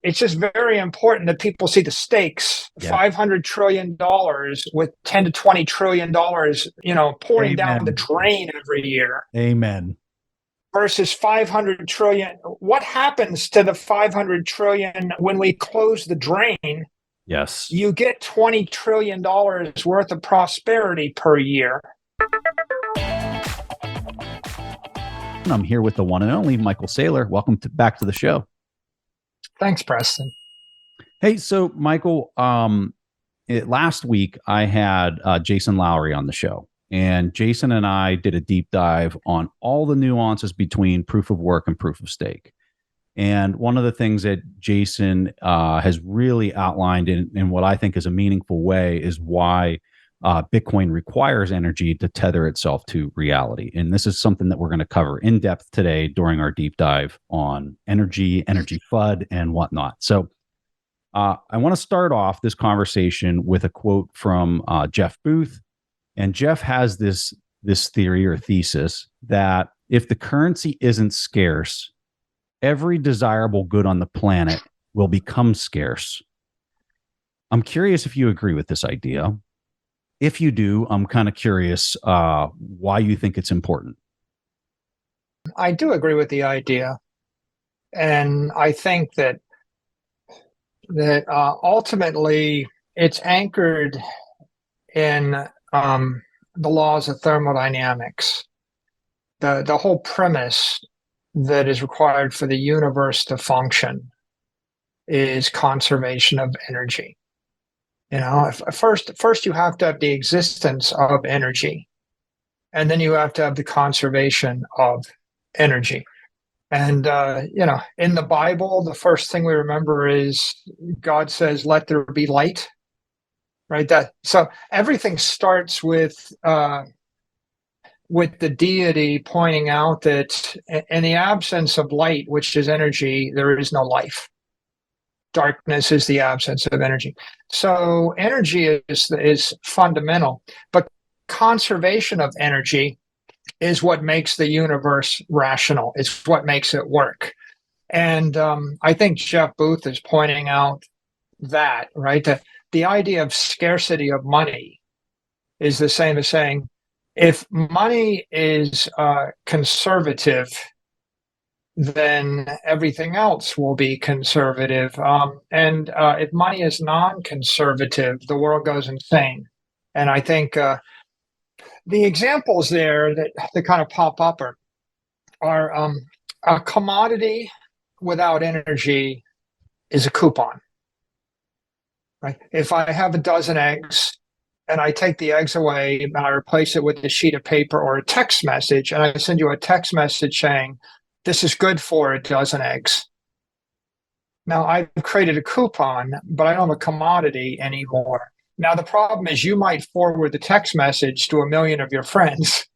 it's just very important that people see the stakes. Yeah. $500 trillion with 10 to 20 trillion dollars, pouring down the Amen. drain every year Amen. versus 500 trillion. What happens to the 500 trillion when we close the drain? Yes. You get $20 trillion worth of prosperity per year. I'm here with the one and only Michael Saylor. Welcome back to the show. Thanks, Preston. Hey, so Michael, last week I had Jason Lowry on the show, and Jason and I did a deep dive on all the nuances between proof of work and proof of stake. And one of the things that Jason has really outlined in what I think is a meaningful way is why Bitcoin requires energy to tether itself to reality. And this is something that we're going to cover in depth today during our deep dive on energy FUD, and whatnot. So I want to start off this conversation with a quote from Jeff Booth. And Jeff has this theory or thesis that if the currency isn't scarce, every desirable good on the planet will become scarce. I'm curious if you agree with this idea. If you do, I'm kind of curious why you think it's important. I do agree with the idea. And I think that ultimately it's anchored in the laws of thermodynamics. The whole premise that is required for the universe to function is conservation of energy. First you have to have the existence of energy, and then you have to have the conservation of energy. And in the Bible, the first thing we remember is God says, "Let there be light." Right. So everything starts with the deity pointing out that in the absence of light, which is energy, there is no life. Darkness is the absence of energy. So energy is fundamental, but conservation of energy is what makes the universe rational. It's what makes it work. And I think Jeff Booth is pointing out that, right? The idea of scarcity of money is the same as saying, if money is conservative, then everything else will be conservative. And if money is non-conservative, the world goes insane. And I think the examples there that kind of pop up are a commodity without energy is a coupon. Right? If I have a dozen eggs and I take the eggs away and I replace it with a sheet of paper or a text message, and I send you a text message saying, "This is good for a dozen eggs." Now I've created a coupon, but I don't have a commodity anymore. Now the problem is you might forward the text message to a million of your friends,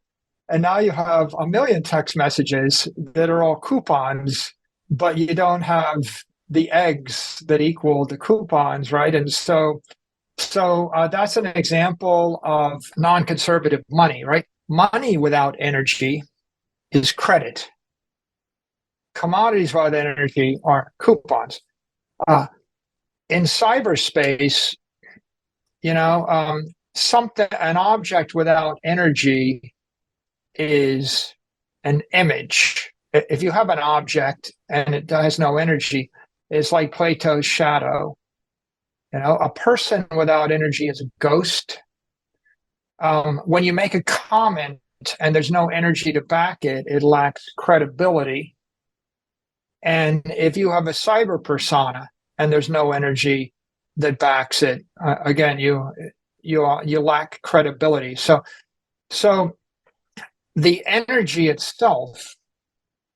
and now you have a million text messages that are all coupons, but you don't have the eggs that equal the coupons, right? And so that's an example of non-conservative money, right? Money without energy is credit. Commodities without energy are coupons. In cyberspace, an object without energy is an image. If you have an object and it has no energy, it's like Plato's shadow. A person without energy is a ghost. When you make a comment and there's no energy to back it, it lacks credibility. And if you have a cyber persona and there's no energy that backs it, again, you lack credibility. So the energy itself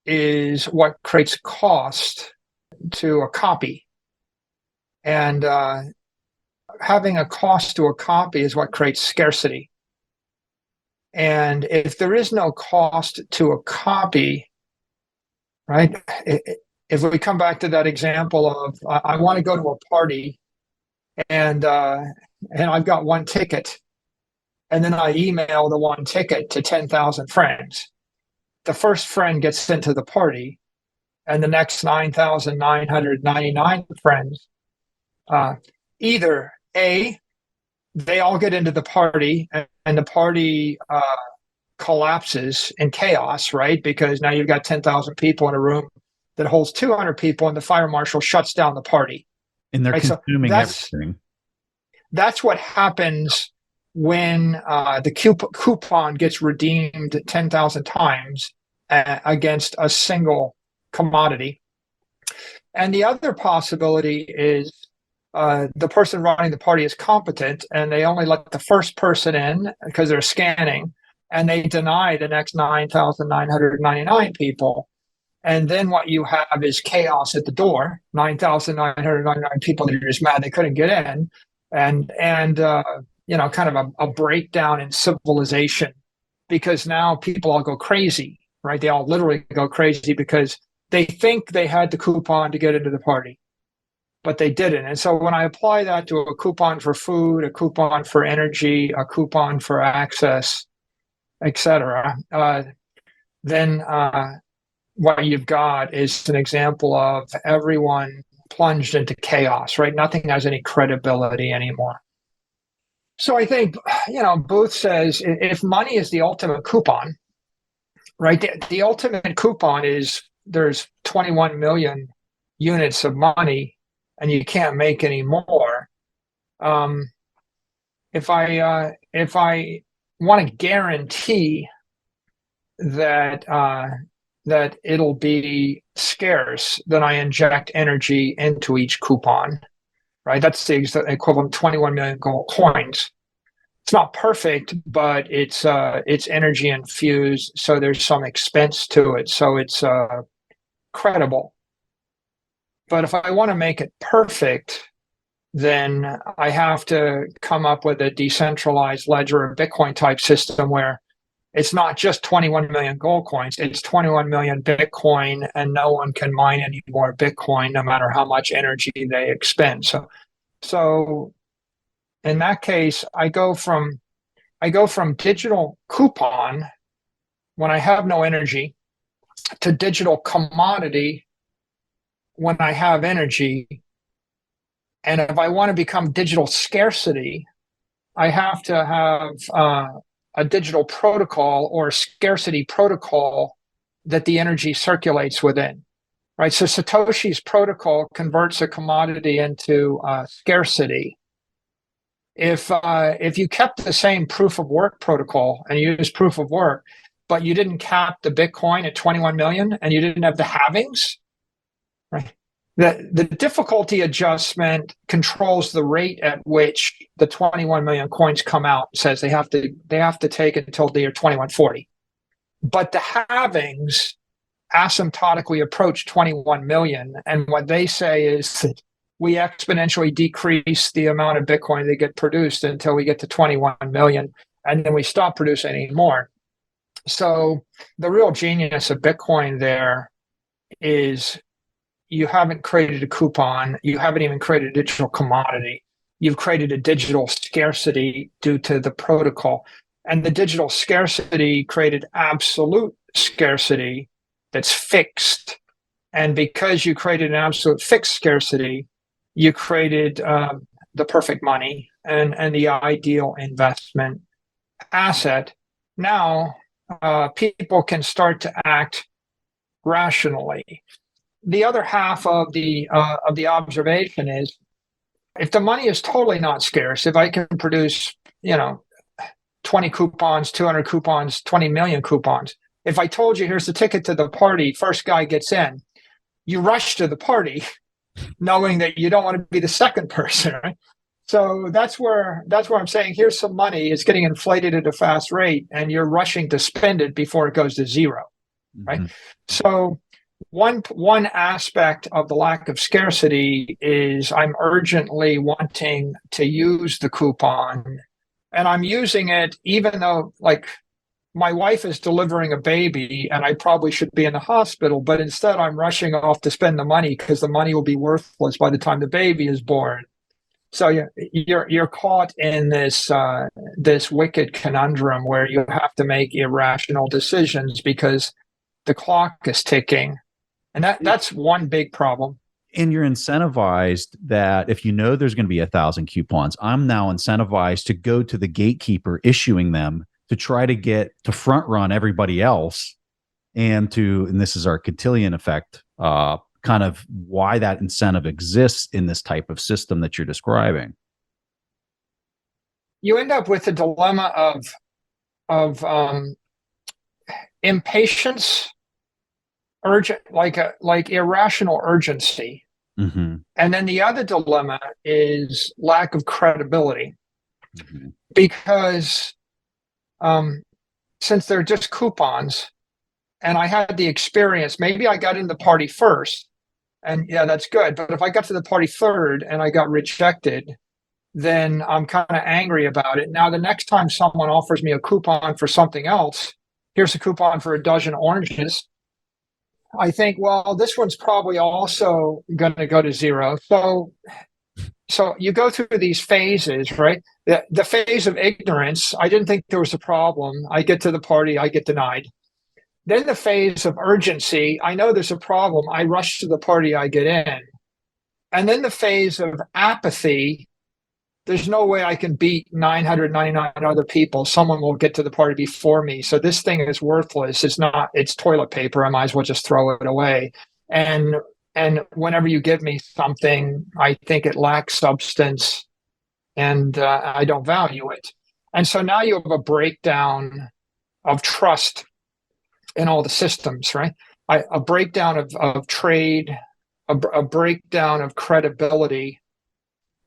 is what creates cost to a copy. And having a cost to a copy is what creates scarcity. And if there is no cost to a copy, right? If we come back to that example of I want to go to a party and I've got one ticket, and then I email the one ticket to 10,000 friends. The first friend gets sent to the party, and the next 9,999 friends, either A, they all get into the party and the party collapses in chaos, right? Because now you've got 10,000 people in a room that holds 200 people and the fire marshal shuts down the party. And they're right? consuming So everything. that's what happens when the coupon gets redeemed 10,000 times against a single commodity. And the other possibility is the person running the party is competent and they only let the first person in because they're scanning, and they deny the next 9,999 people. And then what you have is chaos at the door, 9,999 people that are just mad they couldn't get in, and kind of a breakdown in civilization, because now people all go crazy, right? They all literally go crazy because they think they had the coupon to get into the party, but they didn't. And so when I apply that to a coupon for food, a coupon for energy, a coupon for access, etc., then what you've got is an example of everyone plunged into chaos, right? Nothing has any credibility anymore. So I think, Booth says if money is the ultimate coupon, right? The ultimate coupon is there's 21 million units of money and you can't make any more. If I want to guarantee that that it'll be scarce, then I inject energy into each coupon, right? That's the equivalent of 21 million gold coins. It's not perfect, but it's energy infused, so there's some expense to it, so it's credible. But if I want to make it perfect, then I have to come up with a decentralized ledger or Bitcoin type system where it's not just 21 million gold coins, it's 21 million Bitcoin, and no one can mine any more Bitcoin no matter how much energy they expend. So in that case, I go from digital coupon when I have no energy to digital commodity when I have energy. And if I want to become digital scarcity, I have to have a digital protocol or scarcity protocol that the energy circulates within, right? So Satoshi's protocol converts a commodity into scarcity. If you kept the same proof of work protocol and you used proof of work, but you didn't cap the Bitcoin at 21 million and you didn't have the halvings, right? The difficulty adjustment controls the rate at which the 21 million coins come out. It says they have to take it until the year 2140. But the halvings asymptotically approach 21 million. And what they say is that we exponentially decrease the amount of Bitcoin that get produced until we get to 21 million. And then we stop producing anymore. So the real genius of Bitcoin there is you haven't created a coupon. You haven't even created a digital commodity. You've created a digital scarcity due to the protocol. And the digital scarcity created absolute scarcity that's fixed. And because you created an absolute fixed scarcity, you created the perfect money and the ideal investment asset. Now, people can start to act rationally. The other half of the observation is, if the money is totally not scarce, if I can produce 20 coupons, 200 coupons, 20 million coupons, if I told you here's the ticket to the party, first guy gets in, you rush to the party knowing that you don't want to be the second person, right? So that's where I'm saying here's some money, it's getting inflated at a fast rate and you're rushing to spend it before it goes to zero, right? Mm-hmm. So one aspect of the lack of scarcity is I'm urgently wanting to use the coupon, and I'm using it even though, like, my wife is delivering a baby and I probably should be in the hospital, but instead I'm rushing off to spend the money because the money will be worthless by the time the baby is born. So you're caught in this wicked conundrum where you have to make irrational decisions because the clock is ticking. And that's one big problem. And you're incentivized that if you know there's going to be 1,000 coupons, I'm now incentivized to go to the gatekeeper issuing them to try to get to front run everybody else, and this is our cotillion effect, kind of why that incentive exists in this type of system that you're describing. You end up with the dilemma of impatience, urgent, like irrational urgency. Mm-hmm. And then the other dilemma is lack of credibility, Mm-hmm. because since they're just coupons, and I had the experience, maybe I got in the party first, and yeah, that's good. But if I got to the party third and I got rejected, then I'm kind of angry about it. Now, the next time someone offers me a coupon for something else, here's a coupon for a dozen oranges, I think, well, this one's probably also going to go to zero. So you go through these phases, right? The phase of ignorance, I didn't think there was a problem. I get to the party, I get denied. Then the phase of urgency, I know there's a problem. I rush to the party, I get in. And then the phase of apathy, there's no way I can beat 999 other people. Someone will get to the party before me. So this thing is worthless. It's toilet paper. I might as well just throw it away. And whenever you give me something, I think it lacks substance, and I don't value it. And so now you have a breakdown of trust in all the systems, right? A breakdown of trade, a breakdown of credibility.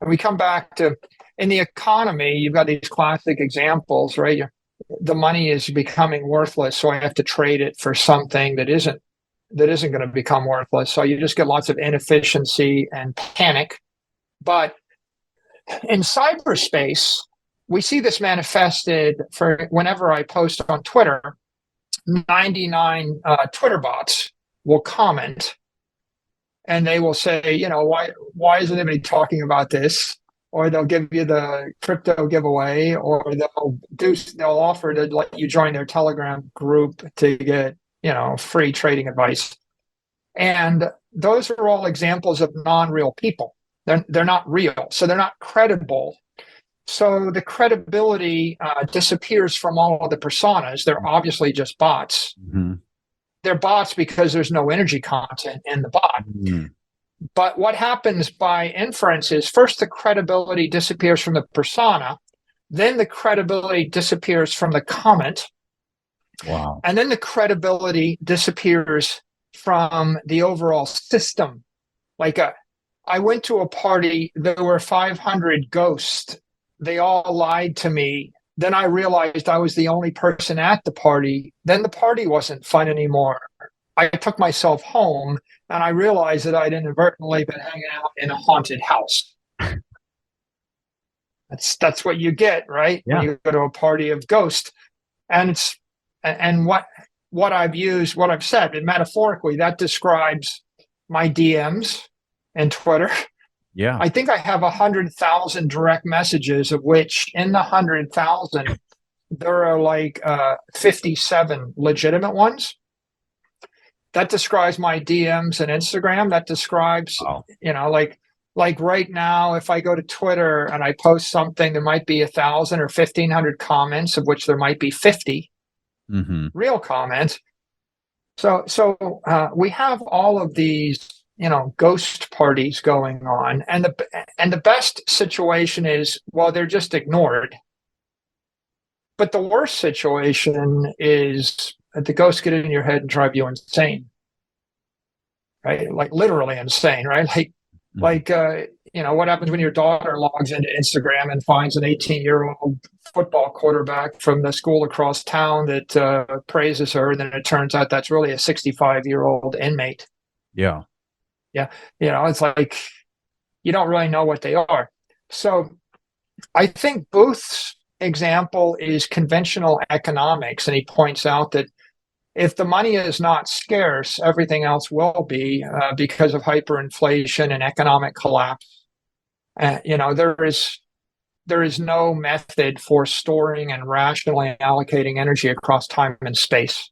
And we come back to, in the economy, you've got these classic examples, right? The money is becoming worthless, so I have to trade it for something that isn't going to become worthless. So you just get lots of inefficiency and panic. But in cyberspace, we see this manifested for whenever I post on Twitter, 99 Twitter bots will comment, and they will say, why isn't anybody talking about this? Or they'll give you the crypto giveaway, or they'll offer to let you join their Telegram group to get, free trading advice. And those are all examples of non-real people. They're not real, so they're not credible. So the credibility disappears from all of the personas. They're obviously just bots. Mm-hmm. They're bots because there's no energy content in the bot. Mm-hmm. But what happens by inference is first the credibility disappears from the persona, then the credibility disappears from the comment. Wow. And then the credibility disappears from the overall system. I went to a party, there were 500 ghosts. They all lied to me. Then I realized I was the only person at the party. Then the party wasn't fun anymore. I took myself home, and I realized that I'd inadvertently been hanging out in a haunted house. That's what you get, right? Yeah. When you go to a party of ghosts. And what I've said, and metaphorically, that describes my DMs and Twitter. Yeah. I think I have 100,000 direct messages, of which in the 100,000, there are 57 legitimate ones. That describes my DMs and Instagram. That describes, wow. Like right now, if I go to Twitter and I post something, there might be 1,000 or 1,500 comments, of which there might be 50 mm-hmm. real comments. So we have all of these, ghost parties going on, and the best situation is, well, they're just ignored. But the worst situation is that the ghosts get in your head and drive you insane, right? Like literally insane, right? What happens when your daughter logs into Instagram and finds an 18-year-old football quarterback from the school across town that praises her, and then it turns out that's really a 65-year-old inmate. Yeah. Yeah. It's like you don't really know what they are. So I think Booth's example is conventional economics, and he points out that if the money is not scarce, everything else will be because of hyperinflation and economic collapse. There is no method for storing and rationally allocating energy across time and space.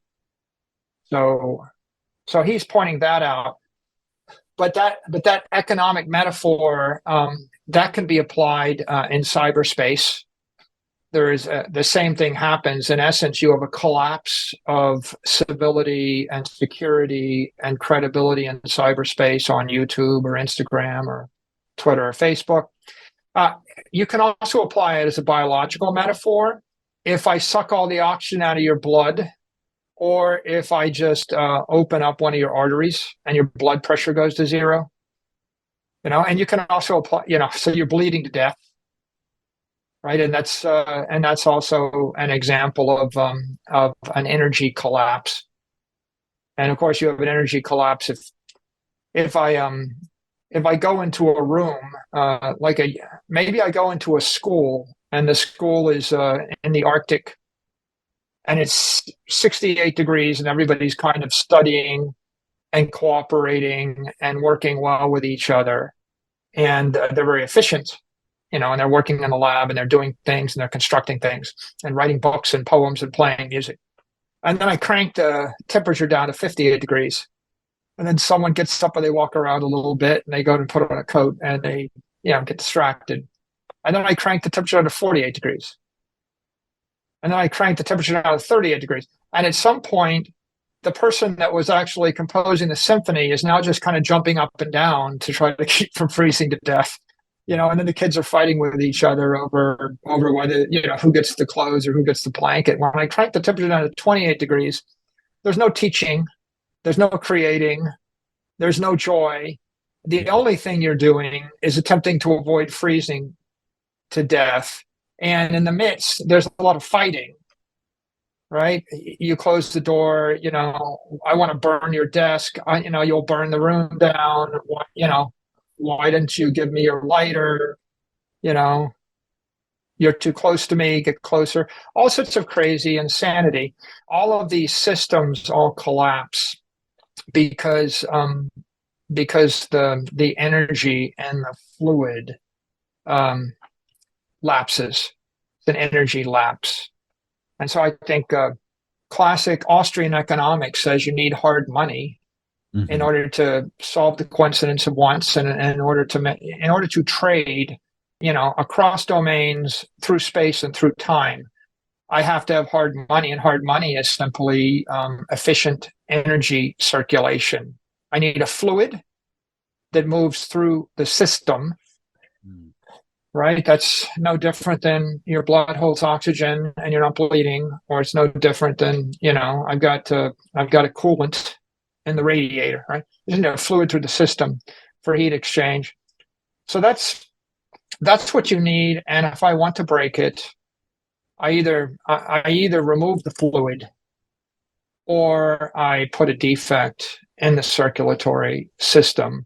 So So he's pointing that out. But that economic metaphor, that can be applied in cyberspace. There is the same thing happens. In essence, you have a collapse of civility and security and credibility in cyberspace on YouTube or Instagram or Twitter or Facebook. You can also apply it as a biological metaphor. If I suck all the oxygen out of your blood, or if I just open up one of your arteries and your blood pressure goes to zero, and you can also apply, so you're bleeding to death, right? And that's also an example of an energy collapse. And of course, you have an energy collapse if I go into a room, maybe I go into a school, and the school is in the Arctic, and it's 68 degrees, and everybody's kind of studying and cooperating and working well with each other, and they're very efficient, and they're working in the lab, and they're doing things, and they're constructing things, and writing books and poems and playing music. And then I crank the temperature down to 58 degrees. And then someone gets up and they walk around a little bit, and they go and put on a coat, and they, get distracted. And then I crank the temperature down to 48 degrees. And then I crank the temperature down to 38 degrees. And at some point, the person that was actually composing the symphony is now just kind of jumping up and down to try to keep from freezing to death. And then the kids are fighting with each other over whether, who gets the clothes or who gets the blanket. When I crank the temperature down to 28 degrees, there's no teaching. There's no creating. There's no joy. The only thing you're doing is attempting to avoid freezing to death. And in the midst, there's a lot of fighting, right? You close the door, I want to burn your desk. You'll burn the room down. Why didn't you give me your lighter? You're too close to me, get closer. All sorts of crazy insanity. All of these systems all collapse because the energy and the fluid lapses. It's an energy lapse. And so I think classic Austrian economics says you need hard money in order to solve the coincidence of wants, and in order to trade, across domains, through space and through time. I have to have hard money, and hard money is simply efficient energy circulation. I need a fluid that moves through the system, right? That's no different than your blood holds oxygen and you're not bleeding, or it's no different than, I've got a coolant in the radiator, right? Isn't there a fluid through the system for heat exchange? So that's what you need. And if I want to break it, I either remove the fluid, or I put a defect in the circulatory system.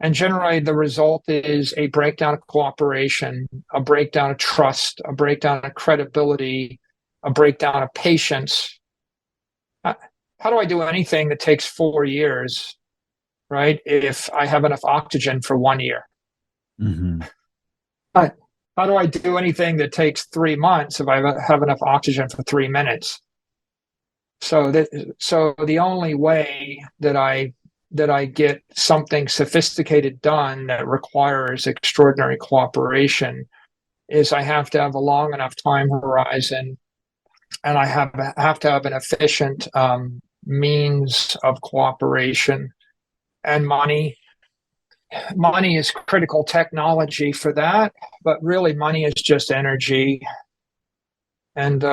And generally, the result is a breakdown of cooperation, a breakdown of trust, a breakdown of credibility, a breakdown of patience. How do I do anything that takes 4 years, right, if I have enough oxygen for 1 year? How do I do anything that takes 3 months if I have enough oxygen for 3 minutes? So the only way that I get something sophisticated done that requires extraordinary cooperation is I have to have a long enough time horizon, and I have to have an efficient means of cooperation. And money is critical technology for that, but really money is just energy. And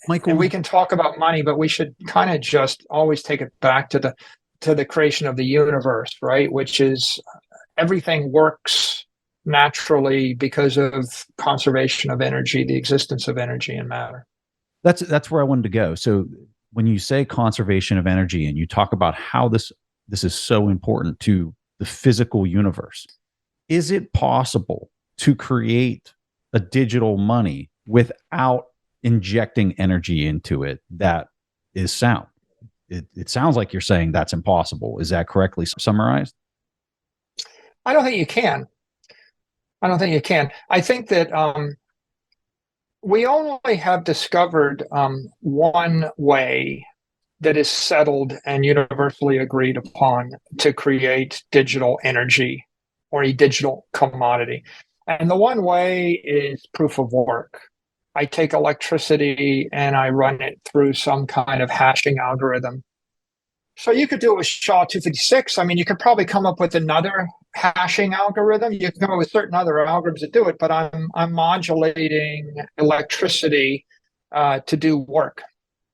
Michael, and we can talk about money, but we should kind of just always take it back to the creation of the universe, right? Which is everything works naturally because of conservation of energy, the existence of energy and matter. That's where I wanted to go. So when you say conservation of energy, and you talk about how this is so important to the physical universe, is it possible to create a digital money without injecting energy into it that is sound? It sounds like you're saying that's impossible. Is that correctly summarized? I don't think you can. I think that we only have discovered one way that is settled and universally agreed upon to create digital energy or a digital commodity. And the one way is proof of work. I take electricity and I run it through some kind of hashing algorithm. So you could do it with SHA-256. I mean, you could probably come up with another hashing algorithm. You can come up with certain other algorithms that do it, but I'm modulating electricity to do work.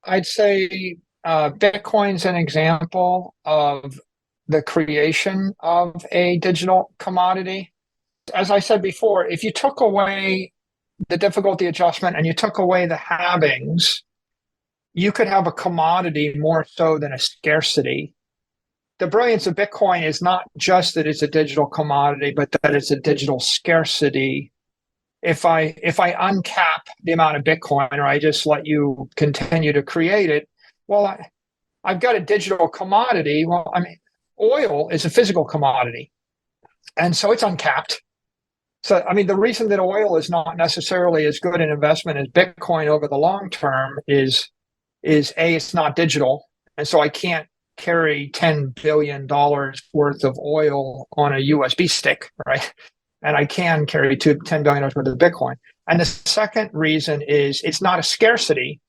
I'd say Bitcoin's an example of the creation of a digital commodity. As I said before, if you took away the difficulty adjustment and you took away the halvings, you could have a commodity more so than a scarcity. The brilliance of Bitcoin is not just that it's a digital commodity, but that it's a digital scarcity. If I uncap the amount of Bitcoin, or I just let you continue to create it, well, I've got a digital commodity. Well, I mean, oil is a physical commodity, and so it's uncapped. So, I mean, the reason that oil is not necessarily as good an investment as Bitcoin over the long term is A, it's not digital. And so I can't carry $10 billion worth of oil on a USB stick, right? And I can carry $10 billion worth of Bitcoin. And the second reason is it's not a scarcity.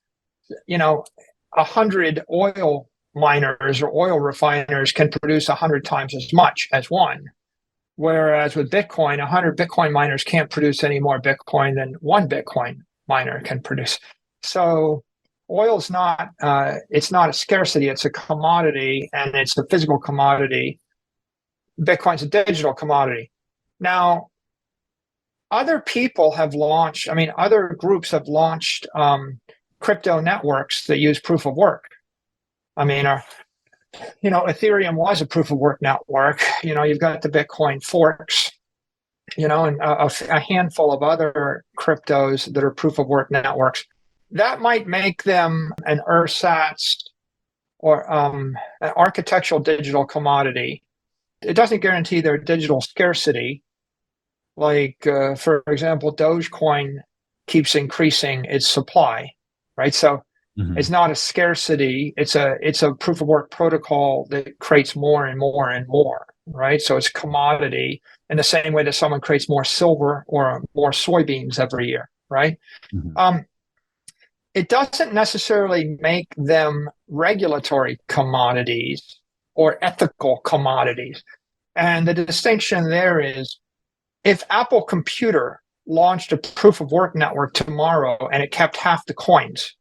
100 oil miners or oil refiners can produce 100 times as much as one. Whereas with Bitcoin, 100 Bitcoin miners can't produce any more Bitcoin than one Bitcoin miner can produce. So oil's not, it's not a scarcity, it's a commodity, and it's a physical commodity. Bitcoin's a digital commodity. Now, other people have launched, other groups have launched crypto networks that use proof of work. Ethereum was a proof of work network. You've got the Bitcoin forks, and a handful of other cryptos that are proof of work networks. That might make them an ersatz or an architectural digital commodity. It doesn't guarantee their digital scarcity. Like, for example, Dogecoin keeps increasing its supply, right? So it's not a scarcity. It's a proof of work protocol that creates more and more and more, right? So it's a commodity in the same way that someone creates more silver or more soybeans every year, right? It doesn't necessarily make them regulatory commodities or ethical commodities. And the distinction there is, if Apple Computer launched a proof of work network tomorrow and it kept half the coins,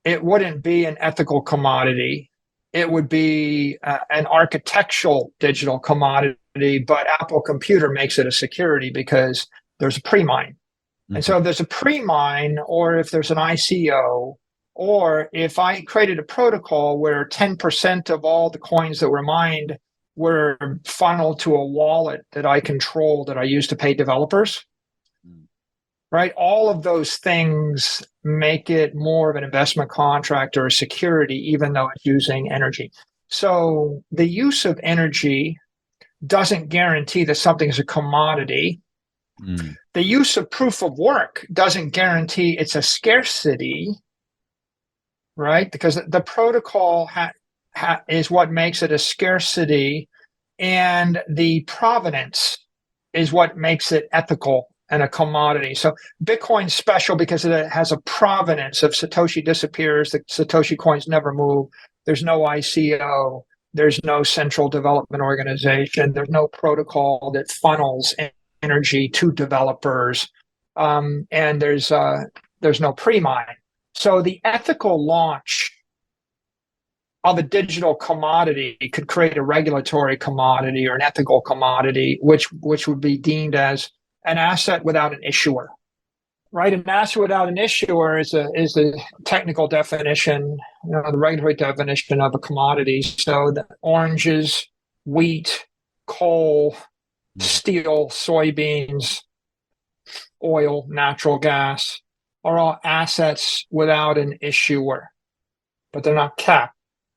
it wouldn't be an ethical commodity. It would be an architectural digital commodity, but Apple Computer makes it a security because there's a pre-mine. And so if there's a pre-mine, or if there's an ICO, or if I created a protocol where 10% of all the coins that were mined were funneled to a wallet that I control, that I use to pay developers, right? All of those things make it more of an investment contract or a security, even though it's using energy. So the use of energy doesn't guarantee that something is a commodity. The use of proof of work doesn't guarantee it's a scarcity, right? Because the protocol is what makes it a scarcity, and the provenance is what makes it ethical and a commodity. So Bitcoin's special because it has a provenance. If Satoshi disappears, the Satoshi coins never move. There's no ICO. There's no central development organization. There's no protocol that funnels energy to developers. And there's no pre-mine. So the ethical launch of a digital commodity could create a regulatory commodity or an ethical commodity, which would be deemed as an asset without an issuer, right? An asset without an issuer is the technical definition, the regulatory definition of a commodity. So the oranges, wheat, coal, steel, soybeans, oil, natural gas are all assets without an issuer, but they're not capped.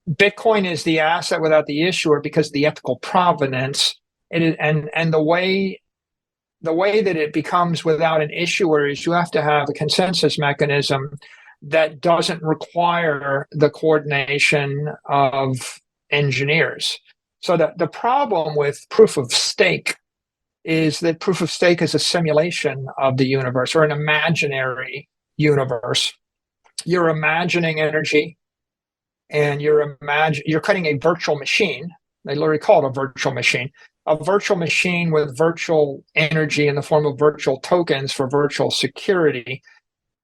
Bitcoin is the asset without the issuer because of the ethical provenance, and the way that it becomes without an issuer is you have to have a consensus mechanism that doesn't require the coordination of engineers. So the problem with proof of stake is that proof of stake is a simulation of the universe, or an imaginary universe. You're imagining energy, and you're creating a virtual machine. They literally call it a virtual machine with virtual energy in the form of virtual tokens for virtual security,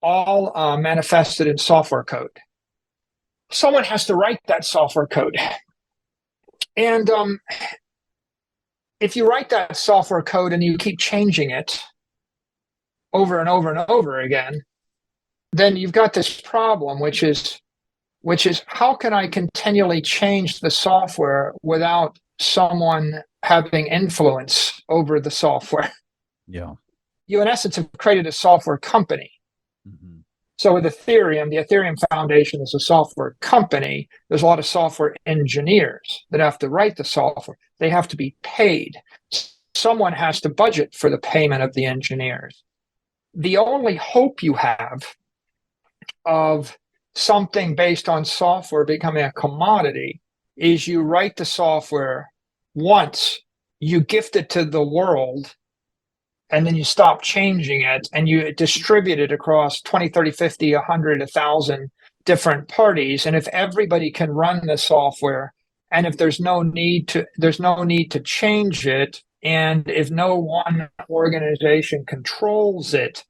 all manifested in software code. Someone has to write that software code. And if you write that software code and you keep changing it over and over and over again, then you've got this problem, which is how can I continually change the software without someone having influence over the software? Yeah. You, in essence, have created a software company. Mm-hmm. So with Ethereum, the Ethereum Foundation is a software company. There's a lot of software engineers that have to write the software. They have to be paid. Someone has to budget for the payment of the engineers. The only hope you have of something based on software becoming a commodity is you write the software once, you gift it to the world, and then you stop changing it, and you distribute it across 20, 30, 50, 100, 1,000 different parties. And if everybody can run the software, and if there's no need to change it, and if no one organization controls it,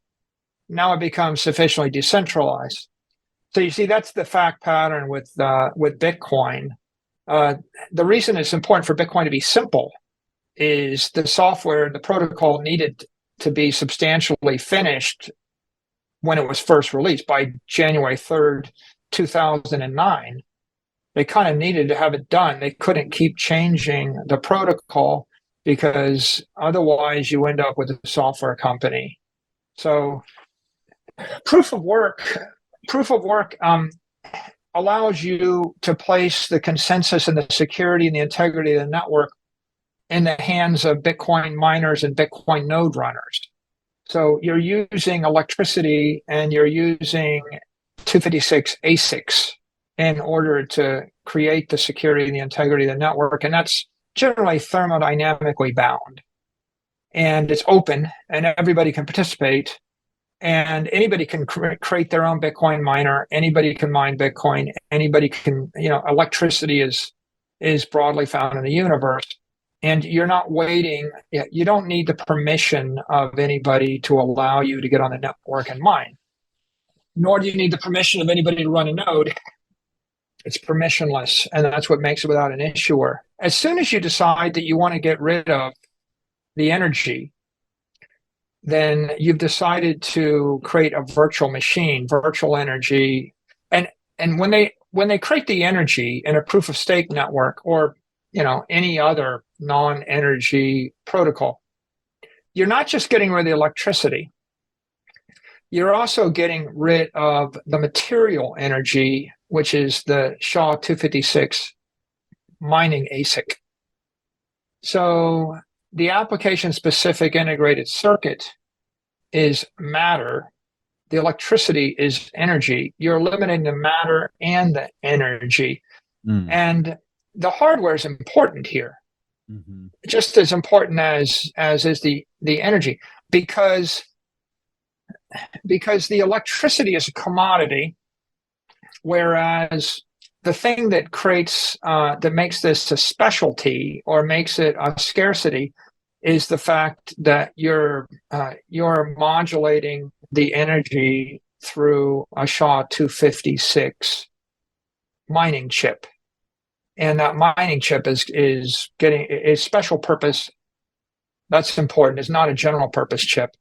now it becomes sufficiently decentralized. So you see, that's the fact pattern with Bitcoin. The reason it's important for Bitcoin to be simple is the software and the protocol needed to be substantially finished when it was first released by January 3rd, 2009. They kind of needed to have it done. They couldn't keep changing the protocol because otherwise you end up with a software company. So proof of work allows you to place the consensus and the security and the integrity of the network in the hands of Bitcoin miners and Bitcoin node runners. So you're using electricity and you're using 256 ASICs in order to create the security and the integrity of the network. And that's generally thermodynamically bound. And it's open and everybody can participate. And anybody can create their own Bitcoin miner. Anybody can mine Bitcoin. Anybody can, electricity is broadly found in the universe. And you're not waiting. You don't need the permission of anybody to allow you to get on the network and mine. Nor do you need the permission of anybody to run a node. It's permissionless, and that's what makes it without an issuer. As soon as you decide that you want to get rid of the energy, then you've decided to create a virtual machine, virtual energy. And when they create the energy in a proof of stake network or any other non-energy protocol, you're not just getting rid of the electricity. You're also getting rid of the material energy, which is the SHA-256 mining ASIC. So the application-specific integrated circuit is matter. The electricity is energy. You're eliminating the matter and the energy. And the hardware is important here, just as important as is the energy, because the electricity is a commodity, whereas the thing that creates that makes this a specialty or makes it a scarcity is the fact that you're modulating the energy through a SHA-256 mining chip. And that mining chip is getting a special purpose. That's important. It's not a general purpose chip.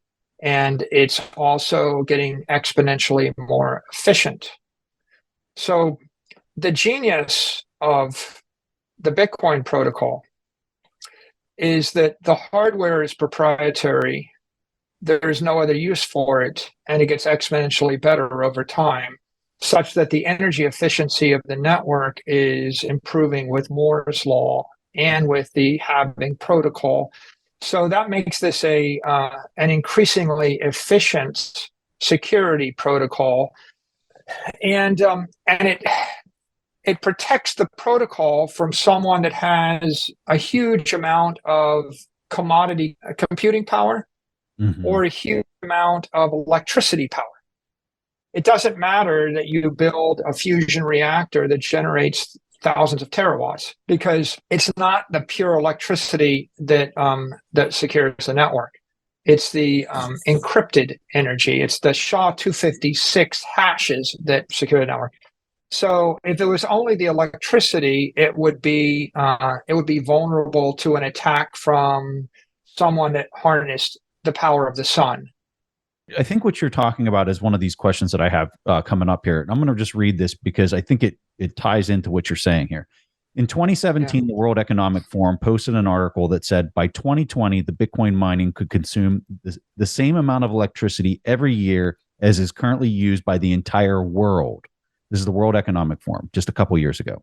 And it's also getting exponentially more efficient. So the genius of the Bitcoin protocol is that the hardware is proprietary. There's no other use for it, and it gets exponentially better over time, such that the energy efficiency of the network is improving with Moore's law and with the halving protocol. So that makes this an increasingly efficient security protocol. And it protects the protocol from someone that has a huge amount of commodity computing power or a huge amount of electricity power. It doesn't matter that you build a fusion reactor that generates thousands of terawatts, because it's not the pure electricity that secures the network. It's the encrypted energy. It's the SHA-256 hashes that secure the network. So if it was only the electricity, it would be vulnerable to an attack from someone that harnessed the power of the sun. I think what you're talking about is one of these questions that I have coming up here. And I'm going to just read this because I think it ties into what you're saying here. In 2017, the World Economic Forum posted an article that said by 2020, the Bitcoin mining could consume the same amount of electricity every year as is currently used by the entire world. This is the World Economic Forum just a couple years ago.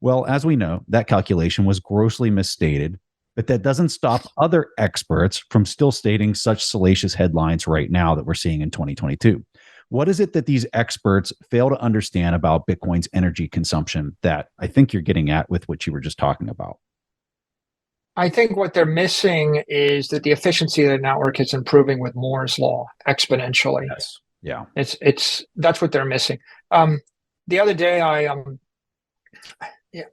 Well, as we know, that calculation was grossly misstated, but that doesn't stop other experts from still stating such salacious headlines right now that we're seeing in 2022. What is it that these experts fail to understand about Bitcoin's energy consumption that I think you're getting at with what you were just talking about? I think what they're missing is that the efficiency of the network is improving with Moore's law exponentially. Yes. Yeah. That's what they're missing. The other day,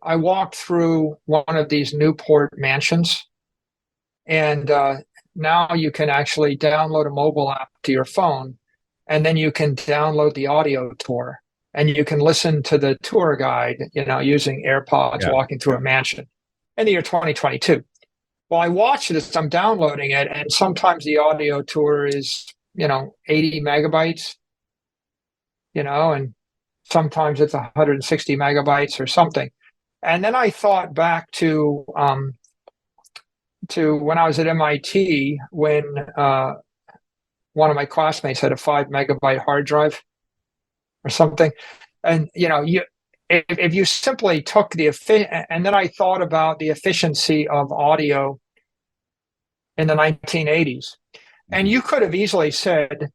I walked through one of these Newport mansions, and now you can actually download a mobile app to your phone, and then you can download the audio tour, and you can listen to the tour guide, using AirPods, walking through a mansion in the year 2022. Well, I watched this, I'm downloading it, and sometimes the audio tour is, 80 megabytes, and sometimes it's 160 megabytes or something. And then I thought back to when I was at MIT, when one of my classmates had a 5 megabyte hard drive or something. And, if you simply took and then I thought about the efficiency of audio in the 1980s. And you could have easily said,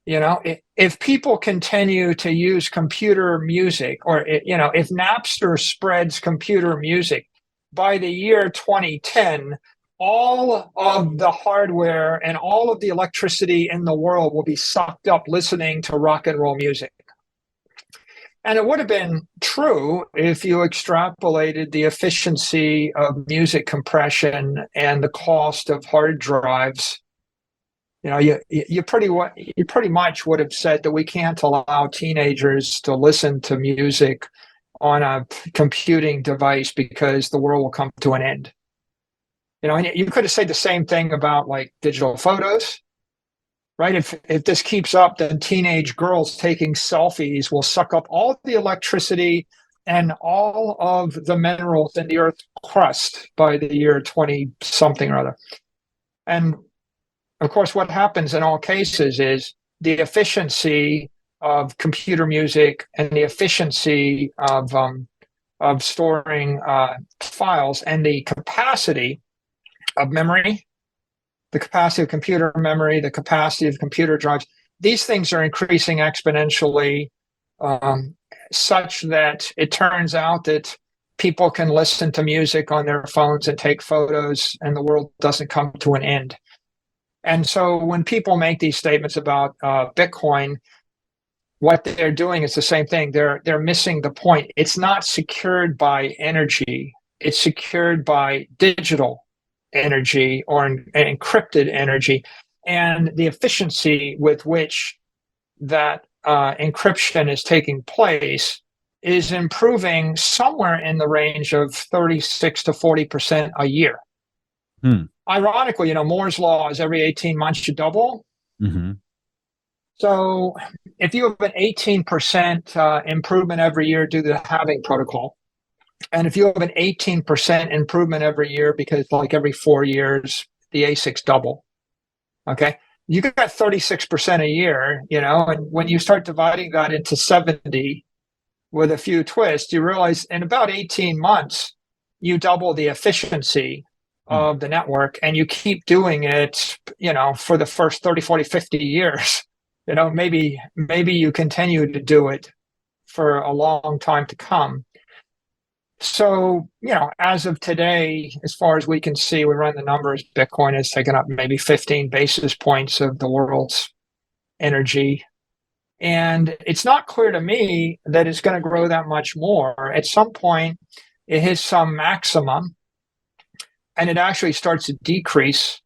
if people continue to use computer music, or, if Napster spreads computer music, by the year 2010, all of the hardware and all of the electricity in the world will be sucked up listening to rock and roll music. And it would have been true if you extrapolated the efficiency of music compression and the cost of hard drives. You pretty much would have said that we can't allow teenagers to listen to music on a computing device because the world will come to an end. And you could have said the same thing about like digital photos, right? If this keeps up, then teenage girls taking selfies will suck up all the electricity and all of the minerals in the Earth's crust by the year 20 something or other. And of course, what happens in all cases is the efficiency of computer music and the efficiency of storing files and the capacity of memory, the capacity of computer memory, the capacity of computer drives, these things are increasing exponentially, such that it turns out that people can listen to music on their phones and take photos, and the world doesn't come to an end. And so when people make these statements about Bitcoin, what they're doing is the same thing. They're missing the point. It's not secured by energy. It's secured by digital energy or an encrypted energy. And the efficiency with which that encryption is taking place is improving somewhere in the range of 36 to 40% a year. Ironically, Moore's law is every 18 months you double. Mm-hmm. So if you have an 18% improvement every year due to the halving protocol, and if you have an 18% improvement every year because like every 4 years, the ASICs double, okay, you got 36% a year, and when you start dividing that into 70 with a few twists, you realize in about 18 months, you double the efficiency of the network, and you keep doing it, for the first 30, 40, 50 years. maybe you continue to do it for a long time to come. So, as of today, as far as we can see, we run the numbers, Bitcoin has taken up maybe 15 basis points of the world's energy. And it's not clear to me that it's going to grow that much more. At some point, it hits some maximum and it actually starts to decrease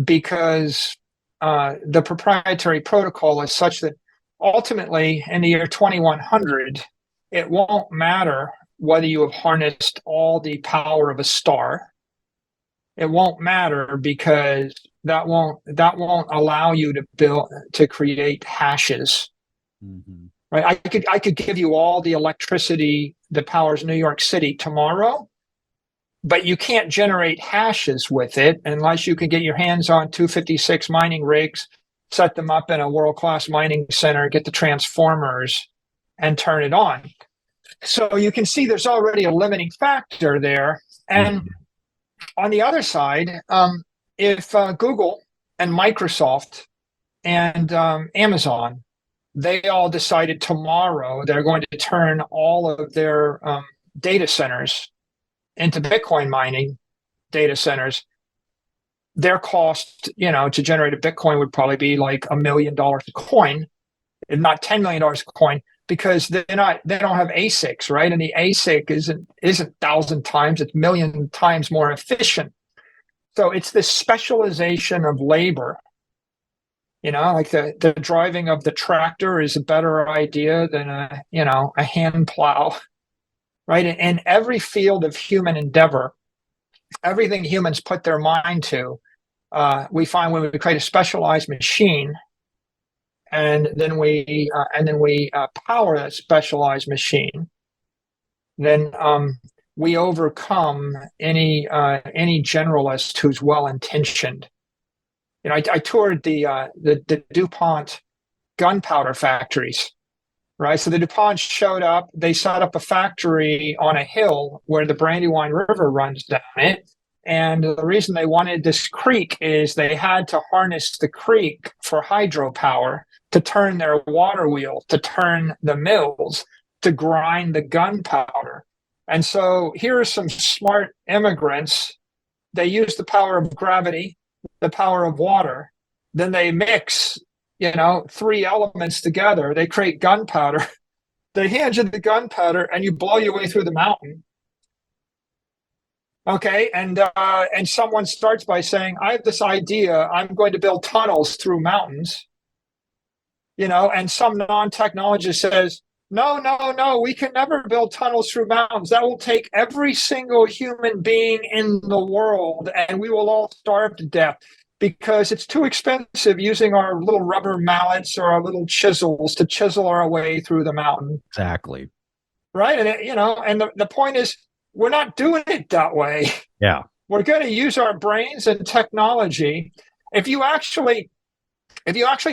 because the proprietary protocol is such that ultimately in the year 2100, it won't matter whether you have harnessed all the power of a star. It won't matter because that won't allow you to create hashes. Mm-hmm. Right? I could give you all the electricity that powers New York City tomorrow, but you can't generate hashes with it unless you can get your hands on 256 mining rigs, set them up in a world-class mining center, get the transformers, and turn it on. So you can see there's already a limiting factor there. And on the other side, if Google and Microsoft and Amazon, they all decided tomorrow they're going to turn all of their data centers into Bitcoin mining data centers, their cost, to generate a Bitcoin would probably be like $1 million a coin, if not $10 million a coin, because they don't have ASICs, right? And the ASIC isn't 1,000 times, it's 1,000,000 times more efficient. So it's this specialization of labor. Like the driving of the tractor is a better idea than a hand plow, right? In every field of human endeavor, everything humans put their mind to, we find when we create a specialized machine, and then we power that specialized machine, then we overcome any generalist who's well intentioned. I toured the DuPont gunpowder factories, right? So the DuPont showed up. They set up a factory on a hill where the Brandywine River runs down it. And the reason they wanted this creek is they had to harness the creek for hydropower to turn their water wheel, to turn the mills, to grind the gunpowder. And so here are some smart immigrants. They use the power of gravity, the power of water. Then they mix, 3 elements together. They create gunpowder. They hand you the gunpowder and you blow your way through the mountain. Okay, and someone starts by saying, I have this idea, I'm going to build tunnels through mountains. And some non-technologist says, no, we can never build tunnels through mountains. That will take every single human being in the world, and we will all starve to death because it's too expensive using our little rubber mallets or our little chisels to chisel our way through the mountain. Exactly. Right. And the point is, we're not doing it that way. Yeah. We're going to use our brains and technology. If you actually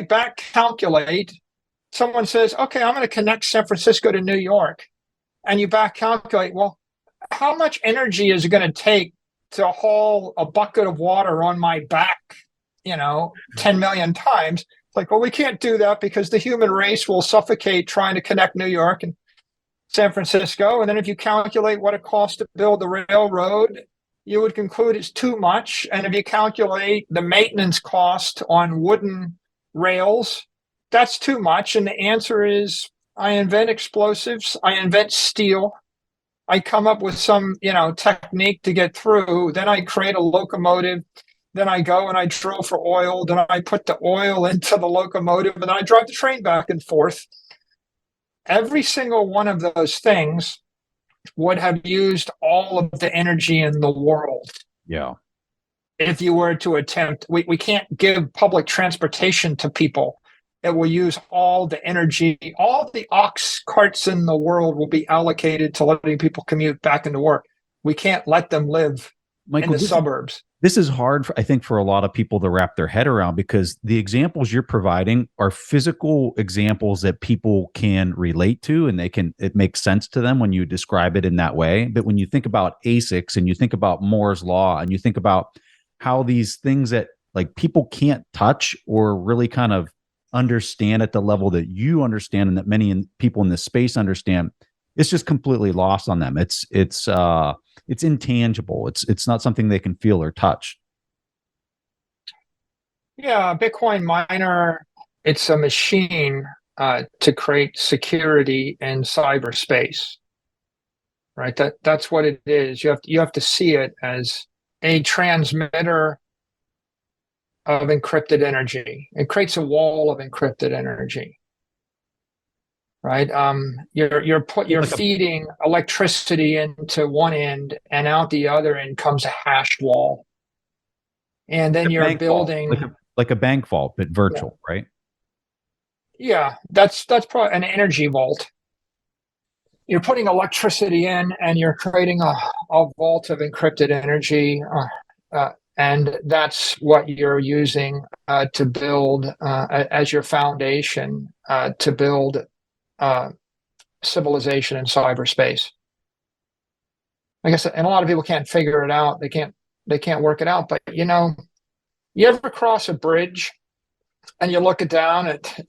back calculate, someone says, okay, I'm going to connect San Francisco to New York, and you back calculate, well, how much energy is it going to take to haul a bucket of water on my back, 10 million times? It's like, well, we can't do that because the human race will suffocate trying to connect New York and San Francisco. And then if you calculate what it costs to build the railroad, you would conclude it's too much. And if you calculate the maintenance cost on wooden rails, that's too much. And the answer is, I invent explosives, I invent steel, I come up with some, technique to get through. Then I create a locomotive. Then I go and I drill for oil. Then I put the oil into the locomotive, and then I drive the train back and forth. Every single one of those things would have used all of the energy in the world. Yeah. If you were to attempt, we can't give public transportation to people. It will use all the energy. All the ox carts in the world will be allocated to letting people commute back into work. We can't let them live in the suburbs. This is hard, I think, for a lot of people to wrap their head around, because the examples you're providing are physical examples that people can relate to, and it makes sense to them when you describe it in that way. But when you think about ASICs and you think about Moore's law and you think about how these things that like people can't touch or really kind of understand at the level that you understand and that many people in this space understand, it's just completely lost on them. It's intangible. It's not something they can feel or touch. Yeah, Bitcoin miner, it's a machine to create security in cyberspace, right? That's what it is. You have to see it as a transmitter of encrypted energy. It creates a wall of encrypted energy, right? You're feeding electricity into one end, and out the other end comes a hashed wall, and then you're building like a bank vault, but virtual, right? Yeah, that's probably an energy vault. You're putting electricity in, and you're creating a vault of encrypted energy, and that's what you're using to build as your foundation to build civilization in cyberspace. I guess, and a lot of people can't figure it out. They can't work it out. But you you ever cross a bridge and you look it down at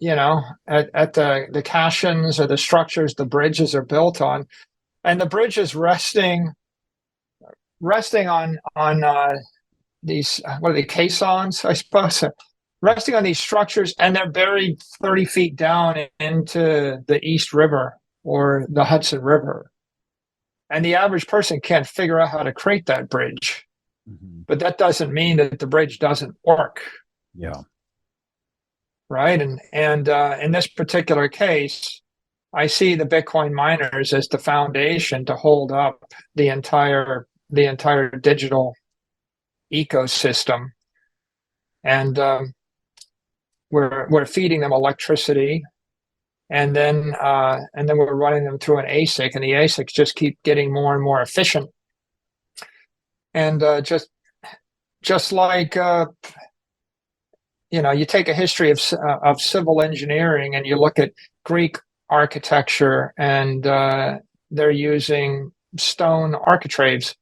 at the caissons or the structures the bridges are built on, and the bridge is resting on these, what are they, caissons, I suppose, resting on these structures, and they're buried 30 feet down into the East River or the Hudson River, and the average person can't figure out how to create that bridge. But that doesn't mean that the bridge doesn't work. Yeah. Right. And in this particular case, I see the Bitcoin miners as the foundation to hold up the entire digital ecosystem. And we're feeding them electricity, and then we're running them through an ASIC, and the ASICs just keep getting more and more efficient. And just like you take a history of civil engineering, and you look at Greek architecture, and they're using stone architraves,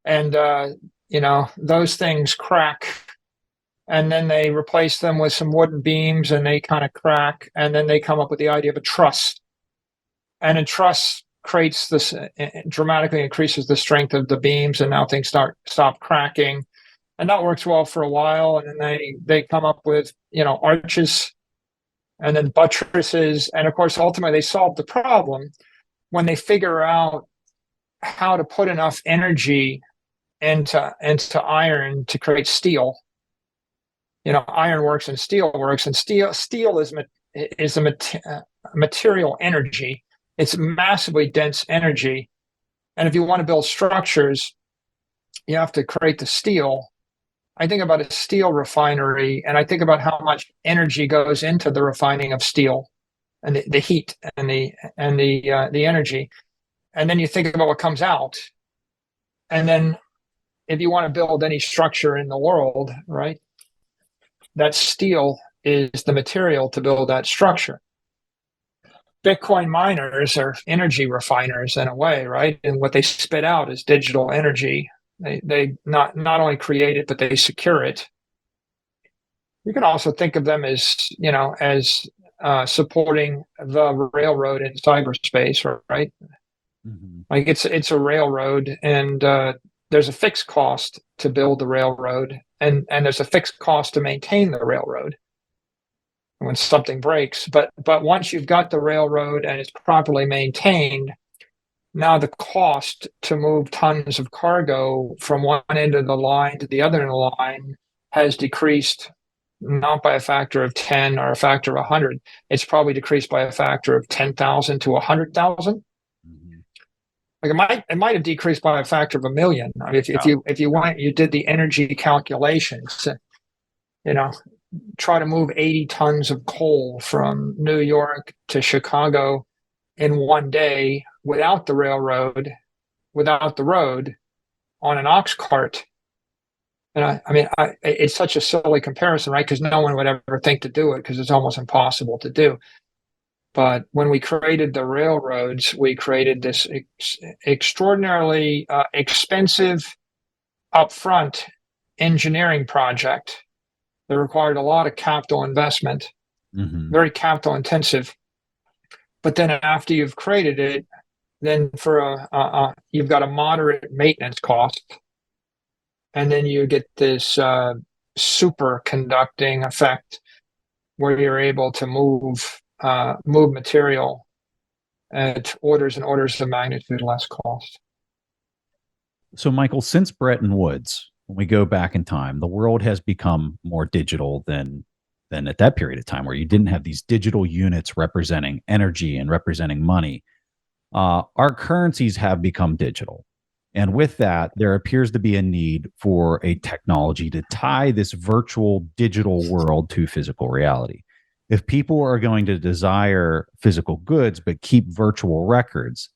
and those things crack, and then they replace them with some wooden beams, and they kind of crack, and then they come up with the idea of a truss, and a truss creates this, dramatically increases the strength of the beams, and now things stop cracking. And that works well for a while, and then they come up with arches, and then buttresses, and of course ultimately they solve the problem when they figure out how to put enough energy into iron to create steel. Iron works and steel works, and steel is a material energy. It's massively dense energy, and if you want to build structures, you have to create the steel. I think about a steel refinery, and I think about how much energy goes into the refining of steel, and the heat and the energy, and then you think about what comes out, and then if you want to build any structure in the world, right, that steel is the material to build that structure. Bitcoin miners are energy refiners in a way, right? And what they spit out is digital energy. They not only create it, but they secure it. You can also think of them as supporting the railroad in cyberspace, right? Mm-hmm. Like it's a railroad, and there's a fixed cost to build the railroad, and there's a fixed cost to maintain the railroad when something breaks. But once you've got the railroad and it's properly maintained, now the cost to move tons of cargo from one end of the line to the other end of the line has decreased, not by a factor of 10 or a factor of 100. It's probably decreased by a factor of 10,000 to 100,000. Mm-hmm. Like it might have decreased by a factor of 1,000,000. I mean, if you did the energy calculations, try to move 80 tons of coal from New York to Chicago in one day without the railroad, without the road, on an ox cart. And it's such a silly comparison, right? Because no one would ever think to do it, because it's almost impossible to do. But when we created the railroads, we created this extraordinarily expensive upfront engineering project that required a lot of capital investment. very capital intensive. But then after you've created it, then for you've got a moderate maintenance cost, and then you get this superconducting effect where you're able to move material at orders and orders of magnitude less cost. So, Michael, since Bretton Woods, when we go back in time, the world has become more digital than at that period of time, where you didn't have these digital units representing energy and representing money. Our currencies have become digital. And with that, there appears to be a need for a technology to tie this virtual digital world to physical reality. If people are going to desire physical goods but keep virtual records,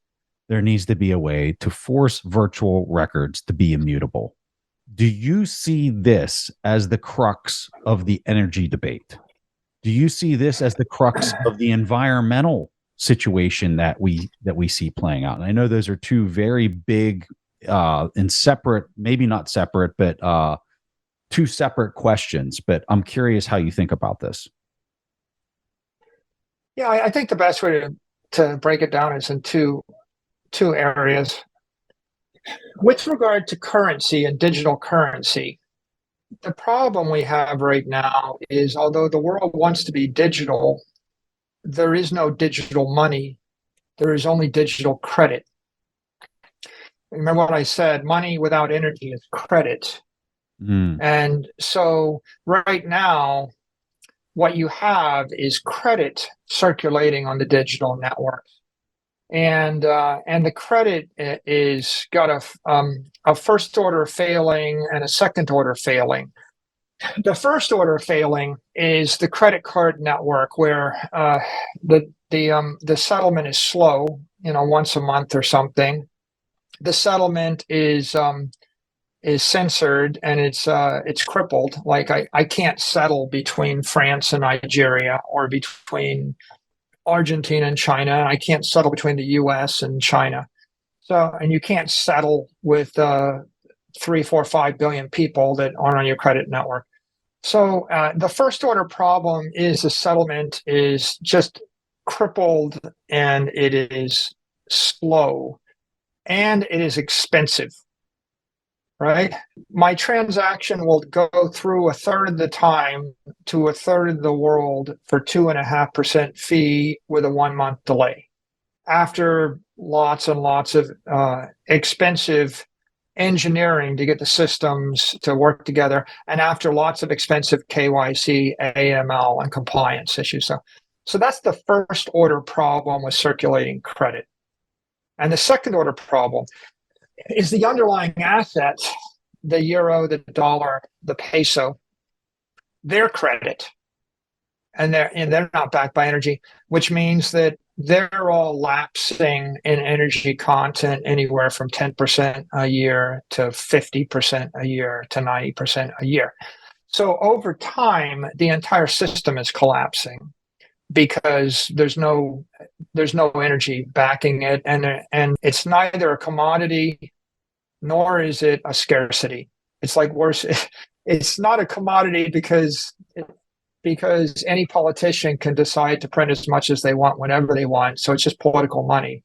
there needs to be a way to force virtual records to be immutable. Do you see this as the crux of the energy debate? Do you see this as the crux of the environmental situation that we see playing out? And I know those are two very big and separate, maybe not separate, but two separate questions. But I'm curious how you think about this. Yeah, I think the best way to break it down is in two areas. With regard to currency and digital currency, the problem we have right now is, although the world wants to be digital, there is no digital money. There is only digital credit. Remember what I said, money without energy is credit. And so right now, what you have is credit circulating on the digital networks. And the credit is got a first order failing and a second order failing. The first order failing is the credit card network, where the settlement is slow, once a month or something. The settlement is censored, and it's crippled. Like I can't settle between France and Nigeria, or between Argentina and China. I can't settle between the US and China. So, and you can't settle with 3, 4, 5 billion people that aren't on your credit network. So the first order problem is the settlement is just crippled, and it is slow, and it is expensive, right? My transaction will go through a third of the time to a third of the world for 2.5% fee with a 1-month delay. After lots and lots of expensive engineering to get the systems to work together, and after lots of expensive KYC, AML, and compliance issues. So that's the first order problem with circulating credit. And the second order problem is the underlying assets, the euro, the dollar, the peso, their credit, and they're not backed by energy, which means that they're all lapsing in energy content anywhere from 10% a year to 50% a year to 90% a year. So over time, the entire system is collapsing because there's no energy backing it, and it's neither a commodity nor is it a scarcity. It's like worse. It's not a commodity because any politician can decide to print as much as they want whenever they want. So it's just political money.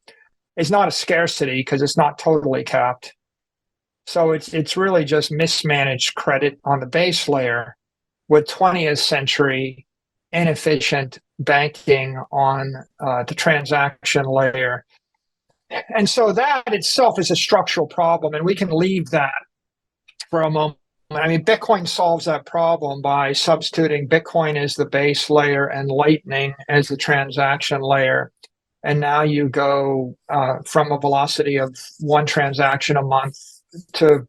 It's not a scarcity because it's not totally capped. So it's really just mismanaged credit on the base layer with 20th century inefficient banking on the transaction layer. And so that itself is a structural problem, and we can leave that for a moment. I mean, Bitcoin solves that problem by substituting Bitcoin as the base layer and Lightning as the transaction layer. And now you go from a velocity of 1 transaction a month to,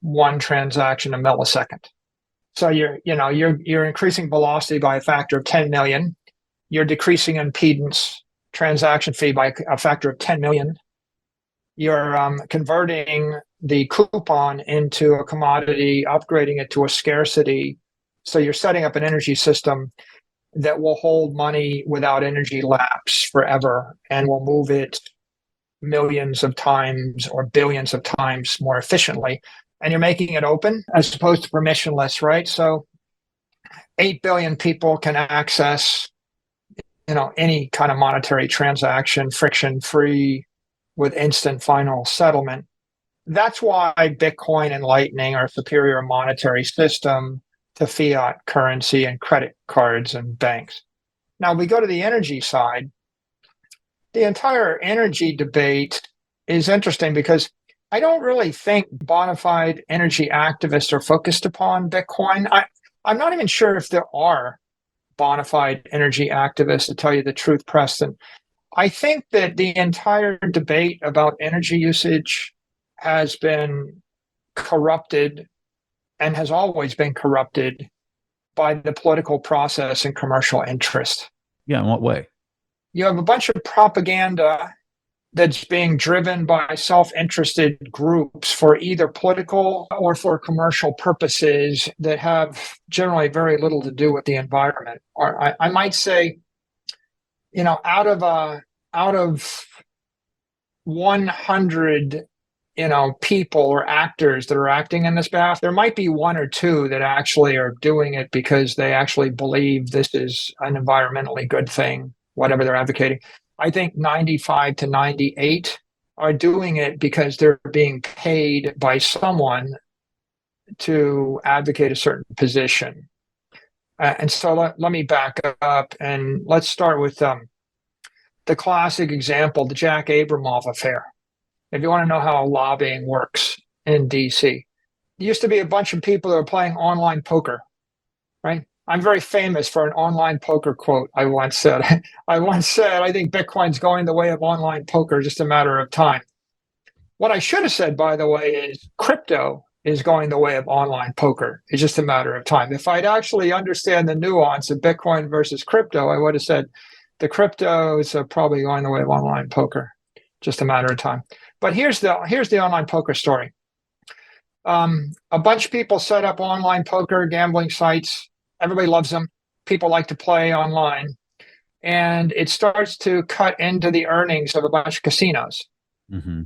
1 transaction a millisecond. So you're increasing velocity by a factor of 10 million. You're decreasing impedance, transaction fee, by a factor of 10 million. You're converting the coupon into a commodity, upgrading it to a scarcity. So you're setting up an energy system that will hold money without energy lapse forever, and will move it millions of times or billions of times more efficiently. And you're making it open as opposed to permissionless, right? So 8 billion people can access, any kind of monetary transaction friction free with instant final settlement. That's why Bitcoin and Lightning are a superior monetary system to fiat currency and credit cards and banks. Now we go to the energy side. The entire energy debate is interesting because I don't really think bona fide energy activists are focused upon Bitcoin. I'm not even sure if there are bona fide energy activists, to tell you the truth, Preston. I think that the entire debate about energy usage has been corrupted and has always been corrupted by the political process and commercial interest. Yeah, in what way? You have a bunch of propaganda that's being driven by self-interested groups for either political or for commercial purposes that have generally very little to do with the environment. Or I might say, out of 100 people or actors that are acting in this path, there might be one or two that actually are doing it because they actually believe this is an environmentally good thing, whatever they're advocating. I think 95 to 98 are doing it because they're being paid by someone to advocate a certain position. And so let me back up and let's start with the classic example, the Jack Abramoff affair. If you want to know how lobbying works in DC, there used to be a bunch of people that were playing online poker, right? I'm very famous for an online poker quote I once said. I think Bitcoin's going the way of online poker, just a matter of time. What I should have said, by the way, is crypto is going the way of online poker. It's just a matter of time. If I'd actually understand the nuance of Bitcoin versus crypto, I would have said the cryptos are probably going the way of online poker, just a matter of time. But here's the online poker story. A bunch of people set up online poker gambling sites. Everybody loves them. People like to play online. And it starts to cut into the earnings of a bunch of casinos,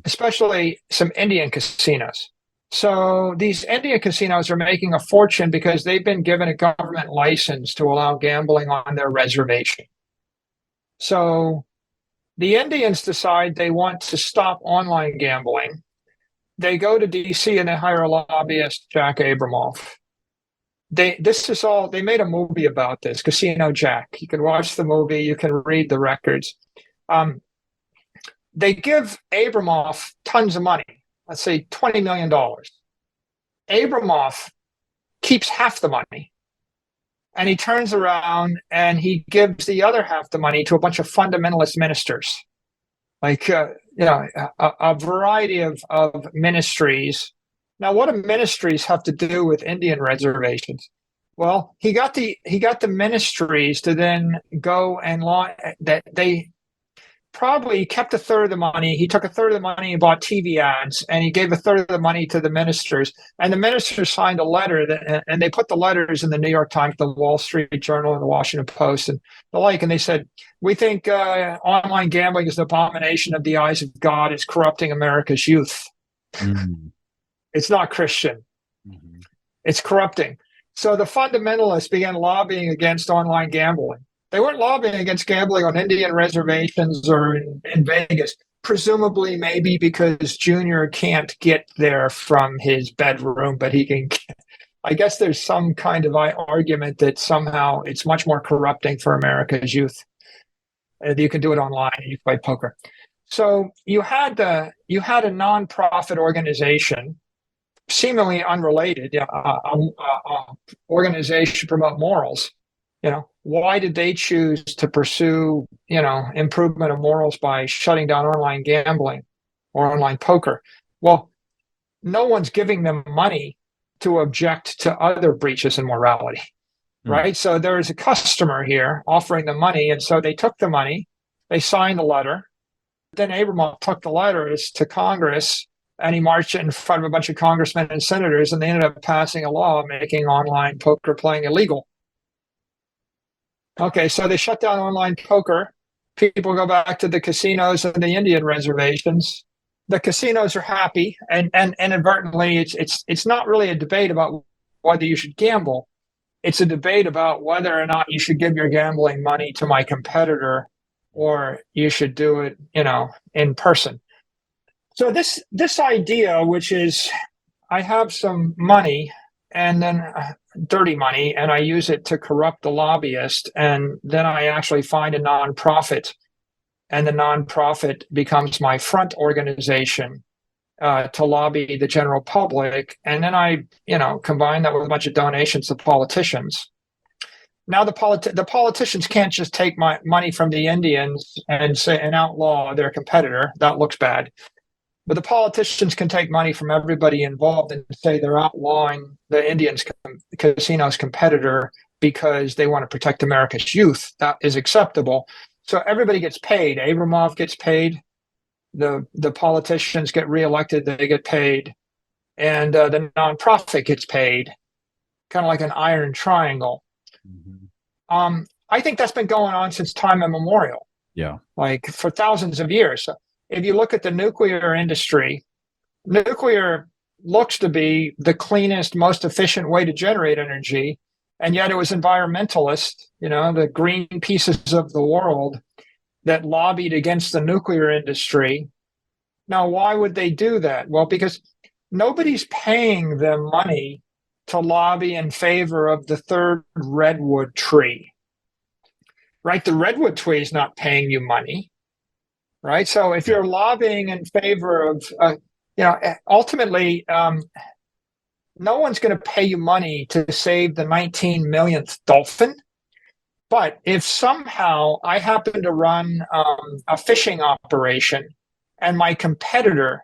especially some Indian casinos. So these Indian casinos are making a fortune because they've been given a government license to allow gambling on their reservation. So the Indians decide they want to stop online gambling. They go to DC and they hire a lobbyist, Jack Abramoff. They made a movie about this, Casino Jack. You can watch the movie, you can read the records. They give Abramoff tons of money, let's say $20 million. Abramoff keeps half the money. And he turns around and he gives the other half the money to a bunch of fundamentalist ministers, like a variety of ministries. Now, what do ministries have to do with Indian reservations? Well, he got the ministries to then go and that they probably kept a third of the money. He took a third of the money and bought TV ads, and he gave a third of the money to the ministers. And the ministers signed a letter, and they put the letters in the New York Times, the Wall Street Journal, and the Washington Post, and the like. And they said, "We think online gambling is an abomination of the eyes of God. It's corrupting America's youth. Mm-hmm. It's not Christian. Mm-hmm. It's corrupting." So the fundamentalists began lobbying against online gambling. They weren't lobbying against gambling on Indian reservations or in Vegas, presumably maybe because Junior can't get there from his bedroom, but he can. I guess there's some kind of argument that somehow it's much more corrupting for America's youth. You can do it online. You can play poker. So you had a nonprofit organization, seemingly unrelated, organization to promote morals. Why did they choose to pursue, improvement of morals by shutting down online gambling or online poker? Well, no one's giving them money to object to other breaches in morality, right? So there is a customer here offering the money, and so they took the money, they signed the letter. Then Abramoff took the letters to Congress, and he marched in front of a bunch of congressmen and senators, and they ended up passing a law making online poker playing illegal. Okay, so they shut down online poker. People go back to the casinos and the Indian reservations. The casinos are happy, and inadvertently, it's not really a debate about whether you should gamble. it's a debate about whether or not you should give your gambling money to my competitor or you should do it, in person. So this idea, which is I have some money and then dirty money, and I use it to corrupt the lobbyist, and then I actually find a nonprofit, and the nonprofit becomes my front organization to lobby the general public, and then I, combine that with a bunch of donations to politicians. Now the politicians can't just take my money from the Indians and say and outlaw their competitor. That looks bad. But the politicians can take money from everybody involved and say they're outlawing the Indians casino's competitor because they want to protect America's youth. That is acceptable. So everybody gets paid. Abramov gets paid. The politicians get reelected. They get paid. And the nonprofit gets paid. Kind of like an iron triangle. Mm-hmm. I think that's been going on since time immemorial. Yeah. Like for thousands of years. So if you look at the nuclear industry, nuclear looks to be the cleanest, most efficient way to generate energy. And yet it was environmentalists, the green pieces of the world that lobbied against the nuclear industry. Now, why would they do that? Well, because nobody's paying them money to lobby in favor of the third redwood tree, right? The redwood tree is not paying you money. Right. So if you're lobbying in favor of, ultimately, no one's going to pay you money to save the 19 millionth dolphin. But if somehow I happen to run a fishing operation and my competitor,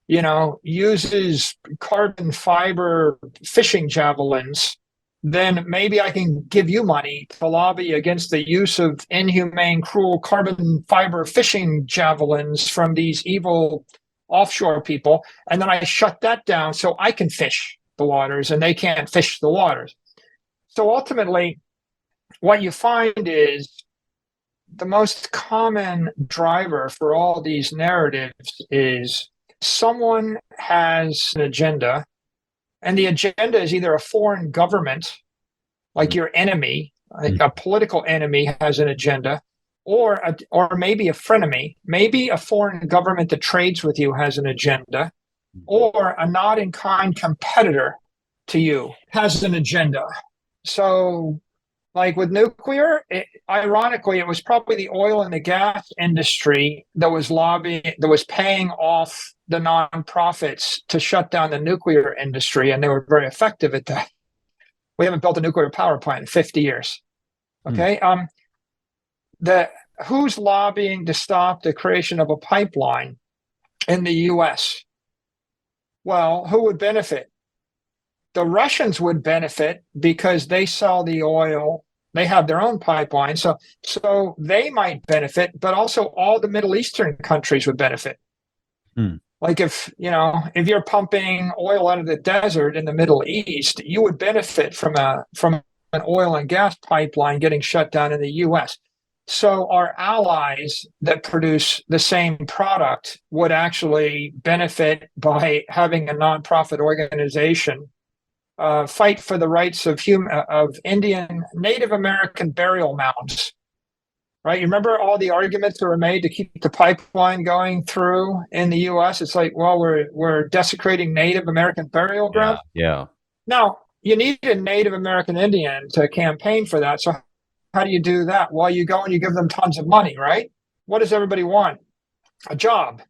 uses carbon fiber fishing javelins, then maybe I can give you money to lobby against the use of inhumane, cruel carbon fiber fishing javelins from these evil offshore people. And then I shut that down so I can fish the waters and they can't fish the waters. So ultimately, what you find is the most common driver for all these narratives is someone has an agenda. And the agenda is either a foreign government, like your enemy, a political enemy has an agenda, or maybe a frenemy, maybe a foreign government that trades with you has an agenda, or a not in kind competitor to you has an agenda. So, like with nuclear, ironically, it was probably the oil and the gas industry that was paying off the nonprofits to shut down the nuclear industry, and they were very effective at that. We haven't built a nuclear power plant in 50 years. Okay. Who's lobbying to stop the creation of a pipeline in the US? Well, who would benefit? The Russians would benefit because they sell the oil. They have their own pipeline. So they might benefit, but also all the Middle Eastern countries would benefit. Like if you're pumping oil out of the desert in the Middle East, you would benefit from an oil and gas pipeline getting shut down in the US. So our allies that produce the same product would actually benefit by having a nonprofit organization fight for the rights of Indian Native American burial mounds. Right? You remember all the arguments that were made to keep the pipeline going through in the U.S.? It's like, well, we're desecrating Native American burial grounds. Yeah. Now, you need a Native American Indian to campaign for that. So how do you do that? Well, you go and you give them tons of money, right? What does everybody want? A job.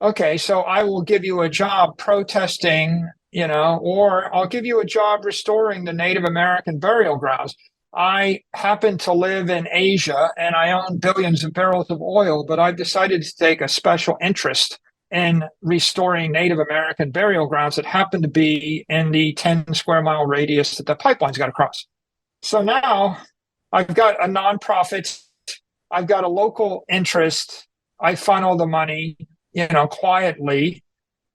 Okay, so I will give you a job protesting, or I'll give you a job restoring the Native American burial grounds. I happen to live in Asia and I own billions of barrels of oil, but I've decided to take a special interest in restoring Native American burial grounds that happen to be in the 10 square mile radius that the pipeline's got to cross. So now I've got a nonprofit, I've got a local interest, I funnel the money, quietly.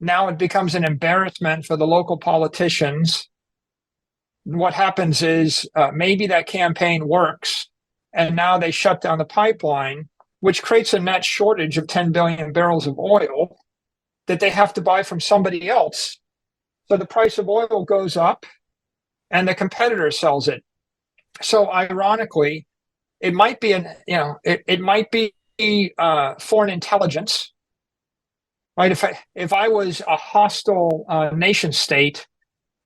Now it becomes an embarrassment for the local politicians. What happens is maybe that campaign works, and now they shut down the pipeline, which creates a net shortage of 10 billion barrels of oil that they have to buy from somebody else. So the price of oil goes up, and the competitor sells it So ironically, it might be it might be foreign intelligence, right? If I was a hostile nation state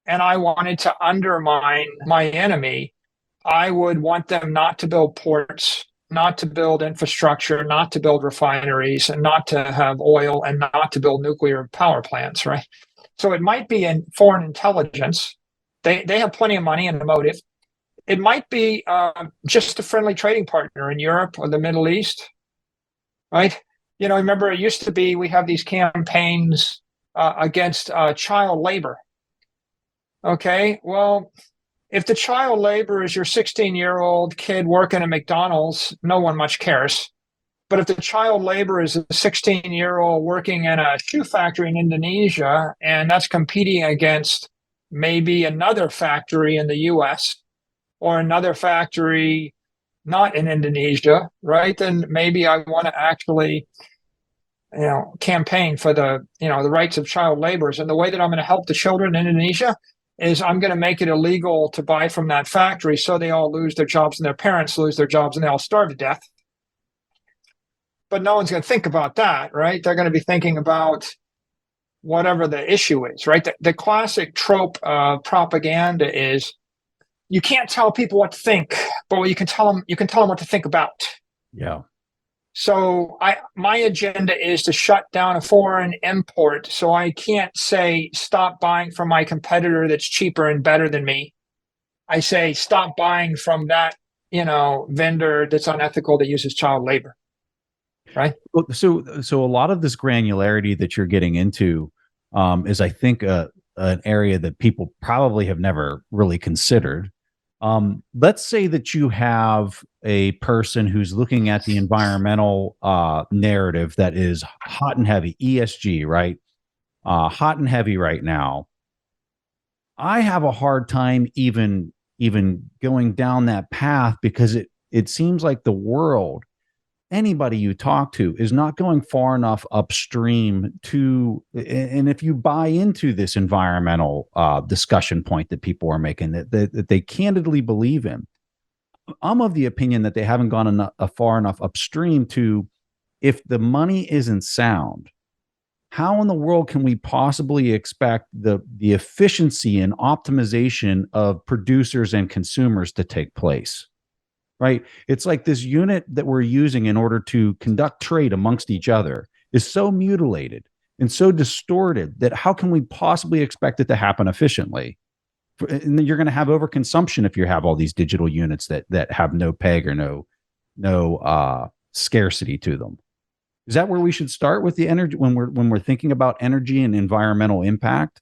and I wanted to undermine my enemy, I would want them not to build ports, not to build infrastructure, not to build refineries, and not to have oil, and not to build nuclear power plants, right? So it might be in foreign intelligence. They have plenty of money and a motive. It might be just a friendly trading partner in Europe or the Middle East, right? Remember, it used to be we have these campaigns against child labor. Okay, well, if the child labor is your 16-year-old kid working at McDonald's, no one much cares. But if the child labor is a 16-year-old working in a shoe factory in Indonesia, and that's competing against maybe another factory in the US or another factory not in Indonesia, right? Then maybe I want to actually, campaign for the rights of child laborers. And the way that I'm going to help the children in Indonesia is I'm going to make it illegal to buy from that factory so they all lose their jobs and their parents lose their jobs and they all starve to death. But no one's going to think about that, right? They're going to be thinking about whatever the issue is, right? The classic trope of propaganda is you can't tell people what to think, but you can tell them what to think about. Yeah. So my agenda is to shut down a foreign import. So I can't say stop buying from my competitor that's cheaper and better than me. I say stop buying from that, vendor that's unethical that uses child labor. Right. Well, so a lot of this granularity that you're getting into is, I think, an area that people probably have never really considered. Let's say that you have a person who's looking at the environmental narrative that is hot and heavy, ESG, right? Hot and heavy right now. I have a hard time even going down that path because it seems like the world, anybody you talk to, is not going far enough upstream to, and if you buy into this environmental discussion point that people are making that they candidly believe in, I'm of the opinion that they haven't gone far enough upstream to, if the money isn't sound, how in the world can we possibly expect the efficiency and optimization of producers and consumers to take place? Right? It's like this unit that we're using in order to conduct trade amongst each other is so mutilated and so distorted that how can we possibly expect it to happen efficiently? And then you're going to have overconsumption if you have all these digital units that have no peg or no scarcity to them. Is that where we should start with the energy when we're thinking about energy and environmental impact?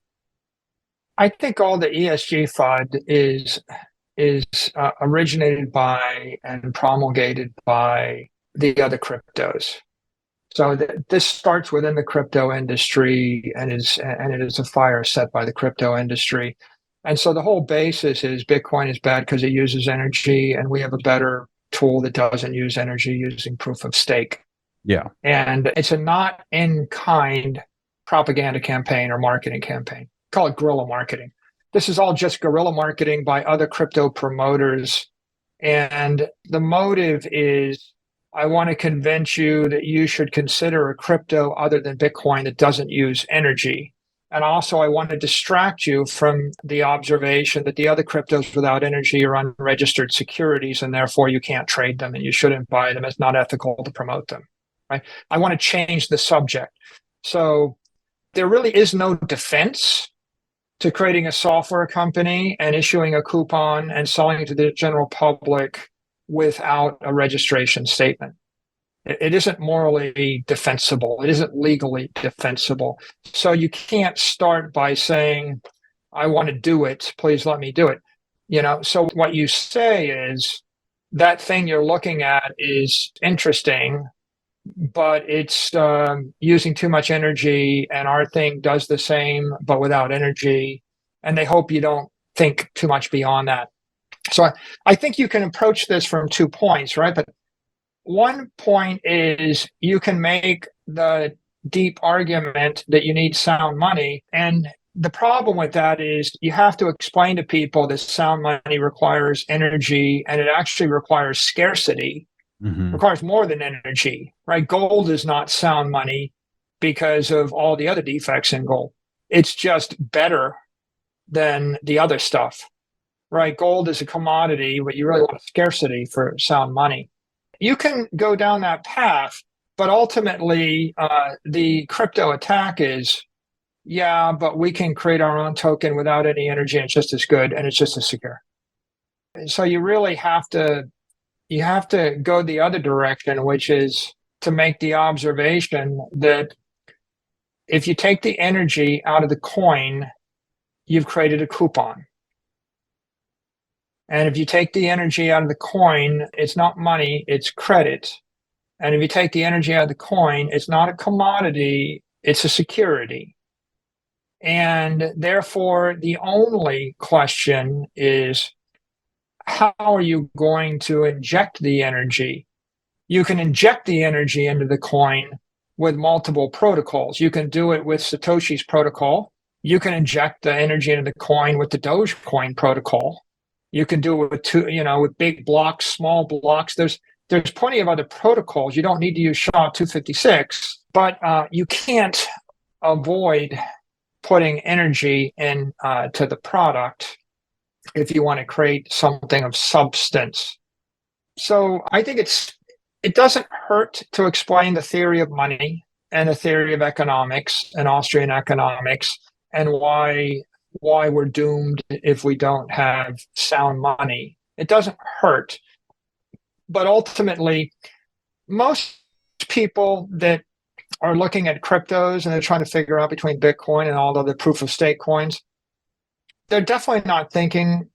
I think all the ESG FUD is originated by and promulgated by the other cryptos. So this starts within the crypto industry and it is a fire set by the crypto industry. And so the whole basis is Bitcoin is bad because it uses energy, and we have a better tool that doesn't use energy using proof of stake. Yeah. And it's a not in kind propaganda campaign or marketing campaign. Call it guerrilla marketing. This is all just guerrilla marketing by other crypto promoters. And the motive is, I want to convince you that you should consider a crypto other than Bitcoin that doesn't use energy. And also, I want to distract you from the observation that the other cryptos without energy are unregistered securities, and therefore you can't trade them and you shouldn't buy them. It's not ethical to promote them. Right? I want to change the subject. So there really is no defense to creating a software company and issuing a coupon and selling it to the general public without a registration statement. It isn't morally defensible. It isn't legally defensible. So you can't start by saying, I want to do it. Please let me do it. So what you say is that thing you're looking at is interesting, but it's using too much energy, and our thing does the same, but without energy. And they hope you don't think too much beyond that. So I think you can approach this from 2 points, right? But one point is you can make the deep argument that you need sound money, and the problem with that is you have to explain to people that sound money requires energy, and it actually requires scarcity, requires more than energy, right? Gold is not sound money because of all the other defects in gold. It's just better than the other stuff, right? Gold is a commodity, but you really want scarcity for sound money. You can go down that path, but ultimately the crypto attack is, yeah, but we can create our own token without any energy, and it's just as good, and it's just as secure. So you really have to go the other direction, which is to make the observation that if you take the energy out of the coin, you've created a coupon. And if you take the energy out of the coin, it's not money, it's credit. And if you take the energy out of the coin, it's not a commodity, it's a security. And therefore, the only question is, how are you going to inject the energy? You can inject the energy into the coin with multiple protocols. You can do it with Satoshi's protocol. You can inject the energy into the coin with the Dogecoin protocol. You can do it with with big blocks, small blocks. There's plenty of other protocols. You don't need to use SHA-256, but you can't avoid putting energy in to the product if you want to create something of substance. So I think it doesn't hurt to explain the theory of money and the theory of economics and Austrian economics, and why we're doomed if we don't have sound money. It doesn't hurt. But ultimately, most people that are looking at cryptos and they're trying to figure out between Bitcoin and all the other proof of stake coins, they're definitely not thinking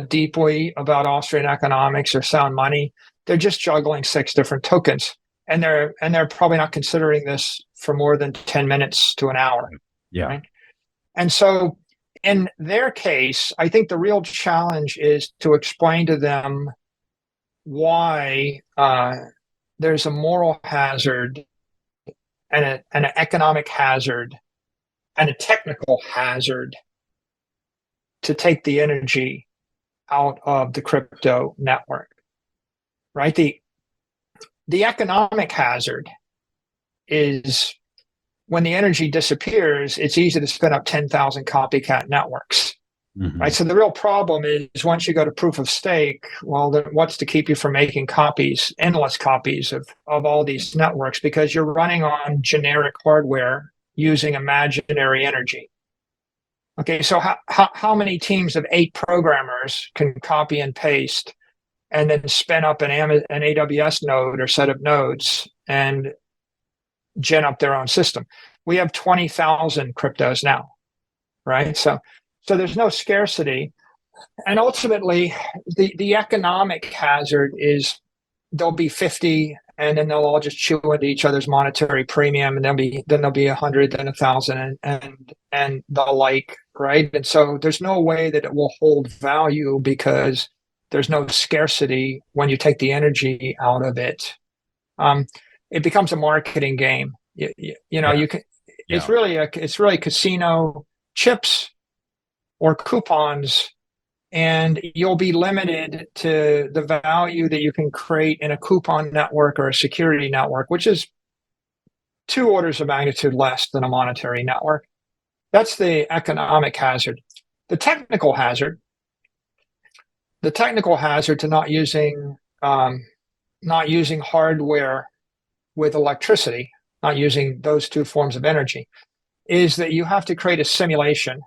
deeply about Austrian economics or sound money. They're just juggling 6 different tokens, and they're probably not considering this for more than 10 minutes to an hour. Yeah. Right? And so in their case, I think the real challenge is to explain to them why there's a moral hazard and an economic hazard and a technical hazard to take the energy out of the crypto network, right? The economic hazard is when the energy disappears, it's easy to spin up 10,000 copycat networks, right? So the real problem is once you go to proof of stake, well, what's to keep you from making copies, endless copies of all these networks, because you're running on generic hardware using imaginary energy. Okay, so how many teams of 8 programmers can copy and paste and then spin up an AWS node or set of nodes and gen up their own system? We have 20,000 cryptos now, right? So there's no scarcity. And ultimately, the economic hazard is there'll be 50, and then they'll all just chew into each other's monetary premium, and then there'll be 100, then 1,000, and the like, right? And so there's no way that it will hold value because there's no scarcity when you take the energy out of it. It becomes a marketing game. You can. Yeah. It's really casino chips or coupons, and you'll be limited to the value that you can create in a coupon network or a security network, which is 2 orders of magnitude less than a monetary network. That's the economic hazard. The technical hazard to not using hardware with electricity, not using those 2 forms of energy, is that you have to create a simulation.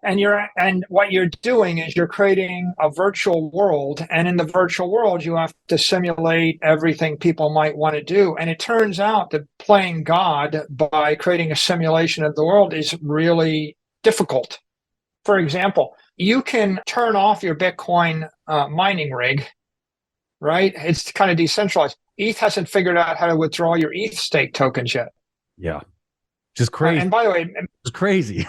And what you're doing is you're creating a virtual world, and in the virtual world you have to simulate everything people might want to do. And it turns out that playing God by creating a simulation of the world is really difficult. For example, you can turn off your Bitcoin mining rig, right? It's kind of decentralized. ETH hasn't figured out how to withdraw your ETH stake tokens yet. Yeah, just crazy. And by the way, it's crazy.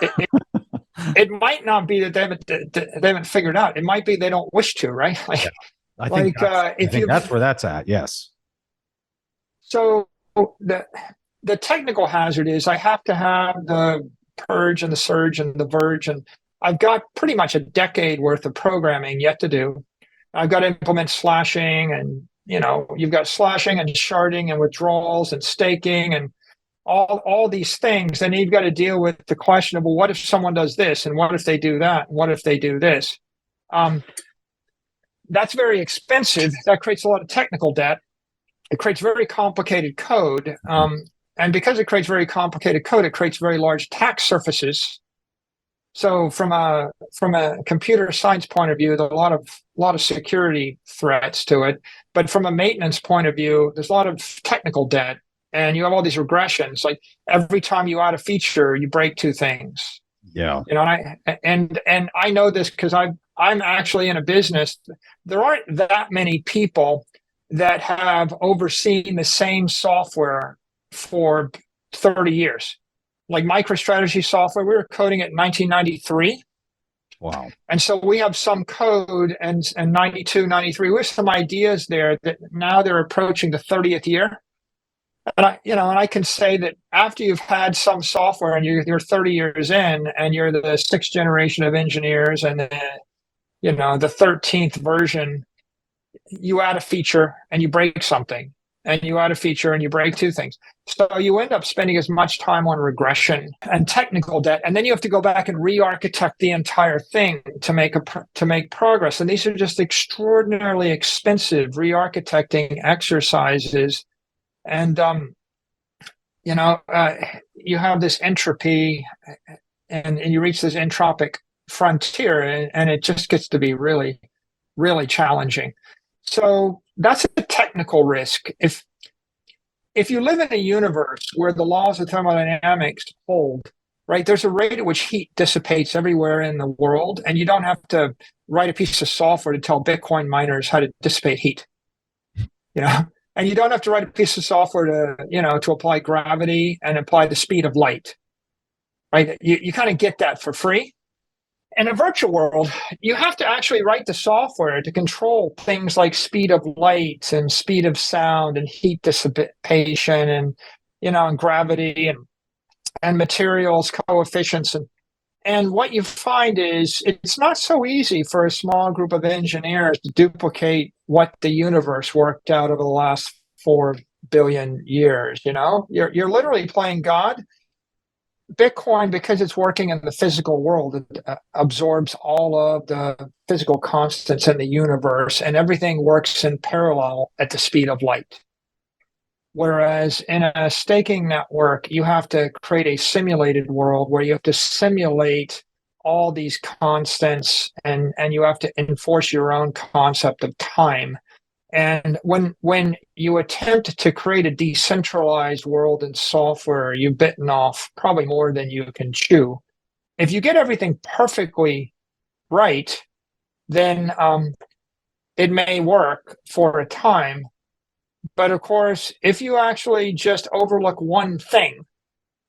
It might not be that they haven't figured out. It might be they don't wish to, right? Yeah. I think that's where that's at. Yes. So the technical hazard is I have to have the purge and the surge and the verge. And I've got pretty much a decade worth of programming yet to do. I've got to implement slashing, and you've got slashing and sharding and withdrawals and staking and all these things. And you've got to deal with the question of, well, what if someone does this, and what if they do that, and what if they do this? That's very expensive. That creates a lot of technical debt. It creates very complicated code. And because it creates very complicated code, it creates very large attack surfaces. So from a computer science point of view, there's a lot of security threats to it. But from a maintenance point of view, there's a lot of technical debt, and you have all these regressions. Like every time you add a feature, you break two things. Yeah. And I know this because I'm actually in a business. There aren't that many people that have overseen the same software for 30 years. Like MicroStrategy software, we were coding it in 1993. Wow. And so we have some code and 92, 93, we have some ideas there that now they're approaching the 30th year. And I can say that after you've had some software and you're 30 years in, and you're the sixth generation of engineers, and the 13th version, you add a feature and you break something, and you add a feature and you break two things. So you end up spending as much time on regression and technical debt, and then you have to go back and re-architect the entire thing to make progress. And these are just extraordinarily expensive re-architecting exercises. And you have this entropy, and you reach this entropic frontier, and it just gets to be really, really challenging. So that's a technical risk. If you live in a universe where the laws of thermodynamics hold, right, there's a rate at which heat dissipates everywhere in the world, and you don't have to write a piece of software to tell Bitcoin miners how to dissipate heat. And you don't have to write a piece of software to apply gravity and apply the speed of light, right? You kind of get that for free. In a virtual world, you have to actually write the software to control things like speed of light and speed of sound and heat dissipation and gravity and materials coefficients. And what you find is it's not so easy for a small group of engineers to duplicate what the universe worked out over the last 4 billion years. You're literally playing God. Bitcoin, because it's working in the physical world, it absorbs all of the physical constants in the universe, and everything works in parallel at the speed of light. Whereas in a staking network, you have to create a simulated world where you have to simulate all these constants, and you have to enforce your own concept of time. And when you attempt to create a decentralized world in software, you've bitten off probably more than you can chew. If you get everything perfectly right, then it may work for a time. But of course, if you actually just overlook one thing,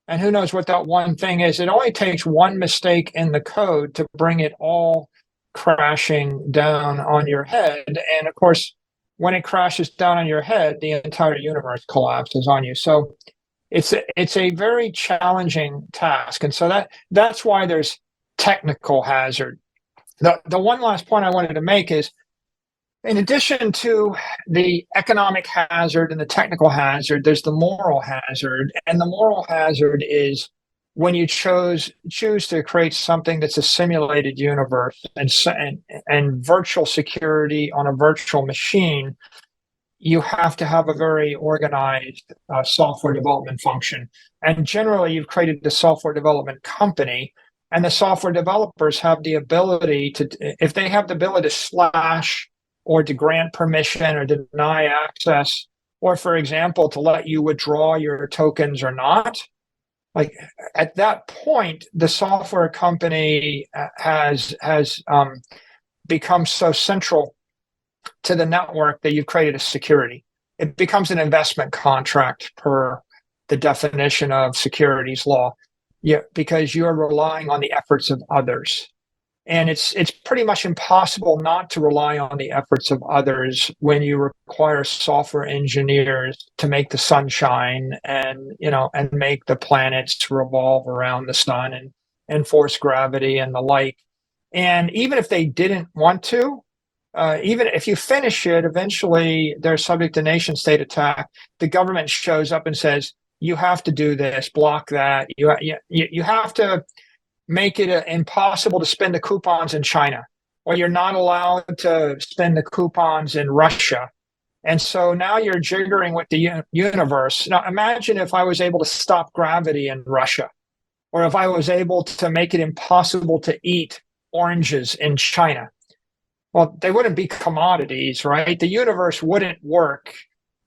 and who knows what that one thing is, it only takes one mistake in the code to bring it all crashing down on your head. And of course, when it crashes down on your head, the entire universe collapses on you. So it's a very challenging task. And so that's why there's technical hazard. The one last point I wanted to make is, in addition to the economic hazard and the technical hazard, there's the moral hazard. And the moral hazard is when you choose to create something that's a simulated universe and virtual security on a virtual machine, you have to have a very organized software development function. And generally, you've created the software development company, and the software developers have the ability to, if they have the ability to slash or to grant permission or deny access, or, for example, to let you withdraw your tokens or not, like at that point, the software company has become so central to the network that you've created a security. It becomes an investment contract per the definition of securities law, because you're relying on the efforts of others. And it's pretty much impossible not to rely on the efforts of others when you require software engineers to make the sun shine, and make the planets revolve around the sun, and force gravity and the like. And even if they didn't want to, even if you finish it, eventually they're subject to nation state attack. The government shows up and says, you have to do this, block that. You have to make it impossible to spend the coupons in China, or you're not allowed to spend the coupons in Russia. And so now you're jiggering with the universe. Now imagine if I was able to stop gravity in Russia, or if I was able to make it impossible to eat oranges in China. Well, they wouldn't be commodities, right? The universe wouldn't work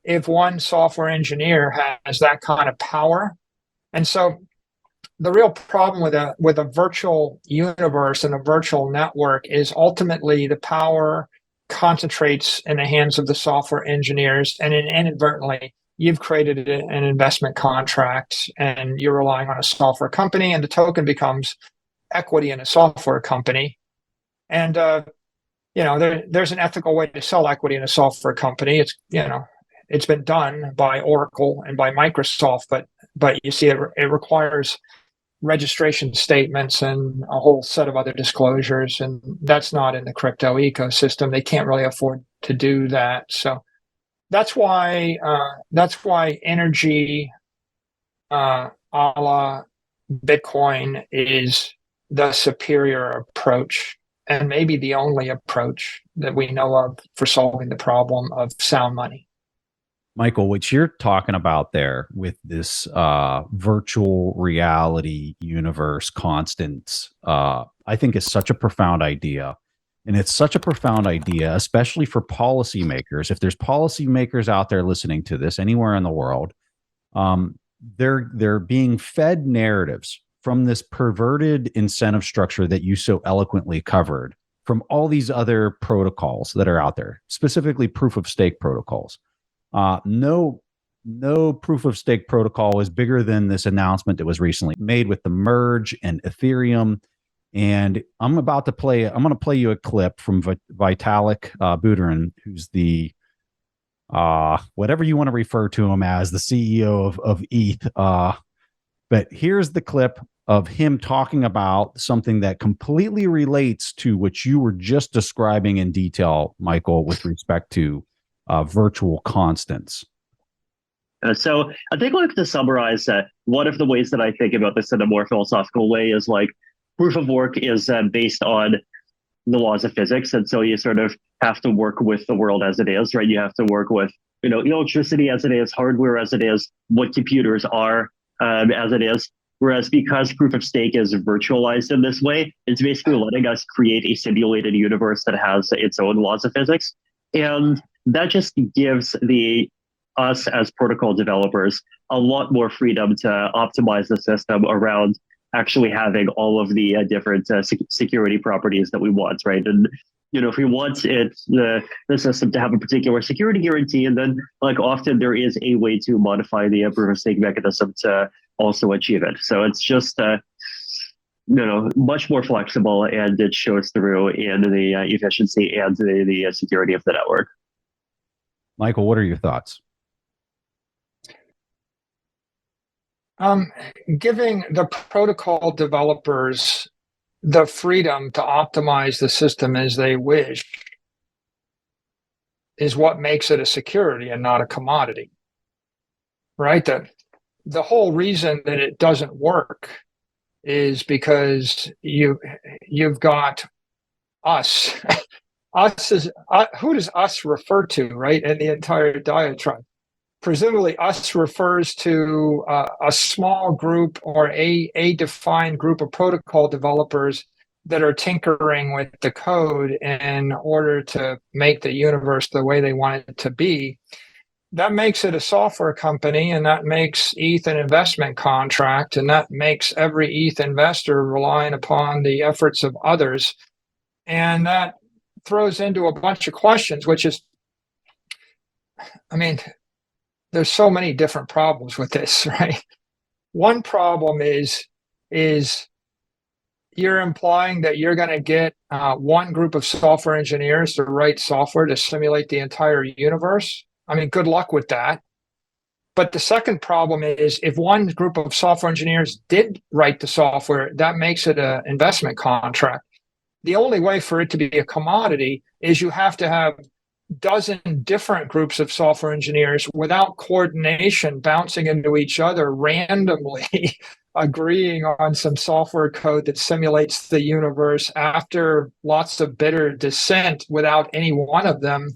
if one software engineer has that kind of power. And so the real problem with a virtual universe and a virtual network is ultimately the power concentrates in the hands of the software engineers, and inadvertently you've created an investment contract, and you're relying on a software company, and the token becomes equity in a software company. And there's an ethical way to sell equity in a software company. It's been done by Oracle and by Microsoft, but you see, it requires registration statements and a whole set of other disclosures, and that's not in the crypto ecosystem. They can't really afford to do that. So that's why energy, a la Bitcoin, is the superior approach, and maybe the only approach that we know of for solving the problem of sound money. Michael, what you're talking about there with this virtual reality universe constants, I think is such a profound idea. And it's such a profound idea, especially for policymakers. If there's policymakers out there listening to this anywhere in the world, they're being fed narratives from this perverted incentive structure that you so eloquently covered from all these other protocols that are out there, specifically proof of stake protocols. No proof of stake protocol is bigger than this announcement that was recently made with the merge and Ethereum. And I'm going to play you a clip from Vitalik Buterin, who's the whatever you want to refer to him as, the CEO of ETH. But here's the clip of him talking about something that completely relates to what you were just describing in detail, Michael, with respect to virtual constants. So I think, like, to summarize, one of the ways that I think about this in a more philosophical way is, like, proof of work is based on the laws of physics. And so you sort of have to work with the world as it is, right? You have to work with, electricity as it is, hardware as it is, what computers are as it is. Whereas because proof of stake is virtualized in this way, it's basically letting us create a simulated universe that has its own laws of physics. And that just gives us as protocol developers a lot more freedom to optimize the system around actually having all of the different security properties that we want, right? And if we want the system to have a particular security guarantee, and then, like, often there is a way to modify the proof of stake mechanism to also achieve it. So it's just much more flexible, and it shows through in the efficiency and the security of the network. Michael, what are your thoughts? Giving the protocol developers the freedom to optimize the system as they wish is what makes it a security and not a commodity, right? The whole reason that it doesn't work is because you've got us. Us is who does us refer to, right? In the entire diatribe. Presumably, us refers to a small group or a defined group of protocol developers that are tinkering with the code in order to make the universe the way they want it to be. That makes it a software company, and that makes ETH an investment contract, and that makes every ETH investor relying upon the efforts of others. And that throws into a bunch of questions, which is, there's so many different problems with this, right? One problem is you're implying that you're going to get one group of software engineers to write software to simulate the entire universe. I mean, good luck with that. But the second problem is if one group of software engineers did write the software, that makes it an investment contract. The only way for it to be a commodity is you have to have dozen different groups of software engineers without coordination bouncing into each other randomly agreeing on some software code that simulates the universe after lots of bitter dissent without any one of them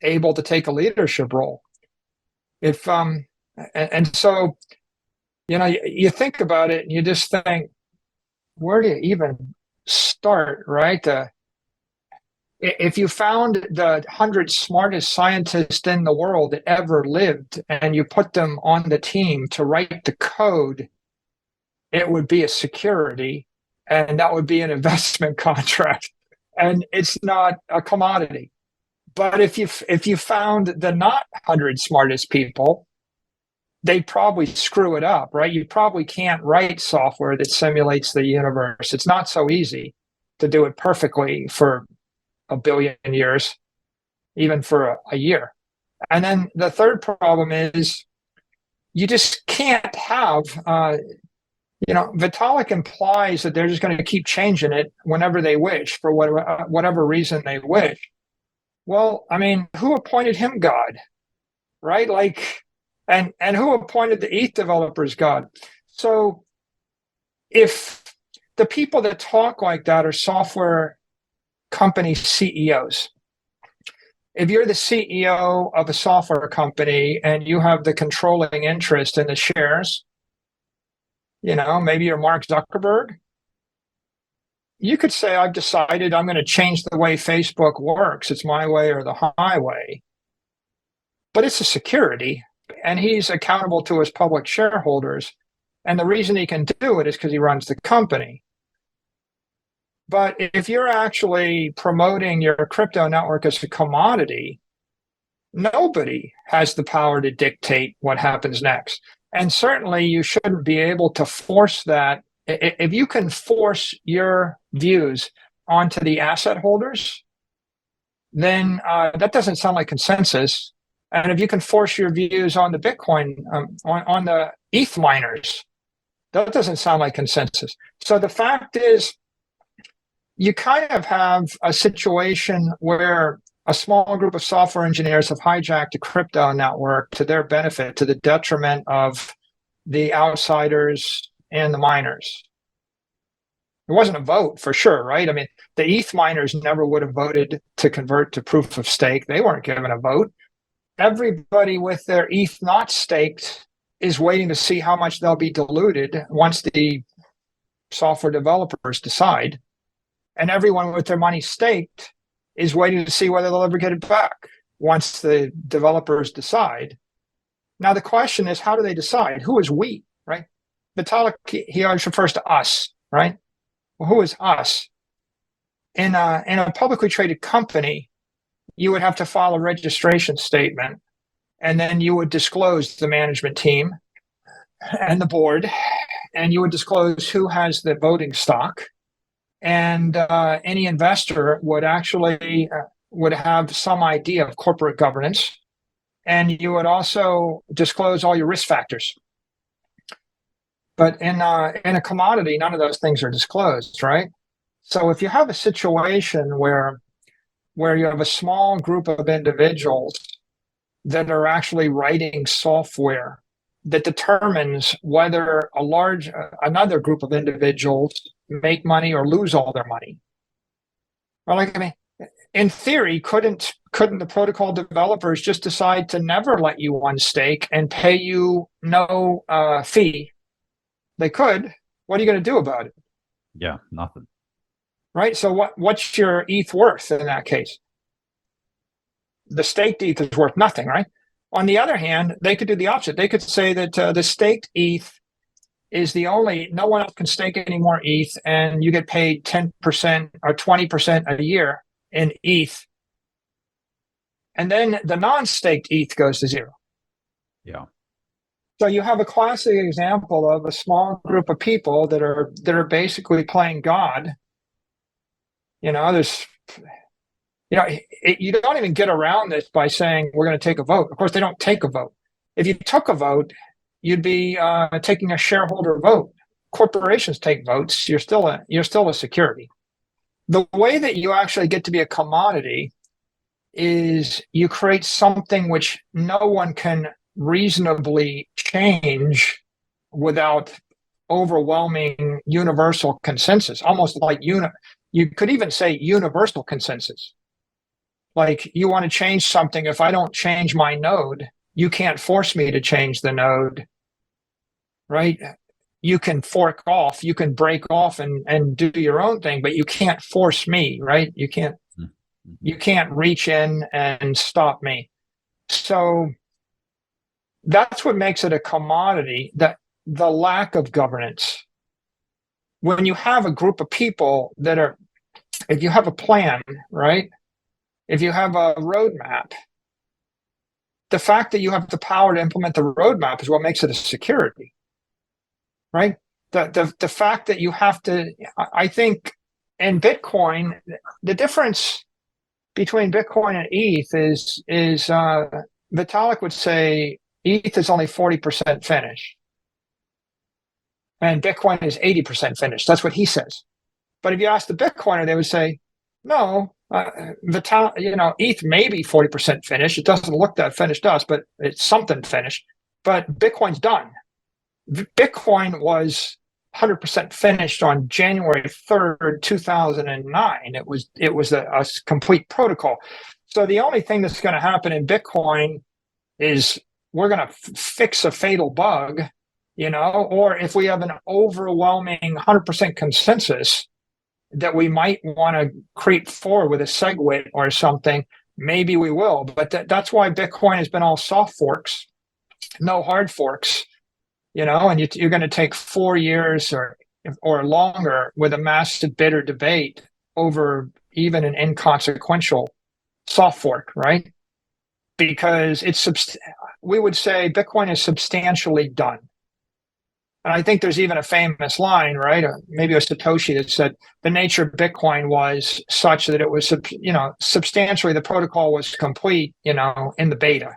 able to take a leadership role. If and so, you think about it and you just think, where do you even start, right? If you found the 100 smartest scientists in the world that ever lived and you put them on the team to write the code, it would be a security and that would be an investment contract. And it's not a commodity. But if you found the not 100 smartest people, they'd probably screw it up, right? You probably can't write software that simulates the universe. It's not so easy to do it perfectly for a billion years, even for a year. And then the third problem is you just can't have, Vitalik implies that they're just going to keep changing it whenever they wish for whatever reason they wish. Well, I mean, who appointed him God, right? Like, and who appointed the ETH developers God? So if the people that talk like that are software company CEOs, if you're the CEO of a software company and you have the controlling interest in the shares, maybe you're Mark Zuckerberg, you could say, I've decided I'm going to change the way Facebook works. It's my way or the highway. But it's a security, and he's accountable to his public shareholders. And the reason he can do it is because he runs the company. But if you're actually promoting your crypto network as a commodity, nobody has the power to dictate what happens next. And certainly you shouldn't be able to force that. If you can force your views onto the asset holders, then that doesn't sound like consensus. And if you can force your views on the Bitcoin, on the ETH miners, that doesn't sound like consensus. So the fact is, you kind of have a situation where a small group of software engineers have hijacked a crypto network to their benefit, to the detriment of the outsiders and the miners. It wasn't a vote for sure, right? I mean, the ETH miners never would have voted to convert to proof of stake. They weren't given a vote. Everybody with their ETH not staked is waiting to see how much they'll be diluted once the software developers decide. And everyone with their money staked is waiting to see whether they'll ever get it back once the developers decide. Now, the question is, how do they decide? Who is we, right? Vitalik, he always refers to us, right? Well, who is us? In a publicly traded company, you would have to file a registration statement, and then you would disclose the management team and the board, and you would disclose who has the voting stock. And any investor would actually would have some idea of corporate governance, and you would also disclose all your risk factors. But in a commodity, none of those things are disclosed, right? So if you have a situation where you have a small group of individuals that are actually writing software that determines whether another group of individuals make money or lose all their money. Well, I mean, in theory, couldn't the protocol developers just decide to never let you unstake and pay you no fee? They could. What are you going to do about it? Yeah, nothing. Right. So what's your ETH worth in that case? The staked ETH is worth nothing, right? On the other hand, they could do the opposite. They could say that the staked ETH is no one else can stake any more ETH, and you get paid 10% or 20% a year in ETH. And then the non-staked ETH goes to zero. Yeah. So you have a classic example of a small group of people that are basically playing God. There's you don't even get around this by saying we're going to take a vote. Of course, they don't take a vote. If you took a vote, you'd be taking a shareholder vote. Corporations take votes. You're still a security. The way that you actually get to be a commodity is you create something which no one can reasonably change without overwhelming universal consensus, almost like you could even say universal consensus. Like, you want to change something. If I don't change my node, you can't force me to change the node, right? You can fork off, you can break off and do your own thing, but you can't force me, right? You can't reach in and stop me. So that's what makes it a commodity, that the lack of governance. When you have a group of people if you have a plan, right? If you have a roadmap, the fact that you have the power to implement the roadmap is what makes it a security, right? The fact that you have to, I think, in Bitcoin, the difference between Bitcoin and ETH is Vitalik would say ETH is only 40% finished, and Bitcoin is 80% finished. That's what he says. But if you ask the Bitcoiner, they would say, no, ETH may be 40% finished. It doesn't look that finished to us, but it's something finished. But Bitcoin's done. Bitcoin was 100% finished on January 3rd, 2009. It was a complete protocol. So the only thing that's going to happen in Bitcoin is we're going to fix a fatal bug, or if we have an overwhelming 100% consensus that we might want to creep forward with a SegWit or something, maybe we will. But that's why Bitcoin has been all soft forks, no hard forks, and you're going to take 4 years or longer with a massive bitter debate over even an inconsequential soft fork, right? Because we would say Bitcoin is substantially done. And I think there's even a famous line, right? Maybe it was Satoshi that said the nature of Bitcoin was such that it was, substantially the protocol was complete, in the beta.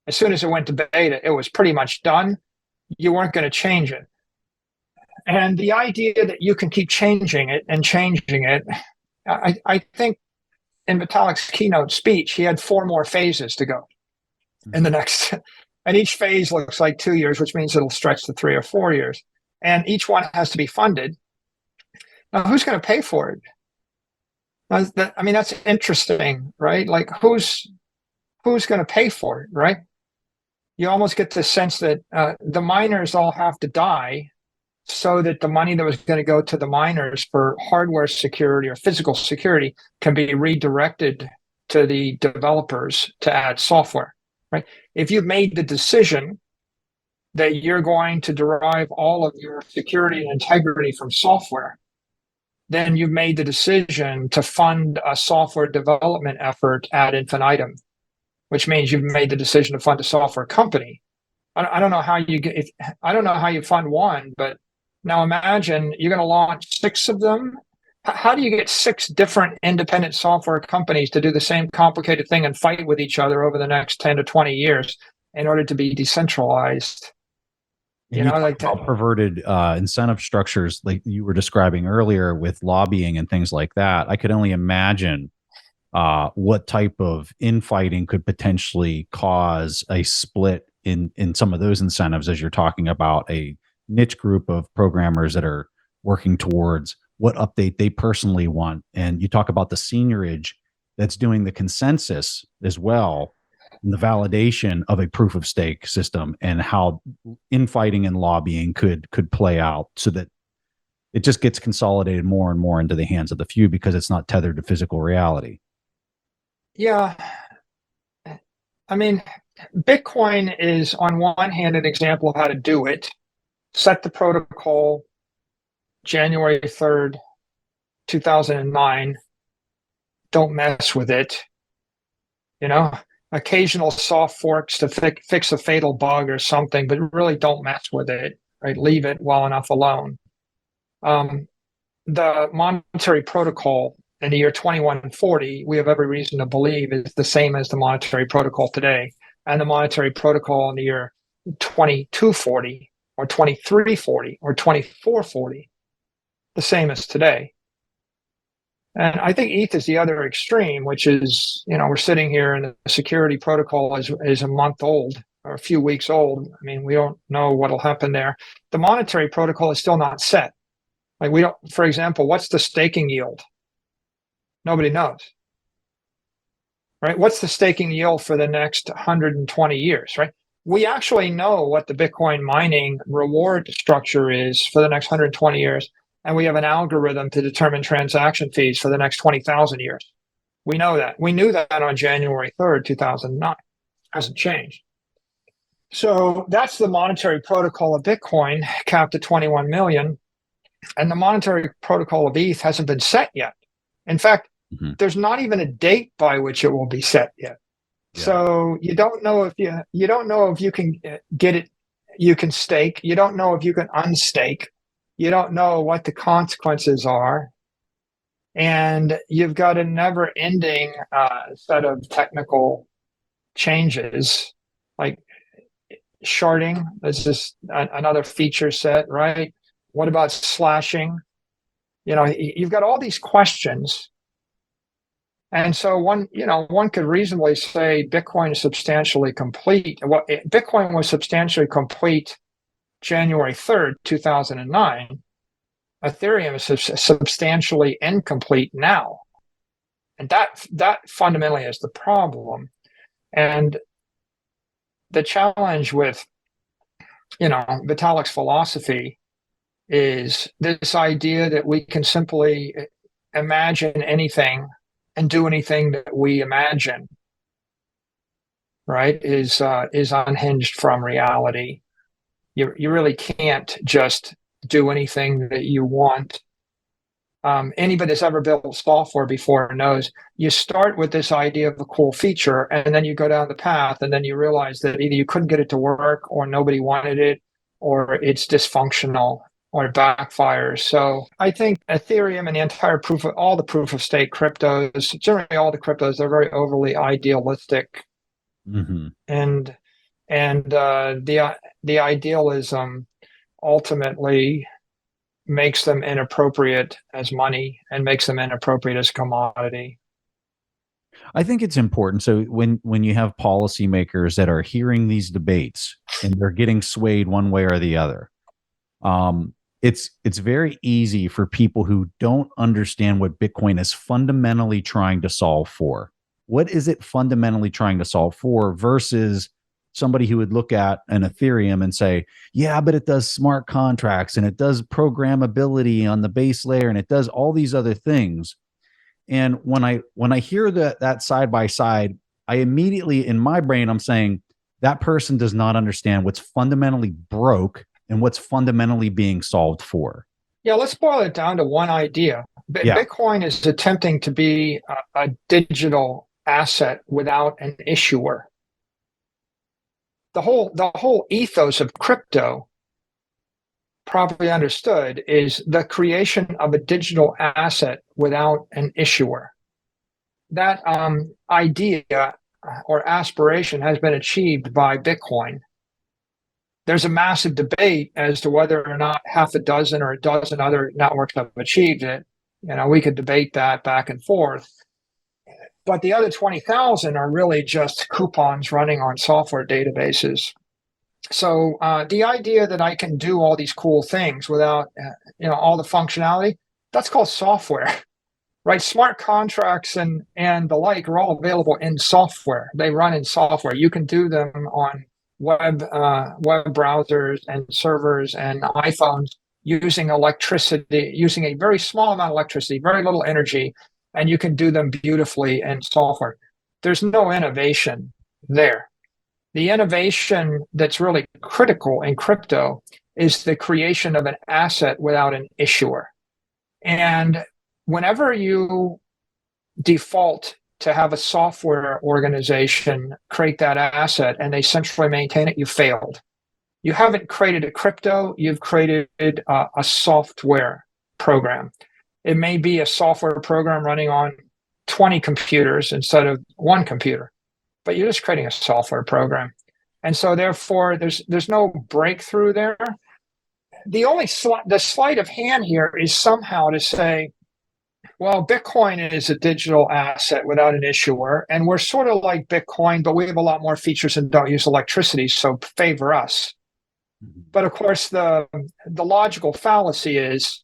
As soon as it went to beta, it was pretty much done. You weren't going to change it. And the idea that you can keep changing it, I think in Vitalik's keynote speech, he had 4 more phases to go in the next. And each phase looks like 2 years, which means it'll stretch to 3 or 4 years. And each one has to be funded. Now, who's going to pay for it? That's interesting, right? Like, who's going to pay for it, right? You almost get the sense that the miners all have to die so that the money that was going to go to the miners for hardware security or physical security can be redirected to the developers to add software, right? If you've made the decision that you're going to derive all of your security and integrity from software, then you've made the decision to fund a software development effort ad infinitum, which means you've made the decision to fund a software company. I don't know how I don't know how you fund one, but now imagine you're going to launch 6 of them. How do you get 6 different independent software companies to do the same complicated thing and fight with each other over the next 10 to 20 years in order to be decentralized? And like perverted incentive structures like you were describing earlier with lobbying and things like that. I could only imagine what type of infighting could potentially cause a split in some of those incentives, as you're talking about a niche group of programmers that are working towards what update they personally want. And you talk about the seniorage that's doing the consensus as well, and the validation of a proof of stake system, and how infighting and lobbying could play out so that it just gets consolidated more and more into the hands of the few because it's not tethered to physical reality. Yeah. I mean, Bitcoin is on one hand an example of how to do it. Set the protocol January 3rd, 2009. Don't mess with it. occasional soft forks to fix a fatal bug or something, but really don't mess with it, right? Leave it well enough alone. The monetary protocol in the year 2140, we have every reason to believe is the same as the monetary protocol today. And the monetary protocol in the year 2240 or 2340 or 2440, the same as today. And I think ETH is the other extreme, which is, we're sitting here and the security protocol is a month old or a few weeks old. I mean, we don't know what'll happen there. The monetary protocol is still not set. Like we don't, for example, what's the staking yield? Nobody knows, right? What's the staking yield for the next 120 years, right? We actually know what the Bitcoin mining reward structure is for the next 120 years. And we have an algorithm to determine transaction fees for the next 20,000 years. We know that. We knew that on January 3rd, 2009. Hasn't changed. So that's the monetary protocol of Bitcoin, capped at 21 million. And the monetary protocol of ETH hasn't been set yet. In fact, there's not even a date by which it will be set yet. Yeah. So you don't know if you can get it, you can stake. You don't know if you can unstake. You don't know what the consequences are. And you've got a never-ending set of technical changes, like sharding. There's just another feature set, right? What about slashing? You've got all these questions. And so one could reasonably say Bitcoin is substantially complete. Well, Bitcoin was substantially complete January 3rd, 2009. Ethereum is substantially incomplete now. And that fundamentally is the problem. And the challenge with, Vitalik's philosophy is this idea that we can simply imagine anything and do anything that we imagine, right, is unhinged from reality. You really can't just do anything that you want. Anybody that's ever built software before knows you start with this idea of a cool feature, and then you go down the path, and then you realize that either you couldn't get it to work, or nobody wanted it, or it's dysfunctional, or it backfires. So I think Ethereum and the entire all the proof of stake cryptos, generally all the cryptos, they're very overly idealistic. Mm-hmm. And the idealism ultimately makes them inappropriate as money and makes them inappropriate as commodity. I think it's important. So when you have policymakers that are hearing these debates and they're getting swayed one way or the other, it's very easy for people who don't understand what Bitcoin is fundamentally trying to solve for. What is it fundamentally trying to solve for versus somebody who would look at an Ethereum and say, yeah, but it does smart contracts and it does programmability on the base layer and it does all these other things. And when I hear that side by side, I immediately in my brain, I'm saying that person does not understand what's fundamentally broke and what's fundamentally being solved for. Yeah, let's boil it down to one idea. Bitcoin is attempting to be a digital asset without an issuer. The whole ethos of crypto, properly understood, is the creation of a digital asset without an issuer. That idea or aspiration has been achieved by Bitcoin. There's a massive debate as to whether or not half a dozen or a dozen other networks have achieved it. We could debate that back and forth. But the other 20,000 are really just coupons running on software databases. So the idea that I can do all these cool things without, all the functionality, that's called software, right? Smart contracts and the like are all available in software. They run in software. You can do them on web browsers and servers and iPhones using electricity, using a very small amount of electricity, very little energy, and you can do them beautifully in software. There's no innovation there. The innovation that's really critical in crypto is the creation of an asset without an issuer. And whenever you default to have a software organization create that asset and they centrally maintain it, you failed. You haven't created a crypto, you've created a software program. It may be a software program running on 20 computers instead of one computer, but you're just creating a software program. And so therefore there's no breakthrough there. The only the sleight of hand here is somehow to say, well, Bitcoin is a digital asset without an issuer, and we're sort of like Bitcoin, but we have a lot more features and don't use electricity, so favor us. But of course, the logical fallacy is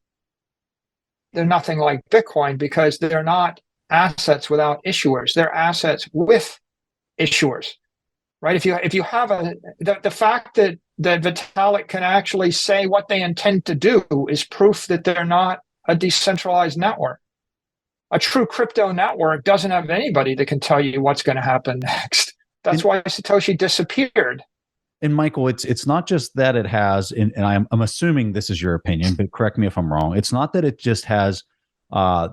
they're nothing like Bitcoin because they're not assets without issuers. They're assets with issuers, right? If you have the fact that Vitalik can actually say what they intend to do is proof that they're not a decentralized network. A true crypto network doesn't have anybody that can tell you what's going to happen next. That's why Satoshi disappeared. And Michael, it's not just that it has, and I'm assuming this is your opinion, but correct me if I'm wrong. It's not that it just has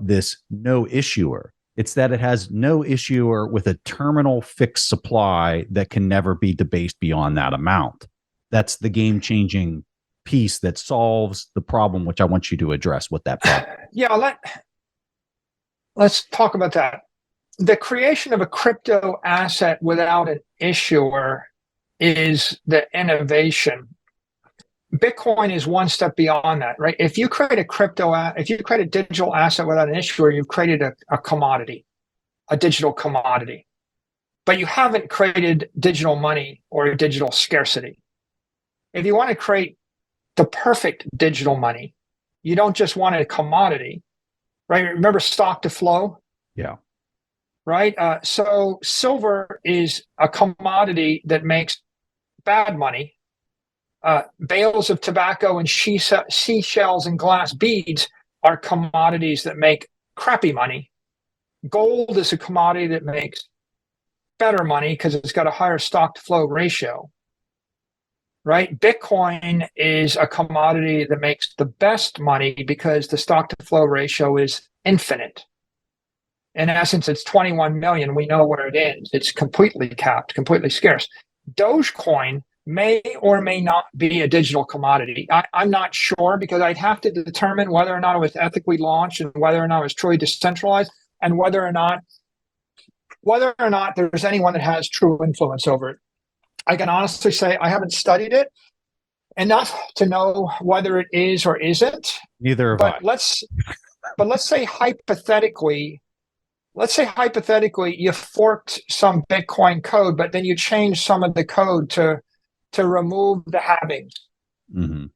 this no issuer. It's that it has no issuer with a terminal fixed supply that can never be debased beyond that amount. That's the game-changing piece that solves the problem, which I want you to address what that problem. Yeah, let's talk about that. The creation of a crypto asset without an issuer is the innovation. Bitcoin is one step beyond that, right? If you create a digital asset without an issuer, you've created a commodity, a digital commodity. But you haven't created digital money or a digital scarcity. If you want to create the perfect digital money, you don't just want a commodity, right? Remember stock to flow? Yeah. Right? So silver is a commodity that makes bad money. Bales of tobacco and seashells and glass beads are commodities that make crappy money. Gold is a commodity that makes better money because it's got a higher stock to flow ratio. Right? Bitcoin is a commodity that makes the best money because the stock to flow ratio is infinite. In essence, it's 21 million. We know where it ends. It's completely capped, completely scarce. Dogecoin may or may not be a digital commodity. I'm not sure because I'd have to determine whether or not it was ethically launched and whether or not it was truly decentralized and whether or not there's anyone that has true influence over it. I can honestly say I haven't studied it enough to know whether it is or isn't. Neither have I. Let's say hypothetically you forked some Bitcoin code, but then you changed some of the code to remove the halvings. Mm-hmm.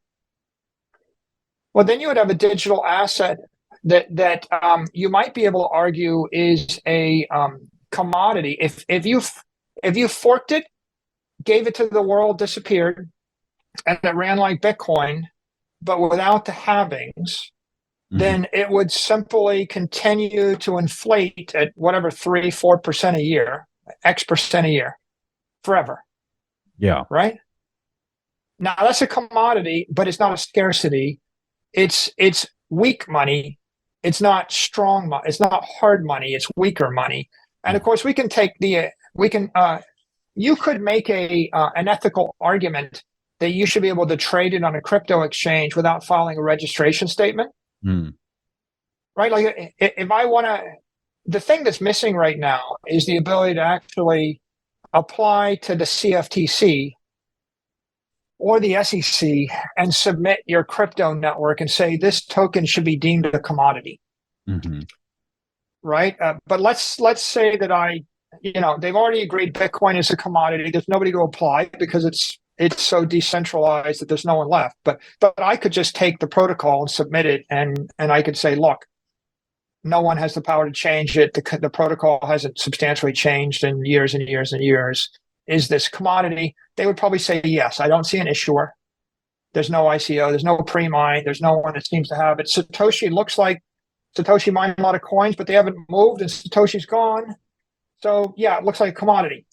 Well, then you would have a digital asset that you might be able to argue is a commodity. If you forked it, gave it to the world, disappeared, and it ran like Bitcoin, but without the halvings, then it would simply continue to inflate at whatever 3-4% a year, X% a year, forever. Yeah. Right? Now that's a commodity, but it's not a scarcity. It's weak money. It's not strong money. It's not hard money. It's weaker money. And of course, you could make an ethical argument that you should be able to trade it on a crypto exchange without filing a registration statement. Right? Like if I want to, the thing that's missing right now is the ability to actually apply to the CFTC or the SEC and submit your crypto network and say this token should be deemed a commodity. Right? But let's say that they've already agreed Bitcoin is a commodity. There's nobody to apply because it's so decentralized that there's no one left. But I could just take the protocol and submit it, and I could say, look, no one has the power to change it. The protocol hasn't substantially changed in years and years and years. Is this commodity? They would probably say yes. I don't see an issuer. There's no ICO. There's no pre-mine. There's no one that seems to have it. Satoshi looks like Satoshi mined a lot of coins, but they haven't moved, and Satoshi's gone. So yeah, it looks like a commodity.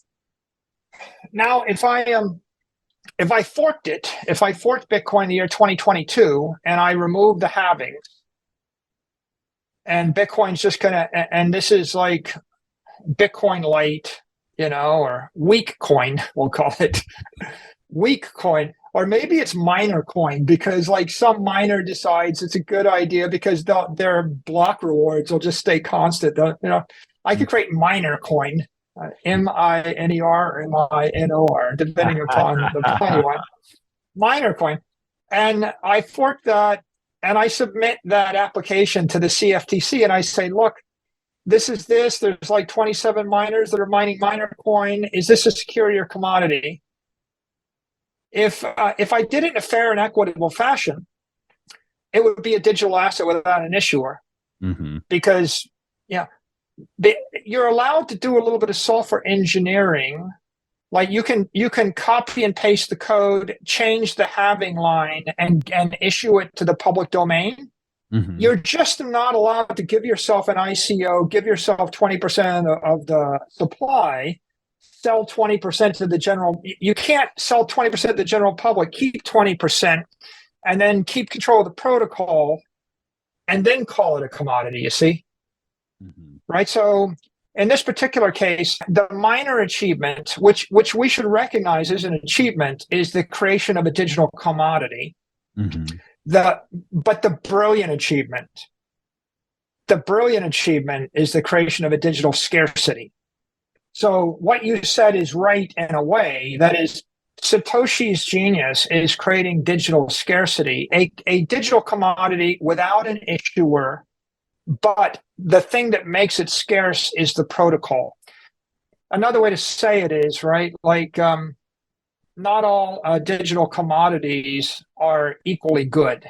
Now, if I forked Bitcoin in the year 2022 and I removed the halvings, and Bitcoin's just and this is like Bitcoin Lite, or weak coin, we'll call it weak coin, or maybe it's minor coin because like some miner decides it's a good idea because their block rewards will just stay constant. I could create minor coin, MINER or MINOR, depending upon the plan you want. Minor coin. And I fork that and I submit that application to the CFTC and I say, look, this is this. There's like 27 miners that are mining minor coin. Is this a security or commodity? If I did it in a fair and equitable fashion, it would be a digital asset without an issuer. Mm-hmm. Because you're allowed to do a little bit of software engineering. Like you can copy and paste the code, change the halving line, and issue it to the public domain. Mm-hmm. You're just not allowed to give yourself an ICO, give yourself 20% of the supply, sell 20% to the general. You can't sell 20% to the general public, keep 20%, and then keep control of the protocol, and then call it a commodity, you see? Mm-hmm. Right? So in this particular case, the minor achievement, which we should recognize as an achievement, is the creation of a digital commodity. Mm-hmm. But the brilliant achievement is the creation of a digital scarcity. So what you said is right in a way. That is, Satoshi's genius is creating digital scarcity, a digital commodity without an issuer. But the thing that makes it scarce is the protocol. Another way to say it is, right, like not all digital commodities are equally good.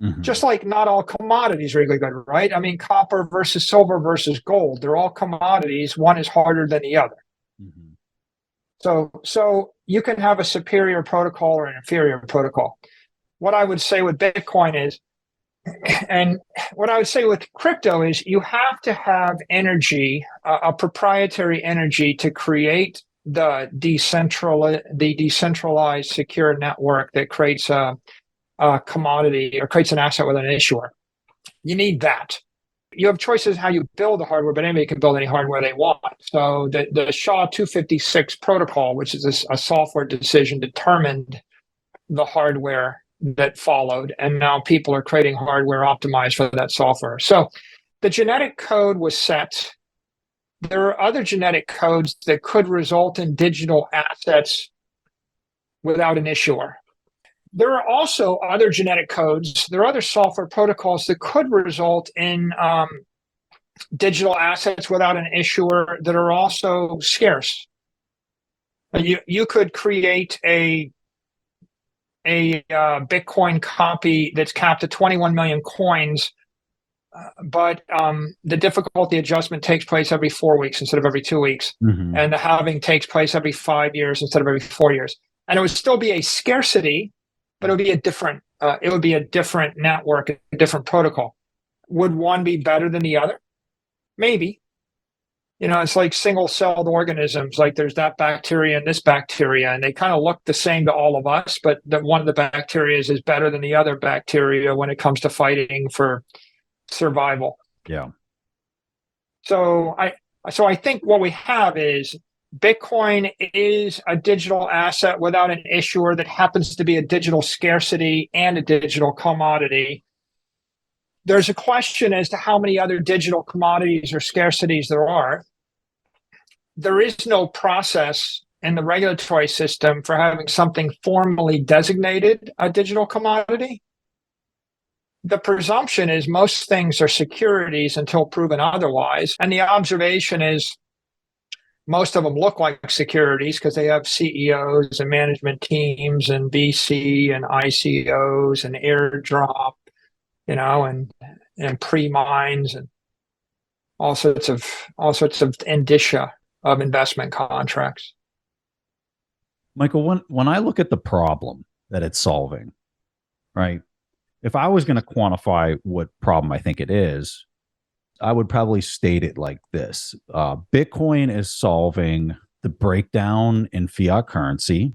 Mm-hmm. Just like not all commodities are equally good, right? I mean, copper versus silver versus gold, they're all commodities. One is harder than the other. Mm-hmm. So you can have a superior protocol or an inferior protocol. What I would say with Bitcoin is, and what I would say with crypto is, you have to have energy, a proprietary energy, to create the decentralized secure network that creates a commodity or creates an asset with an issuer. You need that. You have choices how you build the hardware, but anybody can build any hardware they want. So the SHA-256 protocol, which is a software decision, determined the hardware that followed, and now people are creating hardware optimized for that software. So the genetic code was set. There are other genetic codes that could result in digital assets without an issuer. There are also other genetic codes. There are other software protocols that could result in digital assets without an issuer that are also scarce. You could create a Bitcoin copy that's capped at 21 million coins, but the difficulty adjustment takes place every 4 weeks instead of every 2 weeks. Mm-hmm. And the halving takes place every 5 years instead of every 4 years. And it would still be a scarcity, but it would be a different network, a different protocol. Would one be better than the other? Maybe. It's like single-celled organisms. Like there's that bacteria and this bacteria, and they kind of look the same to all of us, but one of the bacteria is better than the other bacteria when it comes to fighting for survival. Yeah. So I think what we have is Bitcoin is a digital asset without an issuer that happens to be a digital scarcity and a digital commodity. There's a question as to how many other digital commodities or scarcities there are. There is no process in the regulatory system for having something formally designated a digital commodity. The presumption is most things are securities until proven otherwise. And the observation is most of them look like securities because they have CEOs and management teams and VC and ICOs and airdrop, and pre-mines and all sorts of indicia of investment contracts. Michael, when I look at the problem that it's solving, right? If I was going to quantify what problem I think it is, I would probably state it like this. Bitcoin is solving the breakdown in fiat currency,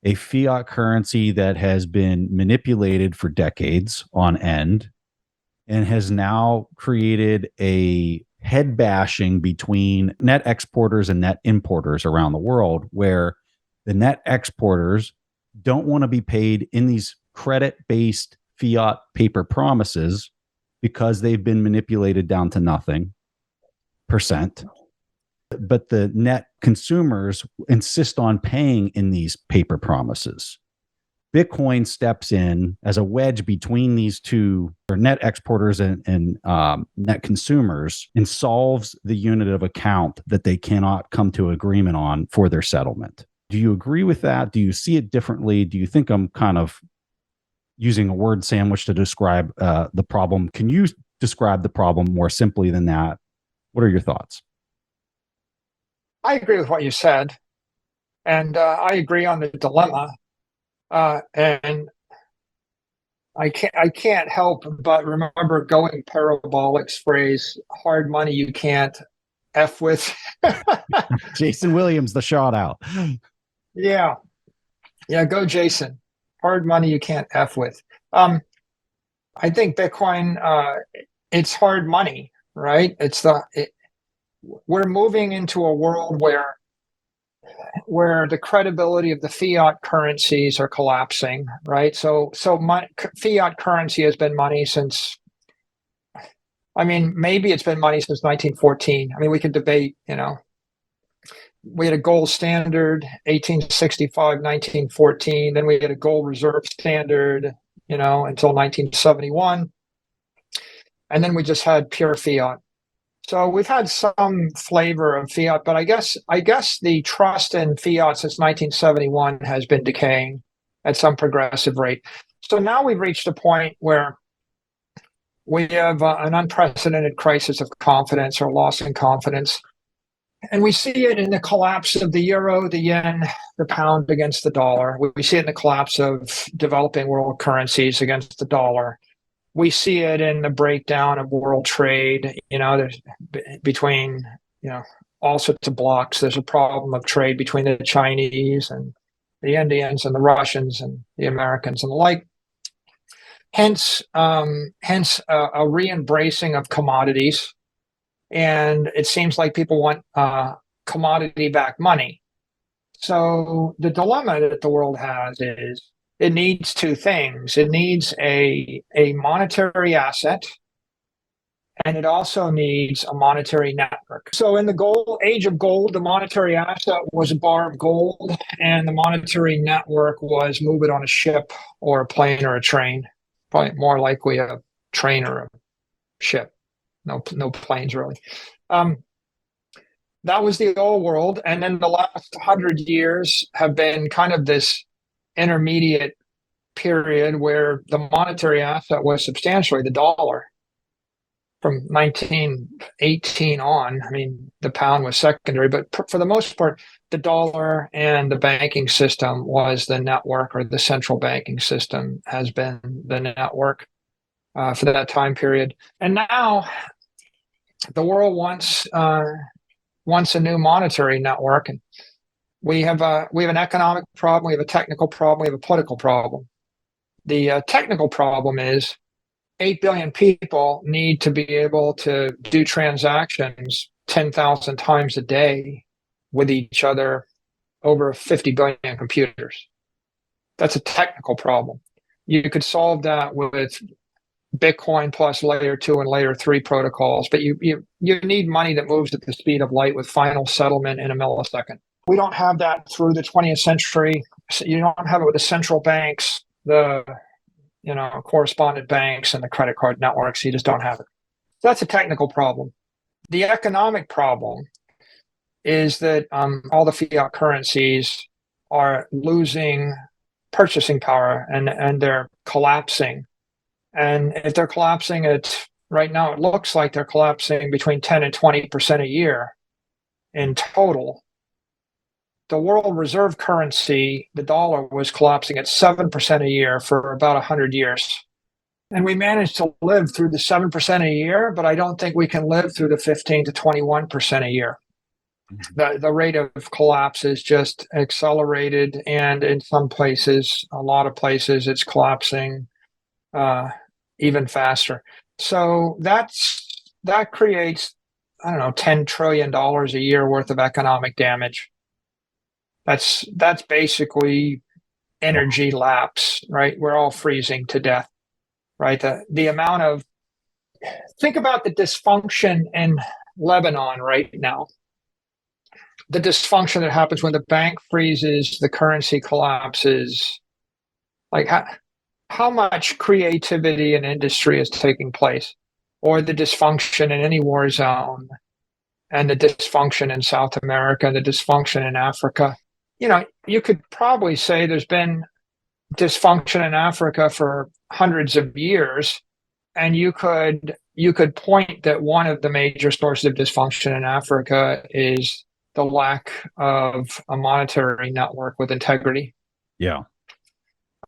a fiat currency that has been manipulated for decades on end and has now created a head bashing between net exporters and net importers around the world, where the net exporters don't want to be paid in these credit-based fiat paper promises because they've been manipulated down to nothing percent. But the net consumers insist on paying in these paper promises. Bitcoin steps in as a wedge between these two, or net exporters and net consumers, and solves the unit of account that they cannot come to agreement on for their settlement. Do you agree with that? Do you see it differently? Do you think I'm kind of using a word sandwich to describe the problem? Can you describe the problem more simply than that? What are your thoughts? I agree with what you said, and I agree on the dilemma. And I can't help but remember going Parabolic's phrase, hard money you can't F with. Jason Williams, the shout out. Yeah. Go Jason. Hard money you can't F with. I think Bitcoin, it's hard money, right? We're moving into a world where the credibility of the fiat currencies are collapsing, right? So fiat currency has been money since, maybe it's been money since 1914. We could debate, we had a gold standard, 1865, 1914. Then we had a gold reserve standard, until 1971. And then we just had pure fiat. So we've had some flavor of fiat, but I guess the trust in fiat since 1971 has been decaying at some progressive rate. So now we've reached a point where we have an unprecedented crisis of confidence or loss in confidence. And we see it in the collapse of the euro, the yen, the pound against the dollar. We see it in the collapse of developing world currencies against the dollar. We see it in the breakdown of world trade. There's between, all sorts of blocks. There's a problem of trade between the Chinese and the Indians and the Russians and the Americans and the like. Hence a re-embracing of commodities. And it seems like people want commodity-backed money. So the dilemma that the world has is it needs two things. It needs a monetary asset, and it also needs a monetary network. So in the age of gold, the monetary asset was a bar of gold, and the monetary network was move it on a ship or a plane or a train. Probably more likely a train or a ship. No planes really. That was the old world, and then the last 100 years have been kind of this intermediate period where the monetary asset was substantially the dollar. From 1918 on, the pound was secondary, but for the most part, the dollar and the banking system was the network, or the central banking system has been the network for that time period. And now the world wants a new monetary network, and we have an economic problem, we have a technical problem, we have a political problem. The technical problem is 8 billion people need to be able to do transactions 10,000 times a day with each other over 50 billion computers. That's a technical problem. You could solve that with Bitcoin plus layer 2 and layer 3 protocols, but you need money that moves at the speed of light with final settlement in a millisecond. We don't have that through the 20th century. So you don't have it with the central banks, the correspondent banks, and the credit card networks. You just don't have it. So that's a technical problem. The economic problem is that all the fiat currencies are losing purchasing power, and they're collapsing. And if they're collapsing right now, it looks like they're collapsing between 10 and 20% a year in total. The world reserve currency, the dollar, was collapsing at 7% a year for about 100 years. And we managed to live through the 7% a year, but I don't think we can live through the 15 to 21% a year. The rate of collapse is just accelerated, and in some places, a lot of places, it's collapsing even faster. So that creates I don't know, $10 trillion a year worth of economic damage. That's basically energy lapse, right? We're all freezing to death, right? The amount of, think about the dysfunction in Lebanon right now. The dysfunction that happens when the bank freezes, the currency collapses. Like how much creativity and industry is taking place, or the dysfunction in any war zone, and the dysfunction in South America, and the dysfunction in Africa. You could probably say there's been dysfunction in Africa for hundreds of years, and you could point that one of the major sources of dysfunction in Africa is the lack of a monetary network with integrity. Yeah.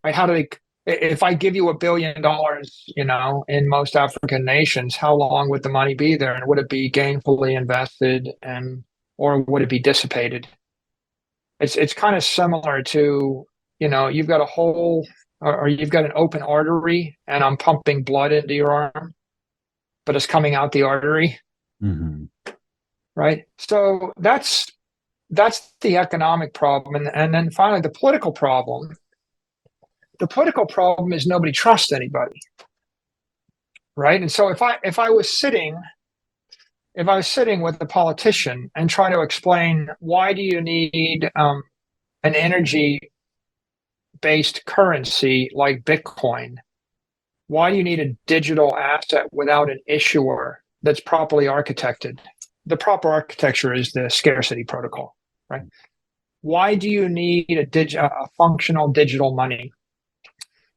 Right? If I give you $1 billion, in most African nations, how long would the money be there? And would it be gainfully invested, or would it be dissipated? It's kind of similar to, you've got a hole, or you've got an open artery, and I'm pumping blood into your arm, but it's coming out the artery. Mm-hmm. Right? So that's the economic problem. And then finally, the political problem. The political problem is nobody trusts anybody. Right? And so if I was sitting with a politician and trying to explain, why do you need an energy-based currency like Bitcoin? Why do you need a digital asset without an issuer that's properly architected? The proper architecture is the scarcity protocol, right? Why do you need a functional digital money?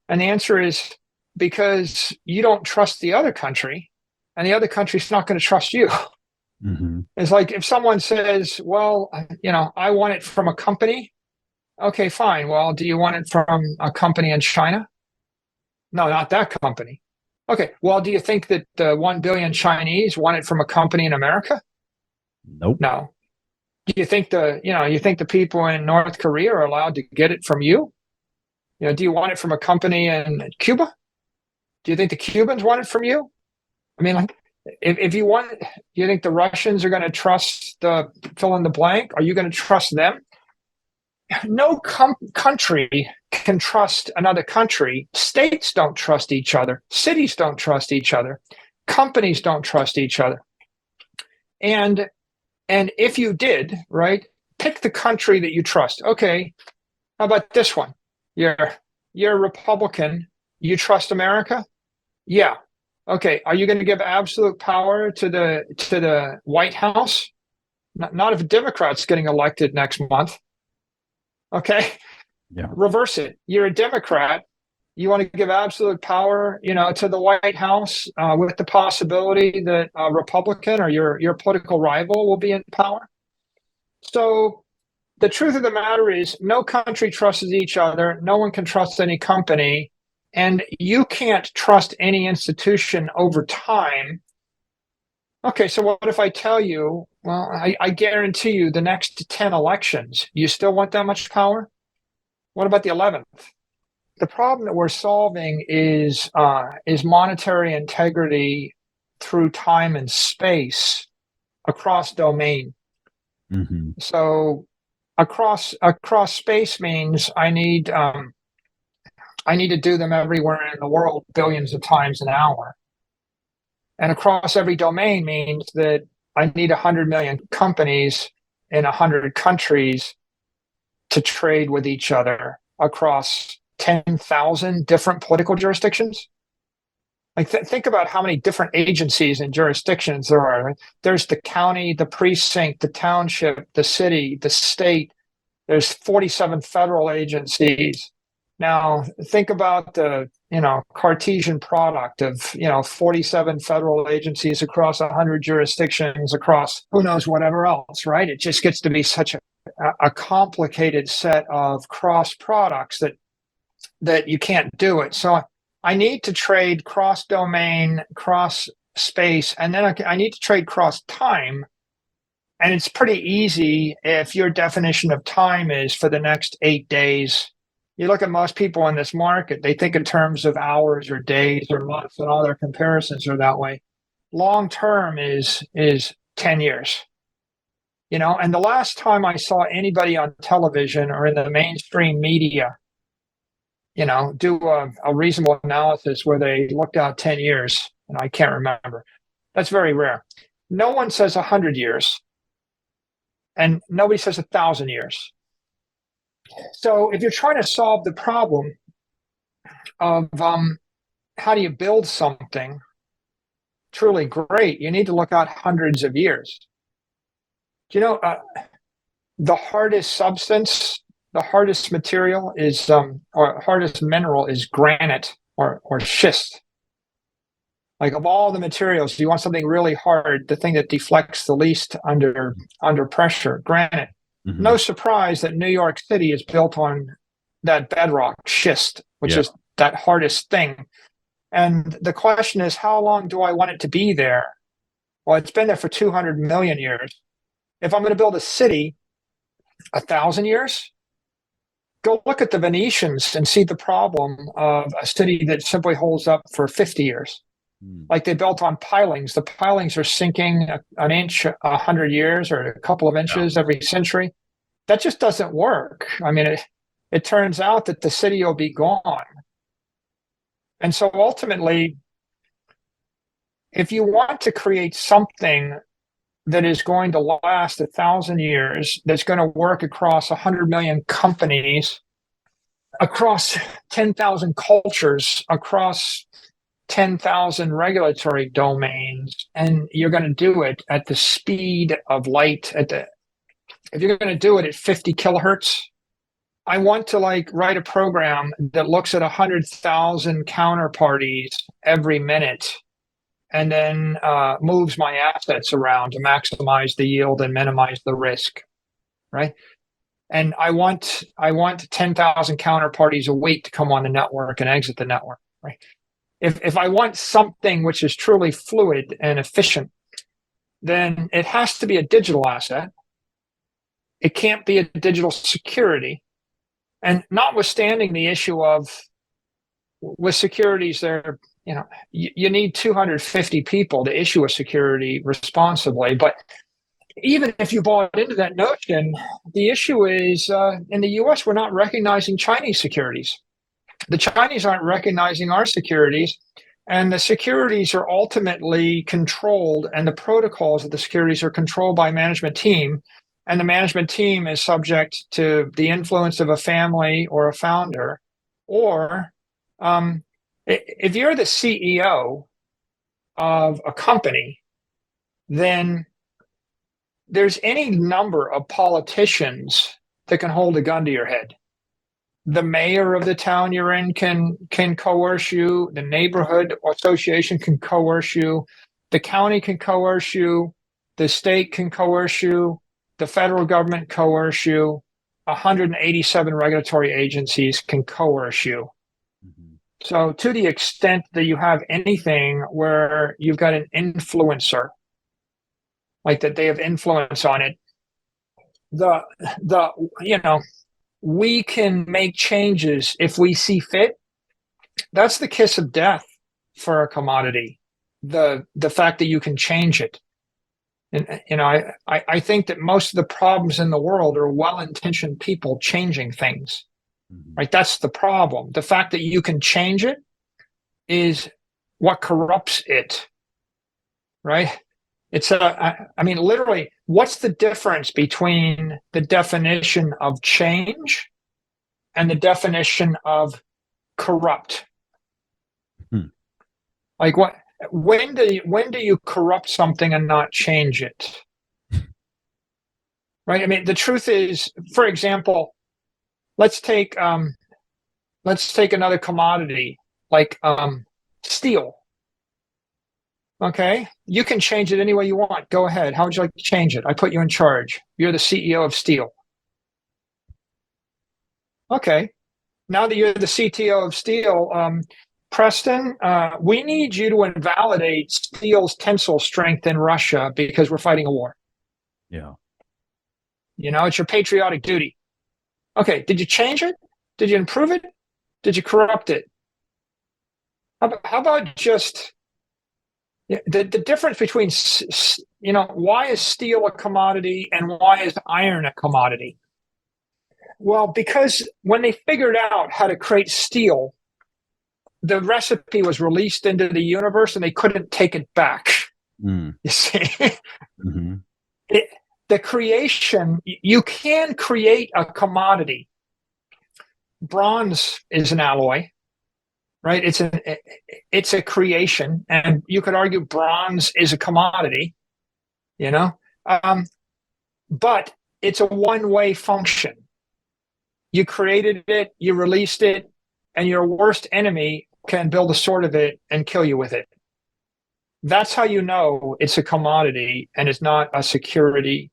And the answer is because you don't trust the other country, and the other country's not going to trust you. Mm-hmm. It's like if someone says, well, I want it from a company. Okay, fine. Well, do you want it from a company in China? No, not that company. Okay, well, do you think that 1 billion Chinese want it from a company in America? Nope. No. Do you think the people in North Korea are allowed to get it from you? Do you want it from a company in Cuba? Do you think the Cubans want it from you? I mean, like, if you want, do you think the Russians are going to trust the fill in the blank? Are you going to trust them? No country can trust another country. States don't trust each other. Cities don't trust each other. Companies don't trust each other. And if you did, right, pick the country that you trust. Okay, how about this one? You're a Republican. You trust America? Yeah. Okay. Are you going to give absolute power to the White House? Not if a Democrat's getting elected next month. Okay. Yeah. Reverse it. You're a Democrat. You want to give absolute power, to the White House, with the possibility that a Republican or your political rival will be in power. So the truth of the matter is, no country trusts each other. No one can trust any company, and you can't trust any institution over time. Okay, so what if I tell you, well, I guarantee you the next 10 elections, you still want that much power? What about the 11th? The problem that we're solving is monetary integrity through time and space across domain. Mm-hmm. So across space means I need to do them everywhere in the world billions of times an hour. And across every domain means that I need 100 million companies in 100 countries to trade with each other across 10,000 different political jurisdictions. Like think about how many different agencies and jurisdictions there are. Right? There's the county, the precinct, the township, the city, the state. There's 47 federal agencies. Now think about the Cartesian product of 47 federal agencies across 100 jurisdictions across who knows whatever else, right? It just gets to be such a complicated set of cross products that you can't do it. So I need to trade cross domain, cross space, and then I need to trade cross time. And it's pretty easy if your definition of time is for the next 8 days. You look at most people in this market, they think in terms of hours or days or months, and all their comparisons are that way. Long term is 10 years. And the last time I saw anybody on television or in the mainstream media, do a reasonable analysis where they looked out 10 years, and I can't remember. That's very rare. No one says 100 years, and nobody says 1,000 years. So if you're trying to solve the problem of how do you build something truly great, you need to look out hundreds of years. The hardest substance, the hardest material is, or hardest mineral is granite or schist. Like, of all the materials, you want something really hard, the thing that deflects the least under pressure, granite. Mm-hmm. No surprise that New York City is built on that bedrock, schist, which is that hardest thing. And the question is, how long do I want it to be there? Well, it's been there for 200 million years. If I'm going to build a city, 1,000 years, go look at the Venetians and see the problem of a city that simply holds up for 50 years. Like, they built on pilings. The pilings are sinking an inch 100 years or a couple of inches every century. That just doesn't work. I mean, it turns out that the city will be gone. And so ultimately, if you want to create something that is going to last 1,000 years, that's going to work across 100 million companies, across 10,000 cultures, across 10,000 regulatory domains, and you're going to do it at the speed of light, if you're going to do it at 50 kilohertz, I want to write a program that looks at 100,000 counterparties every minute, and then moves my assets around to maximize the yield and minimize the risk, right? And I want 10,000 counterparties a week to come on the network and exit the network, right? If I want something which is truly fluid and efficient, then it has to be a digital asset. It can't be a digital security. And notwithstanding the issue of, with securities, you need 250 people to issue a security responsibly. But even if you bought into that notion, the issue is in the US, we're not recognizing Chinese securities. The Chinese aren't recognizing our securities, and the securities are ultimately controlled, and the protocols of the securities are controlled by a management team, and the management team is subject to the influence of a family or a founder. Or if you're the CEO of a company, then there's any number of politicians that can hold a gun to your head. The mayor of the town you're in can coerce you. The neighborhood association can coerce you. The county can coerce you. The state can coerce you. The federal government coerce you. 187 regulatory agencies can coerce you. Mm-hmm. So to the extent that you have anything where you've got an influencer, like that they have influence on it, we can make changes if we see fit. That's the kiss of death for a commodity. The fact that you can change it. And I think that most of the problems in the world are well-intentioned people changing things. Mm-hmm. Right? That's the problem. The fact that you can change it is what corrupts it. Right? It's literally, what's the difference between the definition of change and the definition of corrupt? Like, when do you corrupt something and not change it? Right? I mean, the truth is, for example, let's take another commodity like steel. Okay, you can change it any way you want. Go ahead. How would you like to change it? I put you in charge. You're the CEO of steel. Okay, now that you're the CTO of steel, Preston, we need you to invalidate steel's tensile strength in Russia because we're fighting a war. Yeah. It's your patriotic duty. Okay, did you change it? Did you improve it? Did you corrupt it? How about just... The difference between why is steel a commodity and why is iron a commodity? Well, because when they figured out how to create steel, the recipe was released into the universe and they couldn't take it back. You see, Mm-hmm. the creation, you can create a commodity. Bronze is an alloy, right? It's a creation, and you could argue bronze is a commodity, but it's a one-way function. You created it, you released it, and your worst enemy can build a sword of it and kill you with it. That's how you know it's a commodity and it's not a security.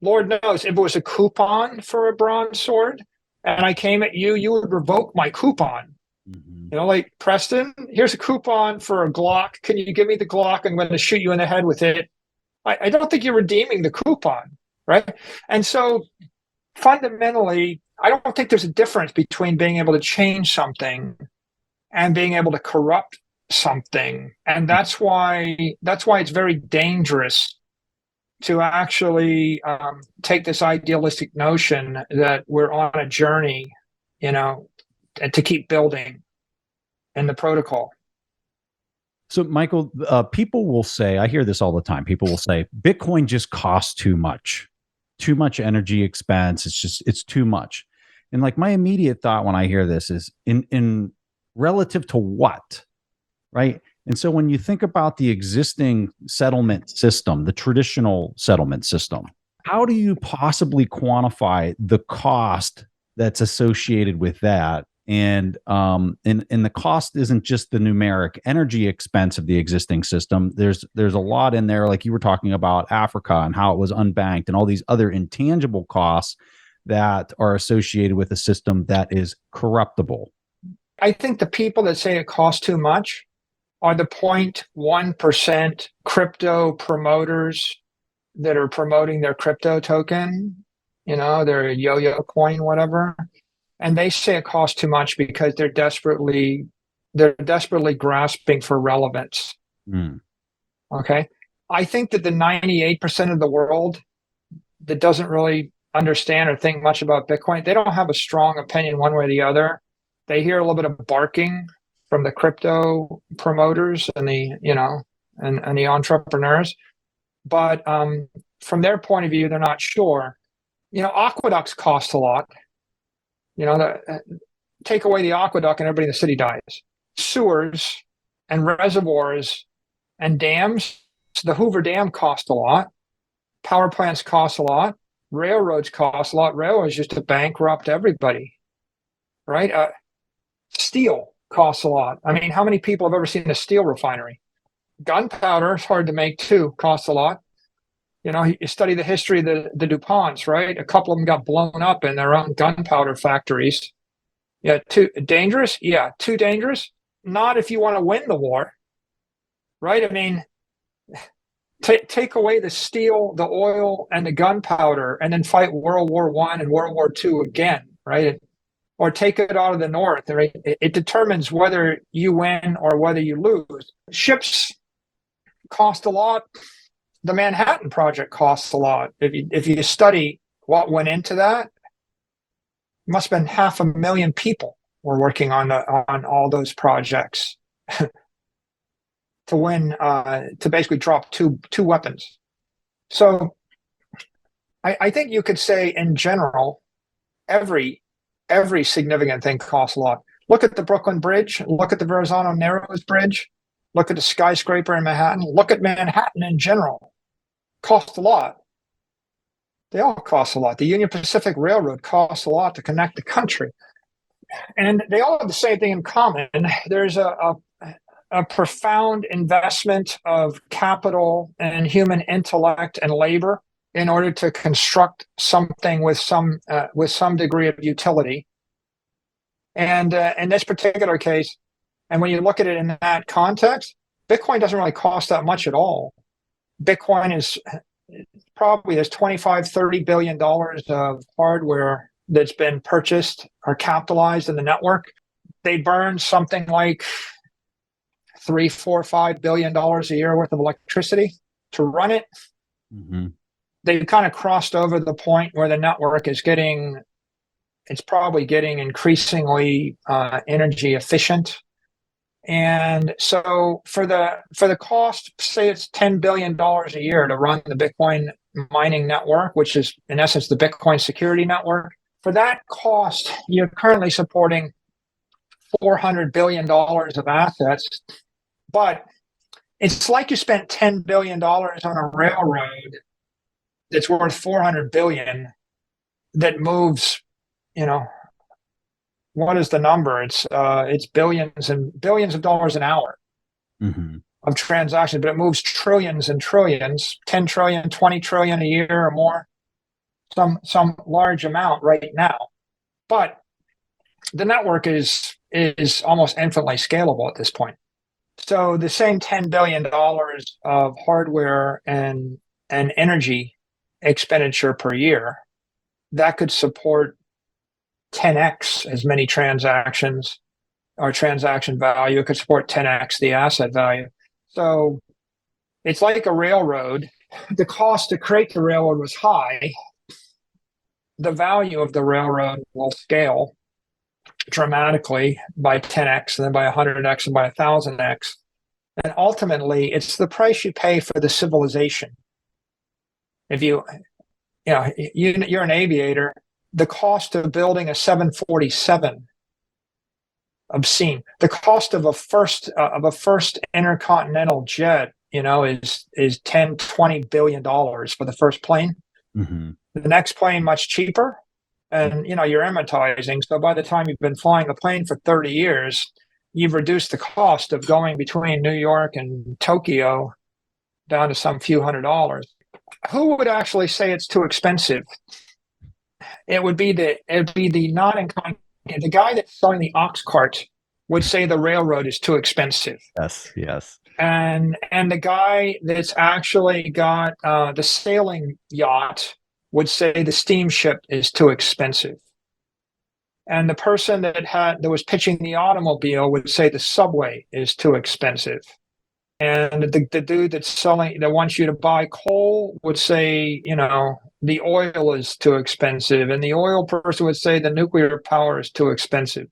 Lord knows, if it was a coupon for a bronze sword and I came at you, you would revoke my coupon. Mm-hmm. Like, Preston, here's a coupon for a Glock. Can you give me the Glock? I'm going to shoot you in the head with it. I don't think you're redeeming the coupon, right? And so fundamentally, I don't think there's a difference between being able to change something and being able to corrupt something. And that's why it's very dangerous to actually take this idealistic notion that we're on a journey, and to keep building in the protocol. So, Michael, people will say, I hear this all the time. People will say, Bitcoin just costs too much energy expense. It's too much. And like my immediate thought when I hear this is in relative to what, right? And so when you think about the existing settlement system, the traditional settlement system, how do you possibly quantify the cost that's associated with that? And the cost isn't just the numeric energy expense of the existing system. There's a lot in there, like you were talking about Africa and how it was unbanked and all these other intangible costs that are associated with a system that is corruptible. I think the people that say it costs too much are the 0.1% crypto promoters that are promoting their crypto token, their yo-yo coin, whatever. And they say it costs too much because they're desperately grasping for relevance. Okay. I think that the 98% of the world that doesn't really understand or think much about Bitcoin, they don't have a strong opinion one way or the other. They hear a little bit of barking from the crypto promoters and the the entrepreneurs, but from their point of view, they're not sure. Aqueducts cost a lot. Take away the aqueduct and everybody in the city dies. Sewers and reservoirs and dams. The Hoover Dam cost a lot. Power plants cost a lot. Railroads cost a lot. Railroads used to bankrupt everybody, right? Steel costs a lot. I mean, how many people have ever seen a steel refinery? Gunpowder is hard to make too, costs a lot. You study the history of the DuPonts, right? A couple of them got blown up in their own gunpowder factories. Yeah, too dangerous? Yeah, too dangerous? Not if you want to win the war, right? I mean, take away the steel, the oil, and the gunpowder, and then fight World War I and World War II again, right? Or take it out of the North, right? It determines whether you win or whether you lose. Ships cost a lot. The Manhattan Project costs a lot. If you study what went into that, it must have been 500,000 people were working on all those projects to win, to basically drop two weapons. So I think you could say in general, every significant thing costs a lot. Look at the Brooklyn Bridge. Look at the Verrazano Narrows Bridge. Look at the skyscraper in Manhattan. Look at Manhattan in general. Cost a lot. They all cost a lot. The Union Pacific Railroad costs a lot to connect the country. And they all have the same thing in common. There's a profound investment of capital and human intellect and labor in order to construct something with some degree of utility. And in this particular case, and when you look at it in that context, Bitcoin doesn't really cost that much at all. Bitcoin is probably there's $25-30 billion of hardware that's been purchased or capitalized in the network. They burn something like $3, $4, $5 billion a year worth of electricity. to run it. Mm-hmm. They've kind of crossed over the point where the network is it's probably getting increasingly energy efficient. And so for the cost, say it's $10 billion a year to run the Bitcoin mining network, which is in essence the Bitcoin security network. For that cost, you're currently supporting $400 billion of assets, but it's like you spent $10 billion on a railroad that's worth 400 billion that moves, you know, what is the number? It's billions and billions of dollars an hour Mm-hmm. of transactions, but it moves trillions and trillions, 10 trillion, 20 trillion a year or more, some large amount right now. But the network is almost infinitely scalable at this point. So the same $10 billion of hardware and energy expenditure per year, that could support 10x as many transactions or transaction value. It could support 10x the asset value. So it's like a railroad. The cost to create the railroad was high. The value of the railroad will scale dramatically by 10x and then by 100x and by 1000x. And ultimately, it's the price you pay for the civilization. If you're an aviator, the cost of building a 747, obscene. The cost of a first intercontinental jet, is 10, $20 billion for the first plane. Mm-hmm. The next plane much cheaper, and you're amortizing. So by the time you've been flying the plane for 30 years, you've reduced the cost of going between New York and Tokyo down to some few $100s. Who would actually say it's too expensive? It would be the the guy that's selling the ox cart would say the railroad is too expensive. Yes. And the guy that's actually got the sailing yacht would say the steamship is too expensive. And the person that was pitching the automobile would say the subway is too expensive. And the dude that wants you to buy coal would say, the oil is too expensive. And the oil person would say the nuclear power is too expensive.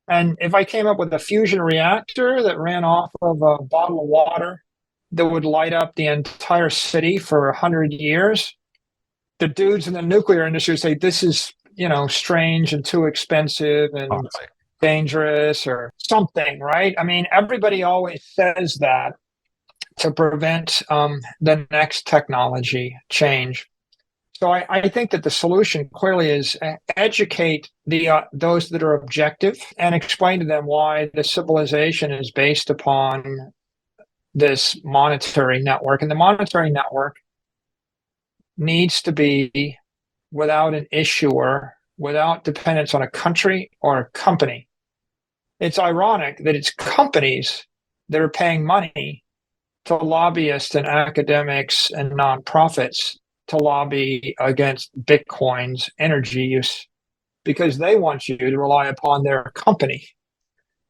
And if I came up with a fusion reactor that ran off of a bottle of water that would light up the entire city for 100 years, the dudes in the nuclear industry would say this is, strange and too expensive and dangerous or something, right? I mean, everybody always says that to prevent the next technology change. So I think that the solution clearly is educate those that are objective and explain to them why the civilization is based upon this monetary network. And the monetary network needs to be without an issuer, without dependence on a country or a company. It's ironic that it's companies that are paying money to lobbyists and academics and nonprofits to lobby against Bitcoin's energy use, because they want you to rely upon their company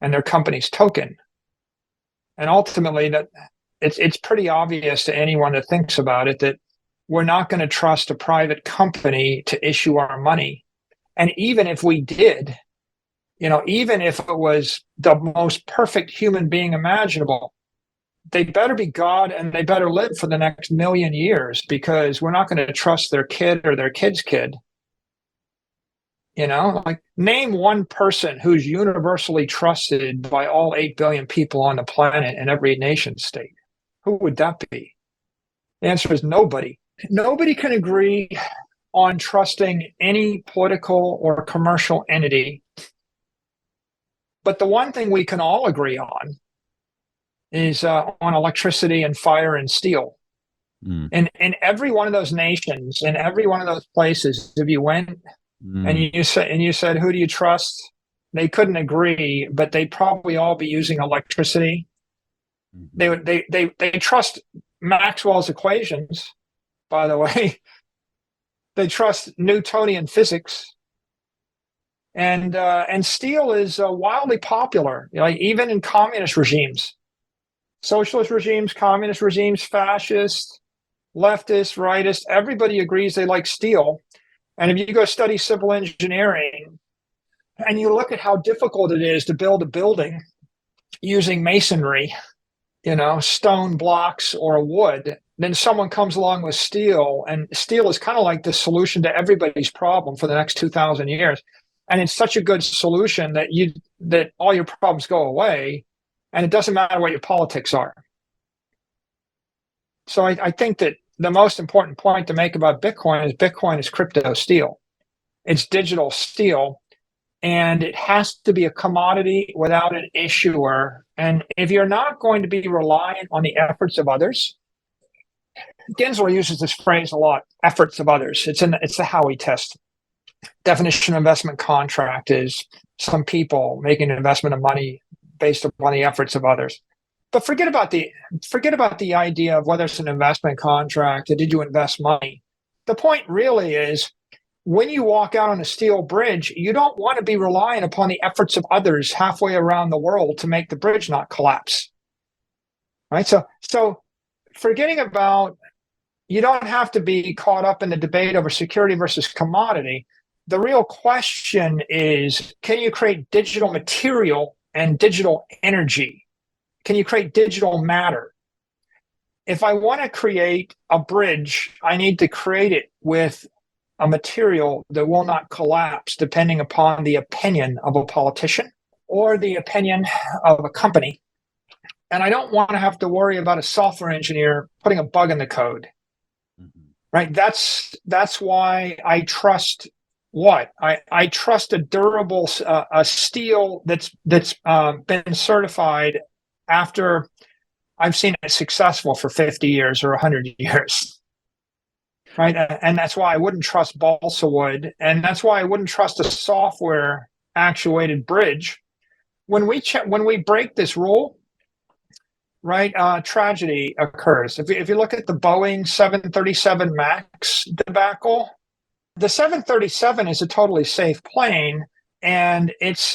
and their company's token. And ultimately, that it's pretty obvious to anyone that thinks about it that we're not going to trust a private company to issue our money. And even if we did, even if it was the most perfect human being imaginable, they better be God and they better live for the next million years, because we're not going to trust their kid or their kid's kid. Like name one person who's universally trusted by all 8 billion people on the planet in every nation state. Who would that be? The answer is nobody. Nobody can agree on trusting any political or commercial entity. But the one thing we can all agree on is on electricity and fire and steel. And in every one of those nations, in every one of those places, if you went and you said, who do you trust? They couldn't agree, but they'd probably all be using electricity. They trust Maxwell's equations, by the way. They trust Newtonian physics. And steel is wildly popular, even in communist regimes. Socialist regimes, communist regimes, fascist, leftist, rightist, everybody agrees they like steel. And if you go study civil engineering and you look at how difficult it is to build a building using masonry, stone blocks or wood, then someone comes along with steel, and steel is kind of like the solution to everybody's problem for the next 2,000 years. And it's such a good solution that all your problems go away, and it doesn't matter what your politics are. So I think that the most important point to make about Bitcoin is crypto steel. It's digital steel, and it has to be a commodity without an issuer. And if you're not going to be reliant on the efforts of others, Gensler uses this phrase a lot, efforts of others. It's the Howey test. Definition of investment contract is some people making an investment of money based upon the efforts of others. But forget about the idea of whether it's an investment contract or did you invest money. The point really is, when you walk out on a steel bridge, you don't want to be relying upon the efforts of others halfway around the world to make the bridge not collapse. Right? So forgetting about, you don't have to be caught up in the debate over security versus commodity. The real question is, can you create digital material and digital energy? Can you create digital matter? If I want to create a bridge, I need to create it with a material that will not collapse depending upon the opinion of a politician or the opinion of a company. And I don't want to have to worry about a software engineer putting a bug in the code. Right? That's why I trust what? I trust a durable a steel that's been certified after I've seen it successful for 50 years or 100 years. Right? And that's why I wouldn't trust balsa wood, and that's why I wouldn't trust a software actuated bridge. When we break this rule, right, tragedy occurs. If you look at the Boeing 737 MAX debacle, the 737 is a totally safe plane, and it's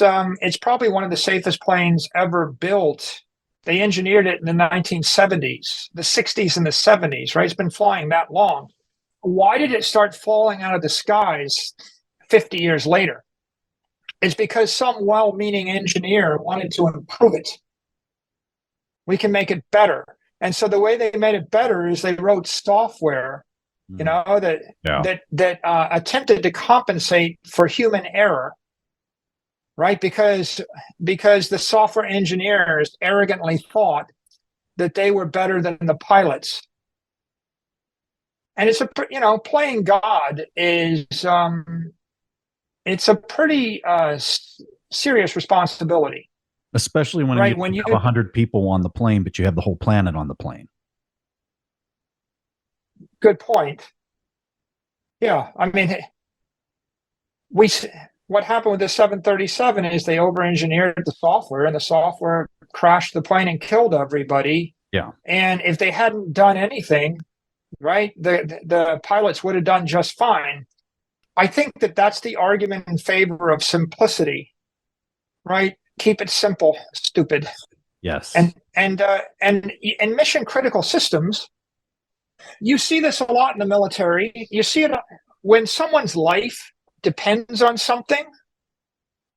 probably one of the safest planes ever built. They engineered it in the 1970s, the 60s, and the 70s. Right, it's been flying that long. Why did it start falling out of the skies 50 years later? It's because some well-meaning engineer wanted to improve it. We can make it better. And so the way they made it better is they wrote software, that attempted to compensate for human error, right? Because the software engineers arrogantly thought that they were better than the pilots. And it's playing God is it's a pretty serious responsibility. Especially when you have 100 people on the plane, but you have the whole planet on the plane. Good point. Yeah, I mean, what happened with the 737 is they over-engineered the software, and the software crashed the plane and killed everybody. Yeah. And if they hadn't done anything, right, the pilots would have done just fine. I think that's the argument in favor of simplicity, right? Keep it simple, stupid. Yes. And in mission critical systems, you see this a lot in the military. You see it when someone's life depends on something.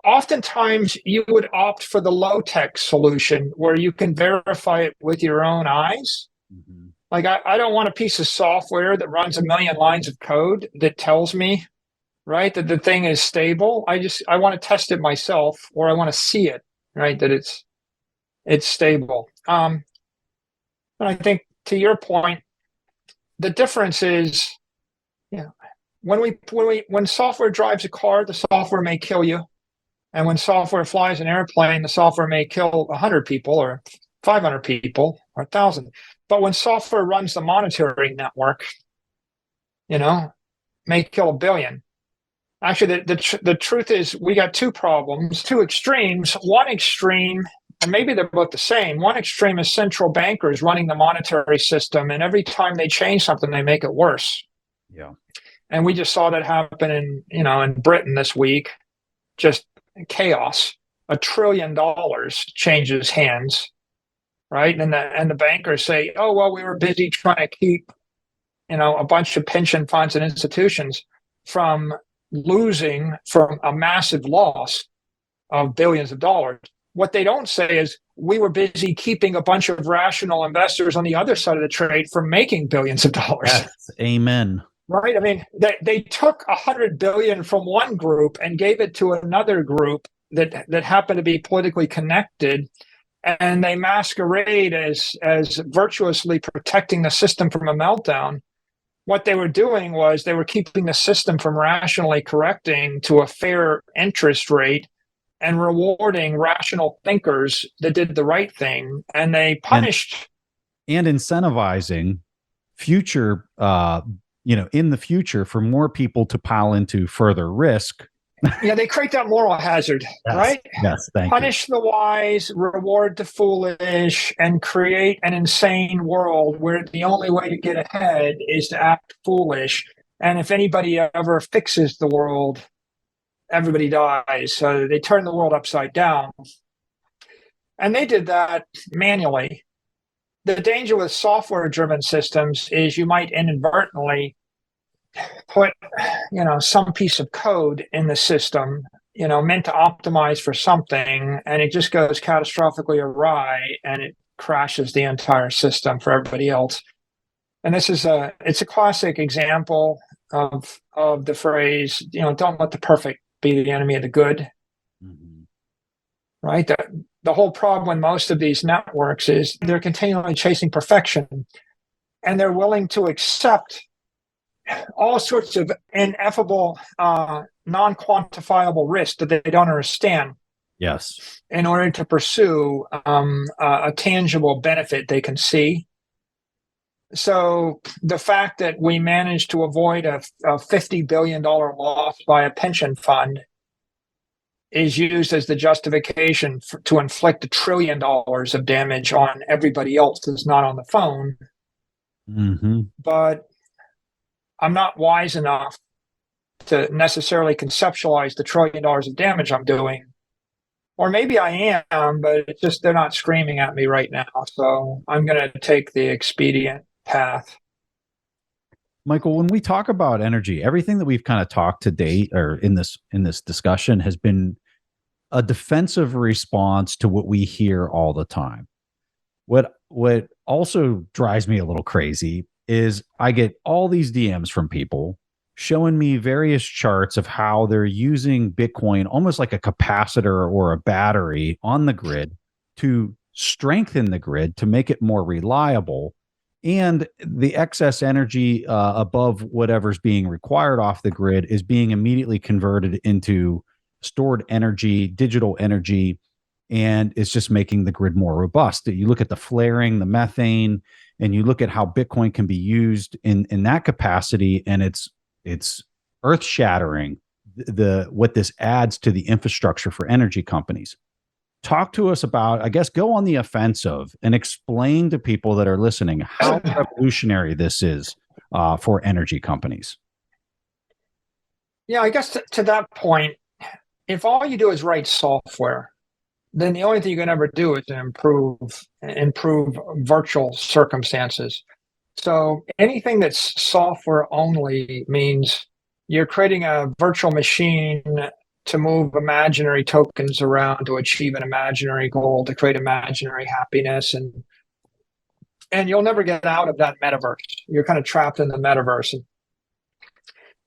Oftentimes, you would opt for the low-tech solution where you can verify it with your own eyes. Mm-hmm. Like, I don't want a piece of software that runs 1 million lines of code that tells me, right, that the thing is stable. I want to test it myself, or I want to see it, right, that it's stable. And I think, to your point, the difference is, when software drives a car, the software may kill you. And when software flies an airplane, the software may kill 100 people or 500 people or 1,000. But when software runs the monitoring network, may kill 1 billion. Actually, the truth is we got two problems, two extremes. One extreme, and maybe they're both the same. One extreme is central bankers running the monetary system, and every time they change something, they make it worse. Yeah. And we just saw that happen in Britain this week. Just chaos. $1 trillion changes hands right? And the bankers say, oh, well, we were busy trying to keep, a bunch of pension funds and institutions from losing from a massive loss of billions of dollars. What they don't say is we were busy keeping a bunch of rational investors on the other side of the trade from making billions of dollars. Yes, amen. Right? I mean, they took 100 billion from one group and gave it to another group that happened to be politically connected, and they masquerade as virtuously protecting the system from a meltdown. What they were doing was they were keeping the system from rationally correcting to a fair interest rate and rewarding rational thinkers that did the right thing, and they punished and incentivizing future in the future for more people to pile into further risk. Yeah, they create that moral hazard, yes, right? Yes, Punish the wise, reward the foolish, and create an insane world where the only way to get ahead is to act foolish. And if anybody ever fixes the world, everybody dies. So they turn the world upside down. And they did that manually. The danger with software-driven systems is you might inadvertently put, some piece of code in the system, meant to optimize for something, and it just goes catastrophically awry, and it crashes the entire system for everybody else. And this is it's a classic example of the phrase, don't let the perfect be the enemy of the good. Mm-hmm. Right? The whole problem with most of these networks is they're continually chasing perfection, and they're willing to accept all sorts of ineffable, non-quantifiable risks that they don't understand. Yes. In order to pursue a tangible benefit they can see. So the fact that we managed to avoid a $50 billion loss by a pension fund is used as the justification to inflict $1 trillion of damage on everybody else that's not on the phone. Mm-hmm. But I'm not wise enough to necessarily conceptualize the $1 trillion of damage I'm doing. Or maybe I am, but it's just they're not screaming at me right now. So I'm going to take the expedient path. Michael, when we talk about energy, everything that we've kind of talked to date or in this discussion has been a defensive response to what we hear all the time. What also drives me a little crazy is I get all these DMs from people showing me various charts of how they're using Bitcoin almost like a capacitor or a battery on the grid to strengthen the grid to make it more reliable. And the excess energy above whatever's being required off the grid is being immediately converted into stored energy, digital energy, and it's just making the grid more robust. You look at the flaring, the methane, and you look at how Bitcoin can be used in that capacity, and it's earth-shattering what this adds to the infrastructure for energy companies. Talk to us about, I guess, go on the offensive and explain to people that are listening how revolutionary this is for energy companies. Yeah, I guess to that point, if all you do is write software, then the only thing you can ever do is improve virtual circumstances. So anything that's software only means you're creating a virtual machine to move imaginary tokens around to achieve an imaginary goal, to create imaginary happiness, and you'll never get out of that metaverse. You're kind of trapped in the metaverse. And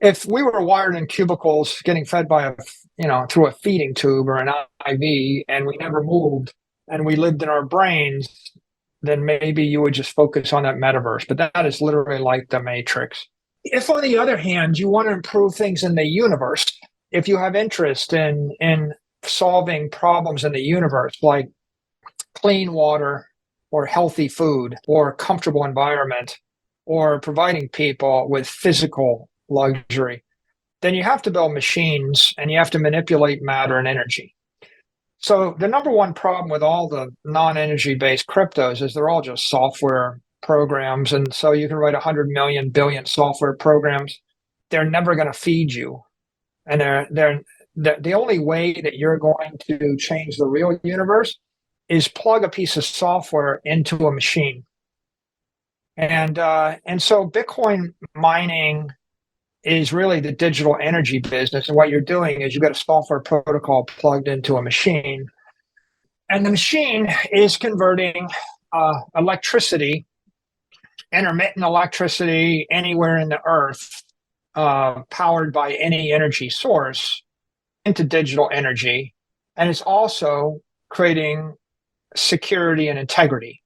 if we were wired in cubicles getting fed by through a feeding tube or an IV, and we never moved and we lived in our brains, then maybe you would just focus on that metaverse. But that is literally like the Matrix. If, on the other hand, you want to improve things in the universe, if you have interest in solving problems in the universe, like clean water or healthy food or a comfortable environment or providing people with physical luxury, then you have to build machines and you have to manipulate matter and energy. So the number one problem with all the non-energy based cryptos is they're all just software programs. And so you can write 100 million billion software programs. They're never going to feed you. And they're the only way that you're going to change the real universe is plug a piece of software into a machine. And so Bitcoin mining is really the digital energy business. And what you're doing is you've got a software protocol plugged into a machine, and the machine is converting electricity, intermittent electricity anywhere in the earth, powered by any energy source, into digital energy. And it's also creating security and integrity.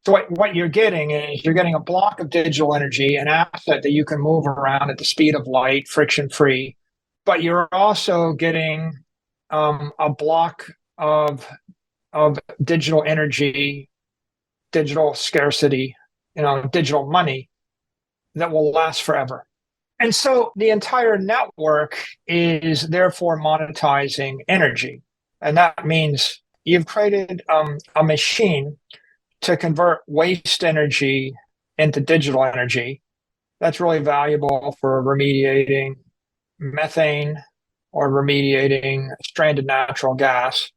So what you're getting is you're getting a block of digital energy, an asset that you can move around at the speed of light, friction-free, but you're also getting a block of digital energy, digital scarcity, digital money that will last forever. And so the entire network is therefore monetizing energy. And that means you've created a machine to convert waste energy into digital energy. That's really valuable for remediating methane or remediating stranded natural gas.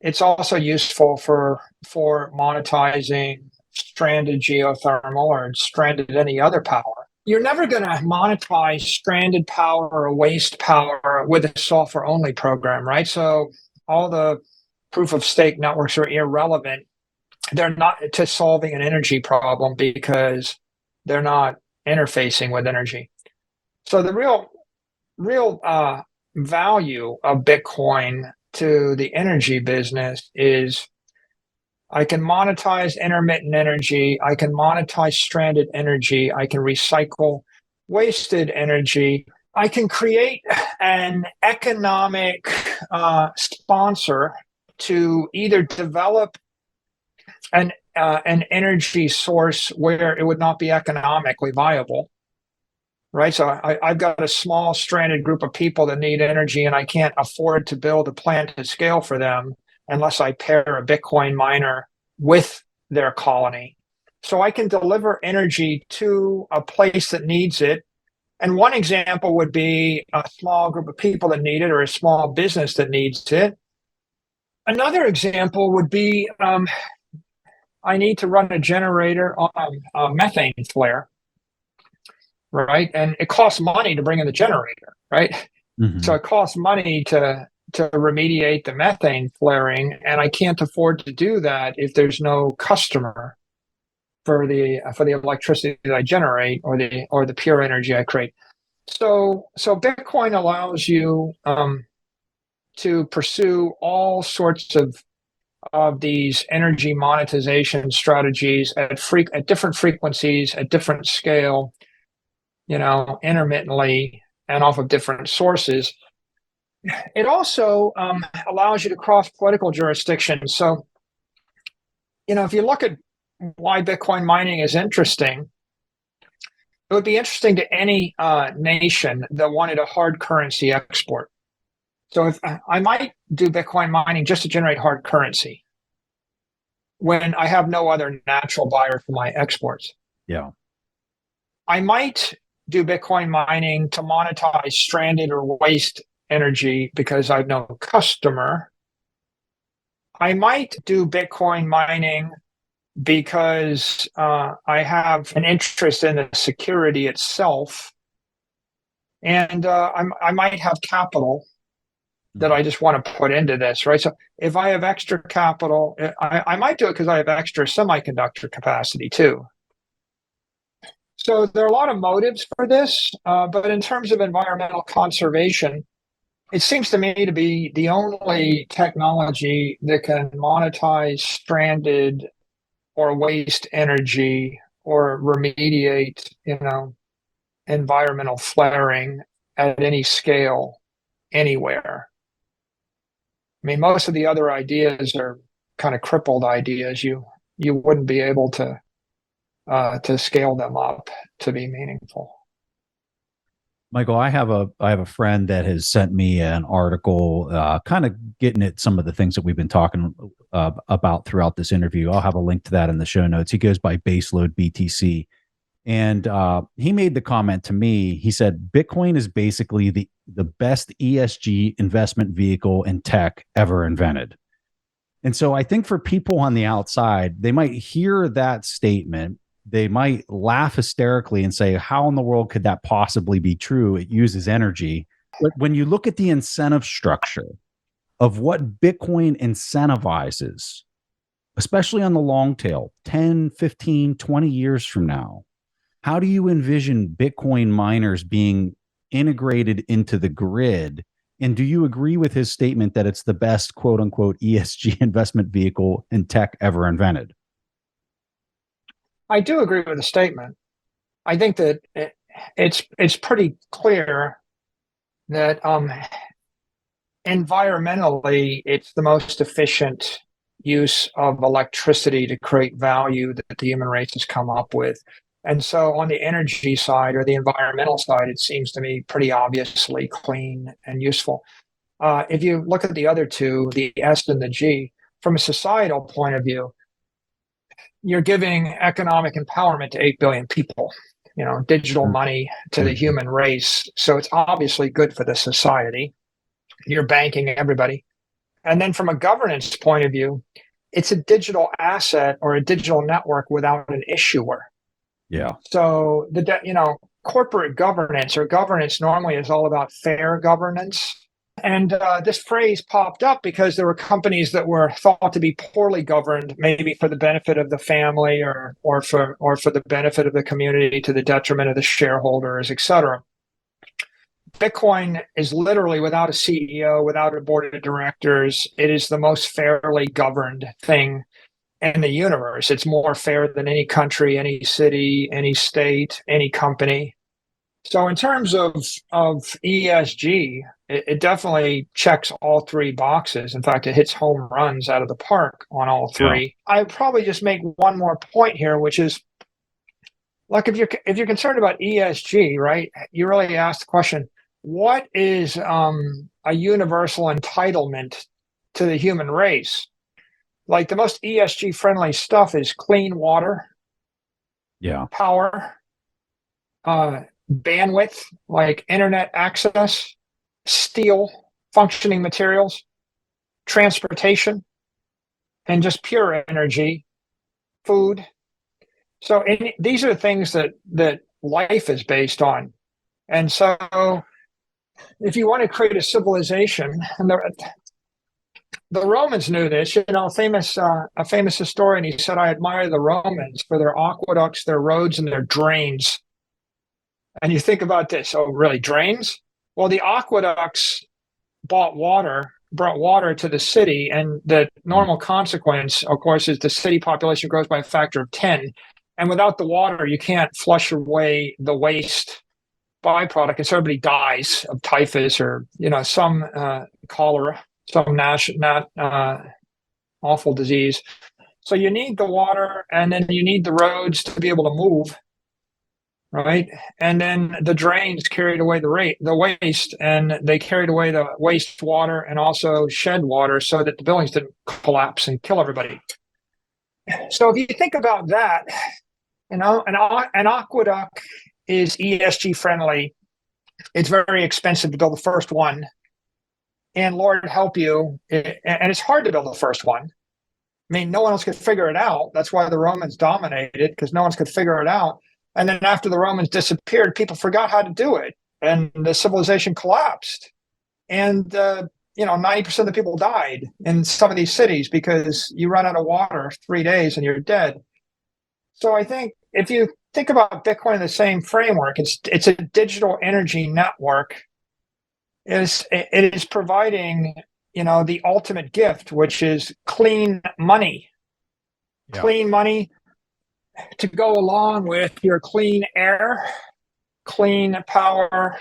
It's also useful for monetizing stranded geothermal or stranded any other power. You're never going to monetize stranded power or waste power with a software-only program, right? So all the proof-of-stake networks are irrelevant. They're not to solving an energy problem because they're not interfacing with energy. So the real value of Bitcoin to the energy business is I can monetize intermittent energy, I can monetize stranded energy, I can recycle wasted energy, I can create an economic sponsor to either develop an energy source where it would not be economically viable, right? So I've got a small stranded group of people that need energy, and I can't afford to build a plant to scale for them unless I pair a Bitcoin miner with their colony. So I can deliver energy to a place that needs it. And one example would be a small group of people that need it, or a small business that needs it. Another example would be I need to run a generator on a methane flare, right? And it costs money to bring in the generator, right? Mm-hmm. So it costs money to remediate the methane flaring, and I can't afford to do that if there's no customer for the electricity that I generate or the pure energy I create. So Bitcoin allows you to pursue all sorts of these energy monetization strategies at different frequencies, at different scale, intermittently and off of different sources. It also allows you to cross political jurisdictions. So, if you look at why Bitcoin mining is interesting, it would be interesting to any nation that wanted a hard currency export. So if I might do Bitcoin mining just to generate hard currency when I have no other natural buyer for my exports. Yeah. I might do Bitcoin mining to monetize stranded or waste energy because I have no customer. I might do Bitcoin mining because I have an interest in the security itself. And I might have capital that I just want to put into this, right? So if I have extra capital, I might do it because I have extra semiconductor capacity too. So there are a lot of motives for this, but in terms of environmental conservation, it seems to me to be the only technology that can monetize stranded or waste energy or remediate, environmental flaring at any scale, anywhere. I mean, most of the other ideas are kind of crippled ideas. You wouldn't be able to scale them up to be meaningful. Michael, I have a friend that has sent me an article, kind of getting at some of the things that we've been talking about throughout this interview. I'll have a link to that in the show notes. He goes by Baseload BTC, and he made the comment to me. He said Bitcoin is basically the best ESG investment vehicle in tech ever invented. And so I think for people on the outside, they might hear that statement. They might laugh hysterically and say, how in the world could that possibly be true? It uses energy. But when you look at the incentive structure of what Bitcoin incentivizes, especially on the long tail, 10, 15, 20 years from now, how do you envision Bitcoin miners being integrated into the grid? And do you agree with his statement that it's the best quote unquote ESG investment vehicle in tech ever invented? I do agree with the statement. I think that it's pretty clear that environmentally it's the most efficient use of electricity to create value that the human race has come up with. And so on the energy side or the environmental side, it seems to me pretty obviously clean and useful. If you look at the other two, the S and the G, from a societal point of view, you're giving economic empowerment to 8 billion people, digital money to the human race. So it's obviously good for the society. You're banking everybody. And then from a governance point of view, it's a digital asset or a digital network without an issuer. Yeah. So corporate governance or governance normally is all about fair governance. And this phrase popped up because there were companies that were thought to be poorly governed, maybe for the benefit of the family or for the benefit of the community to the detriment of the shareholders, et cetera. Bitcoin is literally without a CEO, without a board of directors. It is the most fairly governed thing in the universe. It's more fair than any country, any city, any state, any company. So in terms of ESG, it definitely checks all three boxes. In fact, it hits home runs out of the park on all three. Yeah. I would probably just make one more point here, which is, like, if you're concerned about ESG, right, you really ask the question, what is a universal entitlement to the human race? Like, the most ESG friendly stuff is clean water, power, bandwidth, like internet access, steel, functioning materials, transportation, and just pure energy, food. So these are things that life is based on. And so if you want to create a civilization, and the Romans knew this, a famous historian, he said, I admire the Romans for their aqueducts, their roads, and their drains. And you think about this, really, drains? Well, the aqueducts brought water to the city, and the normal consequence, of course, is the city population grows by a factor of 10. And without the water, you can't flush away the waste byproduct, and so everybody dies of typhus or some cholera, some awful disease. So you need the water, and then you need the roads to be able to move, right? And then the drains carried away the waste, and they carried away the wastewater and also shed water so that the buildings didn't collapse and kill everybody. So if you think about that, an aqueduct is ESG friendly. It's very expensive to build the first one, and Lord help you, and it's hard to build the first one. I mean, no one else could figure it out. That's why the Romans dominated, because no one could figure it out. And then after the Romans disappeared, people forgot how to do it, and the civilization collapsed. And 90% of the people died in some of these cities because you run out of water 3 days and you're dead. So I think if you think about Bitcoin in the same framework, it's a digital energy network. It is providing the ultimate gift, which is clean money. Yeah. Clean money to go along with your clean air, clean power,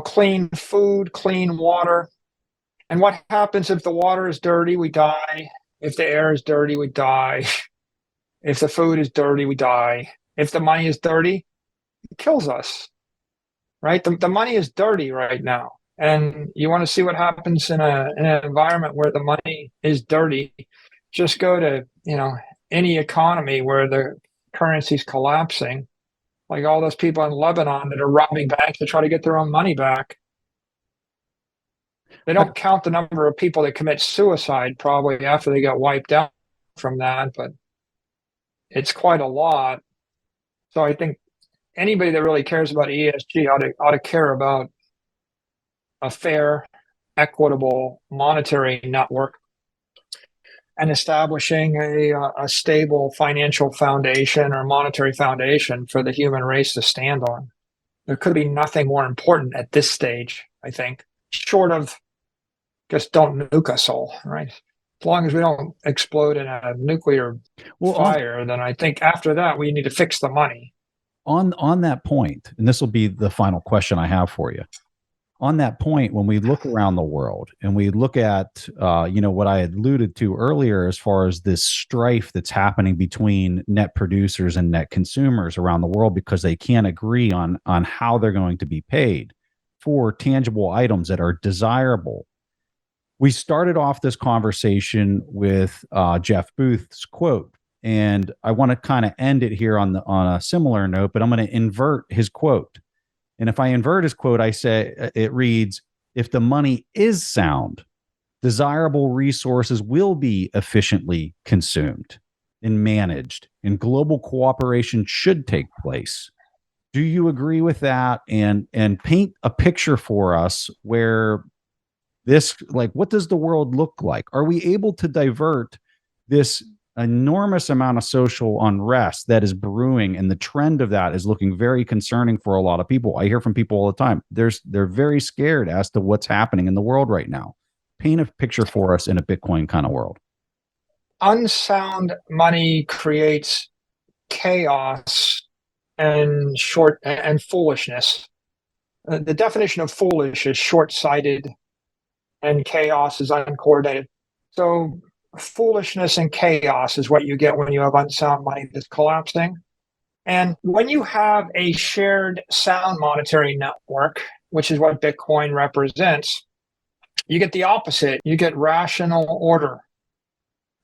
clean food, clean water. And what happens if the water is dirty? We die. If the air is dirty, we die. If the food is dirty, we die. If the money is dirty, it kills us, right? The money is dirty right now. And you want to see what happens in an environment where the money is dirty, just go to, any economy where the currency is collapsing, like all those people in Lebanon that are robbing banks to try to get their own money back. They don't count the number of people that commit suicide probably after they got wiped out from that, but it's quite a lot. So I think anybody that really cares about ESG ought to care about a fair, equitable monetary network and establishing a stable financial foundation or monetary foundation for the human race to stand on. There could be nothing more important at this stage, I think, short of just don't nuke us all, right? As long as we don't explode in a nuclear fire, then I think after that we need to fix the money. On that point, and this will be the final question I have for you. On that point, when we look around the world and we look at, what I had alluded to earlier, as far as this strife that's happening between net producers and net consumers around the world because they can't agree on how they're going to be paid for tangible items that are desirable. We started off this conversation with Jeff Booth's quote, and I want to kind of end it here on a similar note, but I'm going to invert his quote. And if I invert his quote, I say it reads, if the money is sound, desirable resources will be efficiently consumed and managed, and global cooperation should take place. Do you agree with that? And paint a picture for us where this, like, what does the world look like? Are we able to divert this enormous amount of social unrest that is brewing, and the trend of that is looking very concerning for a lot of people? I hear from people all the time. They're very scared as to what's happening in the world right now. Paint a picture for us in a Bitcoin kind of world. Unsound money creates chaos and foolishness. The definition of foolish is short-sighted, and chaos is uncoordinated. So foolishness and chaos is what you get when you have unsound money that's collapsing. And when you have a shared sound monetary network, which is what Bitcoin represents, you get the opposite. You get rational order,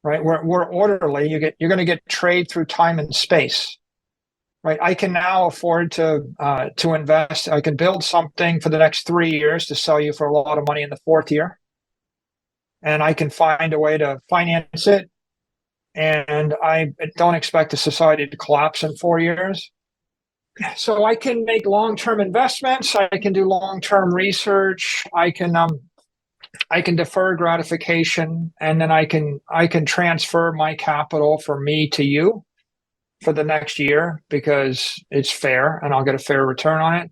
right? We're orderly. You're going to get trade through time and space, right? I can now afford to invest. I can build something for the next 3 years to sell you for a lot of money in the fourth year. And I can find a way to finance it. And I don't expect the society to collapse in 4 years. So I can make long-term investments. I can do long-term research. I can defer gratification, and then I can transfer my capital from me to you for the next year because it's fair and I'll get a fair return on it.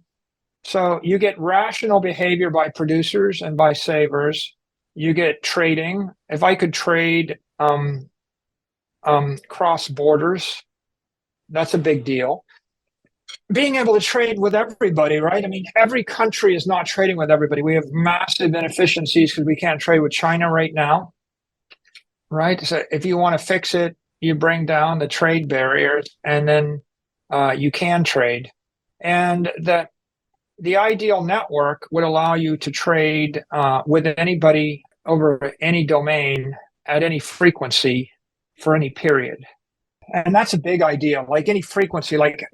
So you get rational behavior by producers and by savers. You get trading. If I could trade cross borders, that's a big deal. Being able to trade with everybody, right? I mean, every country is not trading with everybody. We have massive inefficiencies because we can't trade with China right now, right? So if you want to fix it, you bring down the trade barriers, and then you can trade. And the ideal network would allow you to trade with anybody over any domain at any frequency for any period. And that's a big idea, like any frequency. Like,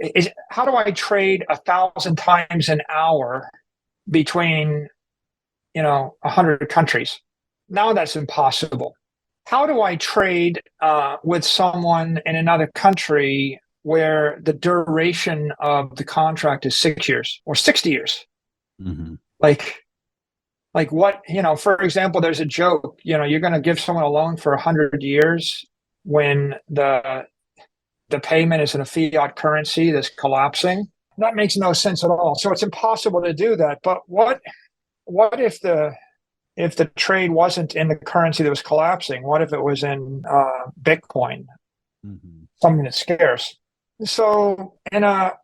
how do I trade 1,000 times an hour between 100 countries? Now that's impossible. How do I trade with someone in another country where the duration of the contract is 6 years or 60 years? Mm-hmm. Like what, for example, there's a joke, you're going to give someone a loan for 100 years when the payment is in a fiat currency that's collapsing. That makes no sense at all. So it's impossible to do that. But what if the trade wasn't in the currency that was collapsing? What if it was in Bitcoin, something that's scarce? So in a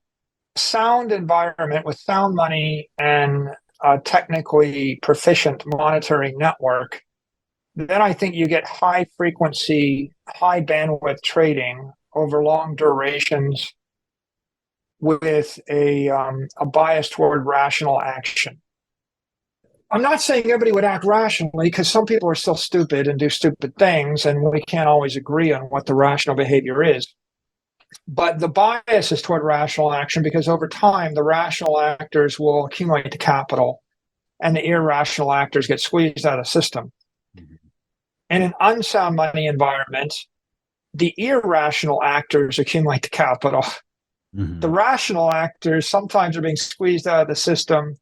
sound environment with sound money and a technically proficient monetary network, then I think you get high frequency, high bandwidth trading over long durations with a bias toward rational action. I'm not saying everybody would act rationally, because some people are still stupid and do stupid things, and we can't always agree on what the rational behavior is. But the bias is toward rational action because over time, the rational actors will accumulate the capital and the irrational actors get squeezed out of the system. In an unsound money environment, the irrational actors accumulate the capital. The rational actors sometimes are being squeezed out of the system,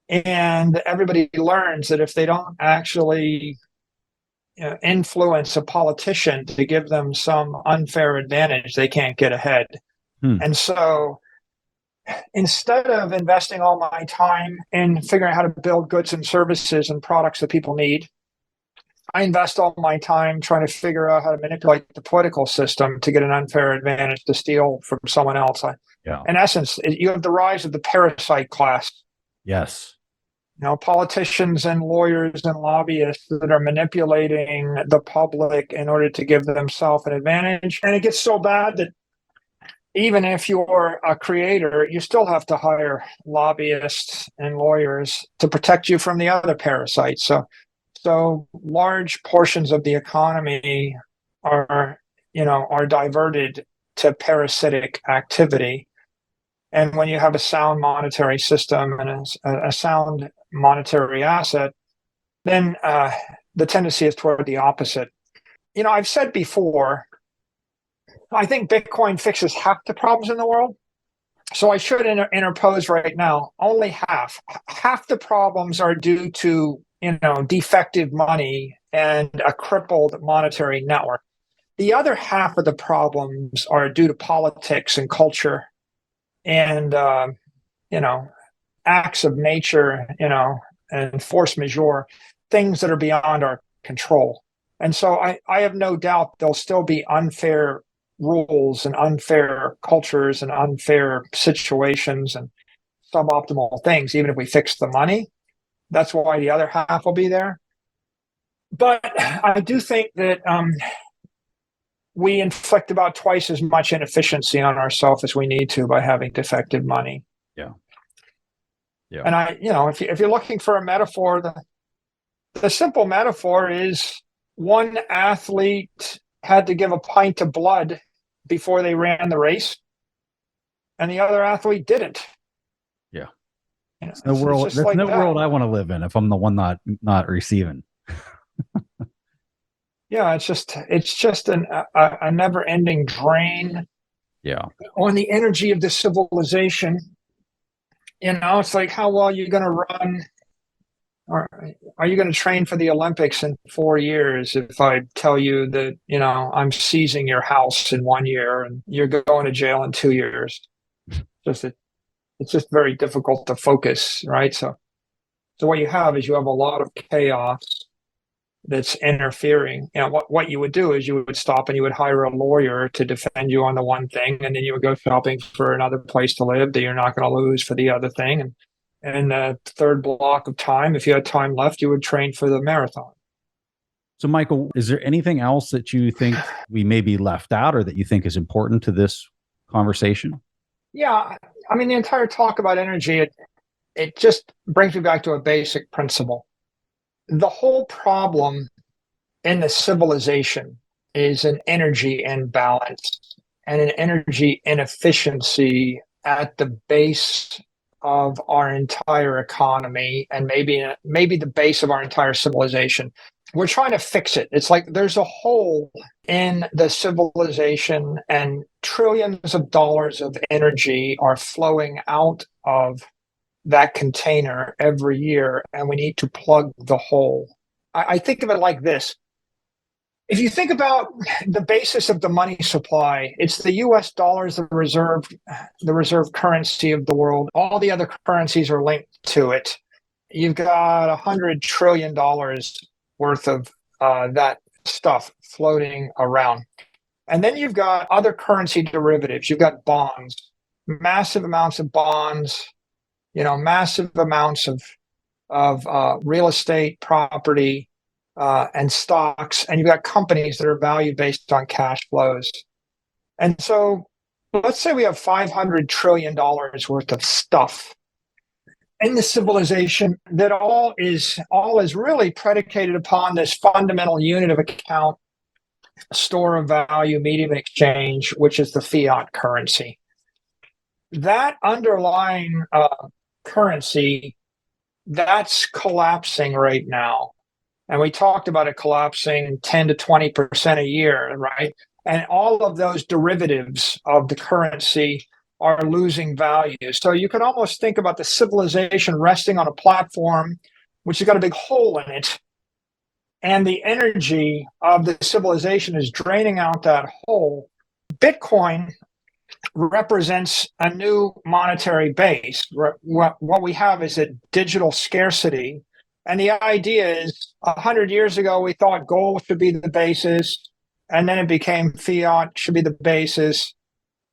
and everybody learns that if they don't actually influence a politician to give them some unfair advantage, they can't get ahead. And so instead of investing all my time in figuring out how to build goods and services and products that people need, I invest all my time trying to figure out how to manipulate the political system to get an unfair advantage to steal from someone else. In essence, you have the rise of the parasite class. Yes. Politicians and lawyers and lobbyists that are manipulating the public in order to give themselves an advantage. And it gets so bad that even if you're a creator, you still have to hire lobbyists and lawyers to protect you from the other parasites. So large portions of the economy are diverted to parasitic activity. And when you have a sound monetary system and a sound monetary asset, then the tendency is toward the opposite. I've said before, I think Bitcoin fixes half the problems in the world. So I should interpose right now, only half. Half the problems are due to defective money and a crippled monetary network. The other half of the problems are due to politics and culture and, acts of nature, and force majeure, things that are beyond our control. And so I have no doubt there'll still be unfair rules and unfair cultures and unfair situations and suboptimal things, even if we fix the money. That's why the other half will be there. But I do think that we inflict about twice as much inefficiency on ourselves as we need to by having defective money. And if you're looking for a metaphor, the simple metaphor is one athlete had to give a pint of blood before they ran the race, and the other athlete didn't. That's no world I want to live in if I'm the one not receiving. It's just a never-ending drain. On the energy of the civilization. It's like, how well are you going to run, or are you going to train for the Olympics in 4 years if I tell you that I'm seizing your house in 1 year and you're going to jail in 2 years? It's just very difficult to focus, right? So what you have is a lot of chaos that's interfering. What you would do is you would stop and you would hire a lawyer to defend you on the one thing, and then you would go shopping for another place to live that you're not going to lose for the other thing. And the third block of time, if you had time left, you would train for the marathon. So, Michael, is there anything else that you think we maybe left out or that you think is important to this conversation? Yeah, I mean, the entire talk about energy, it just brings me back to a basic principle. The whole problem in the civilization is an energy imbalance and an energy inefficiency at the base of our entire economy and maybe the base of our entire civilization. We're trying to fix it. It's like there's a hole in the civilization and trillions of dollars of energy are flowing out of that container every year, and we need to plug the hole. I think of it like this. If you think about the basis of the money supply, it's the US dollar is the reserve currency of the world. All the other currencies are linked to it. You've got $100 trillion worth of that stuff floating around. And then you've got other currency derivatives. You've got bonds, massive amounts of bonds, massive amounts of real estate, property, and stocks, and you've got companies that are valued based on cash flows. And so let's say we have $500 trillion worth of stuff in the civilization that all is really predicated upon this fundamental unit of account, store of value, medium of exchange, which is the fiat currency. That underlying currency That's collapsing right now. And we talked about it collapsing 10 to 20% a year, right? And all of those derivatives of the currency are losing value. So you can almost think about the civilization resting on a platform which has got a big hole in it. And the energy of the civilization is draining out that hole. Bitcoin represents a new monetary base. What we have is a digital scarcity. And the idea is 100 years ago, we thought gold should be the basis, and then it became fiat should be the basis.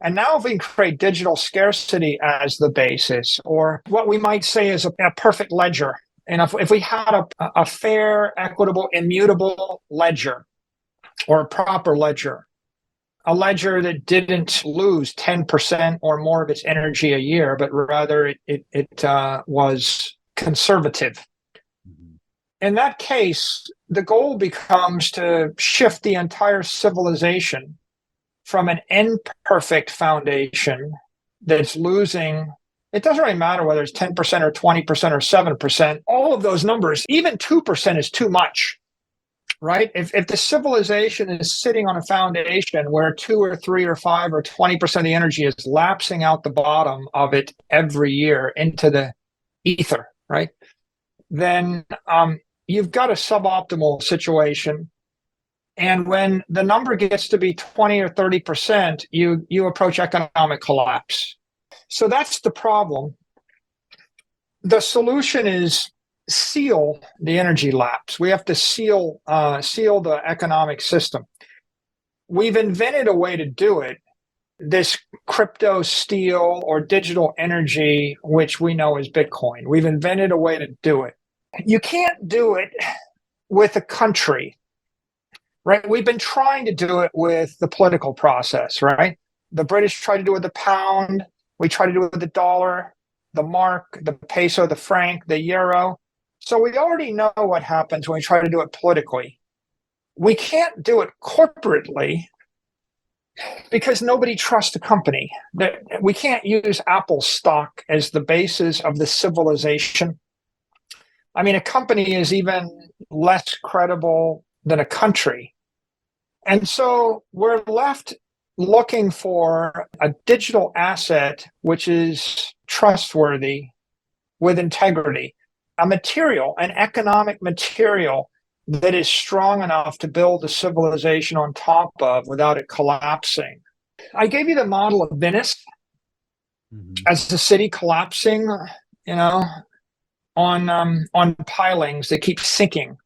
And now if we can create digital scarcity as the basis, or what we might say is a perfect ledger, and if we had a fair, equitable, immutable ledger or a proper ledger, a ledger that didn't lose 10% or more of its energy a year, but rather it was conservative. In that case, the goal becomes to shift the entire civilization from an imperfect foundation that's losing. It doesn't really matter whether it's 10% or 20% or 7%. All of those numbers, even 2% is too much, right? If the civilization is sitting on a foundation where 2 or 3 or 5 or 20% of the energy is lapsing out the bottom of it every year into the ether, right? Then you've got a suboptimal situation. And when the number gets to be 20 or 30%, you approach economic collapse. So that's the problem. The solution is seal the energy lapse. We have to seal the economic system. We've invented a way to do it, this crypto steel or digital energy, which we know is Bitcoin. We've invented a way to do it. You can't do it with a country, right? We've been trying to do it with the political process, right? The British tried to do it with the pound. We try to do it with the dollar, the mark, the peso, the franc, the euro. So we already know what happens when we try to do it politically. We can't do it corporately because nobody trusts the company. We can't use Apple stock as the basis of the civilization. I mean, a company is even less credible than a country. And so we're left looking for a digital asset which is trustworthy with integrity, a material, an economic material that is strong enough to build a civilization on top of without it collapsing. I gave you the model of Venice as the city collapsing, on pilings that keep sinking,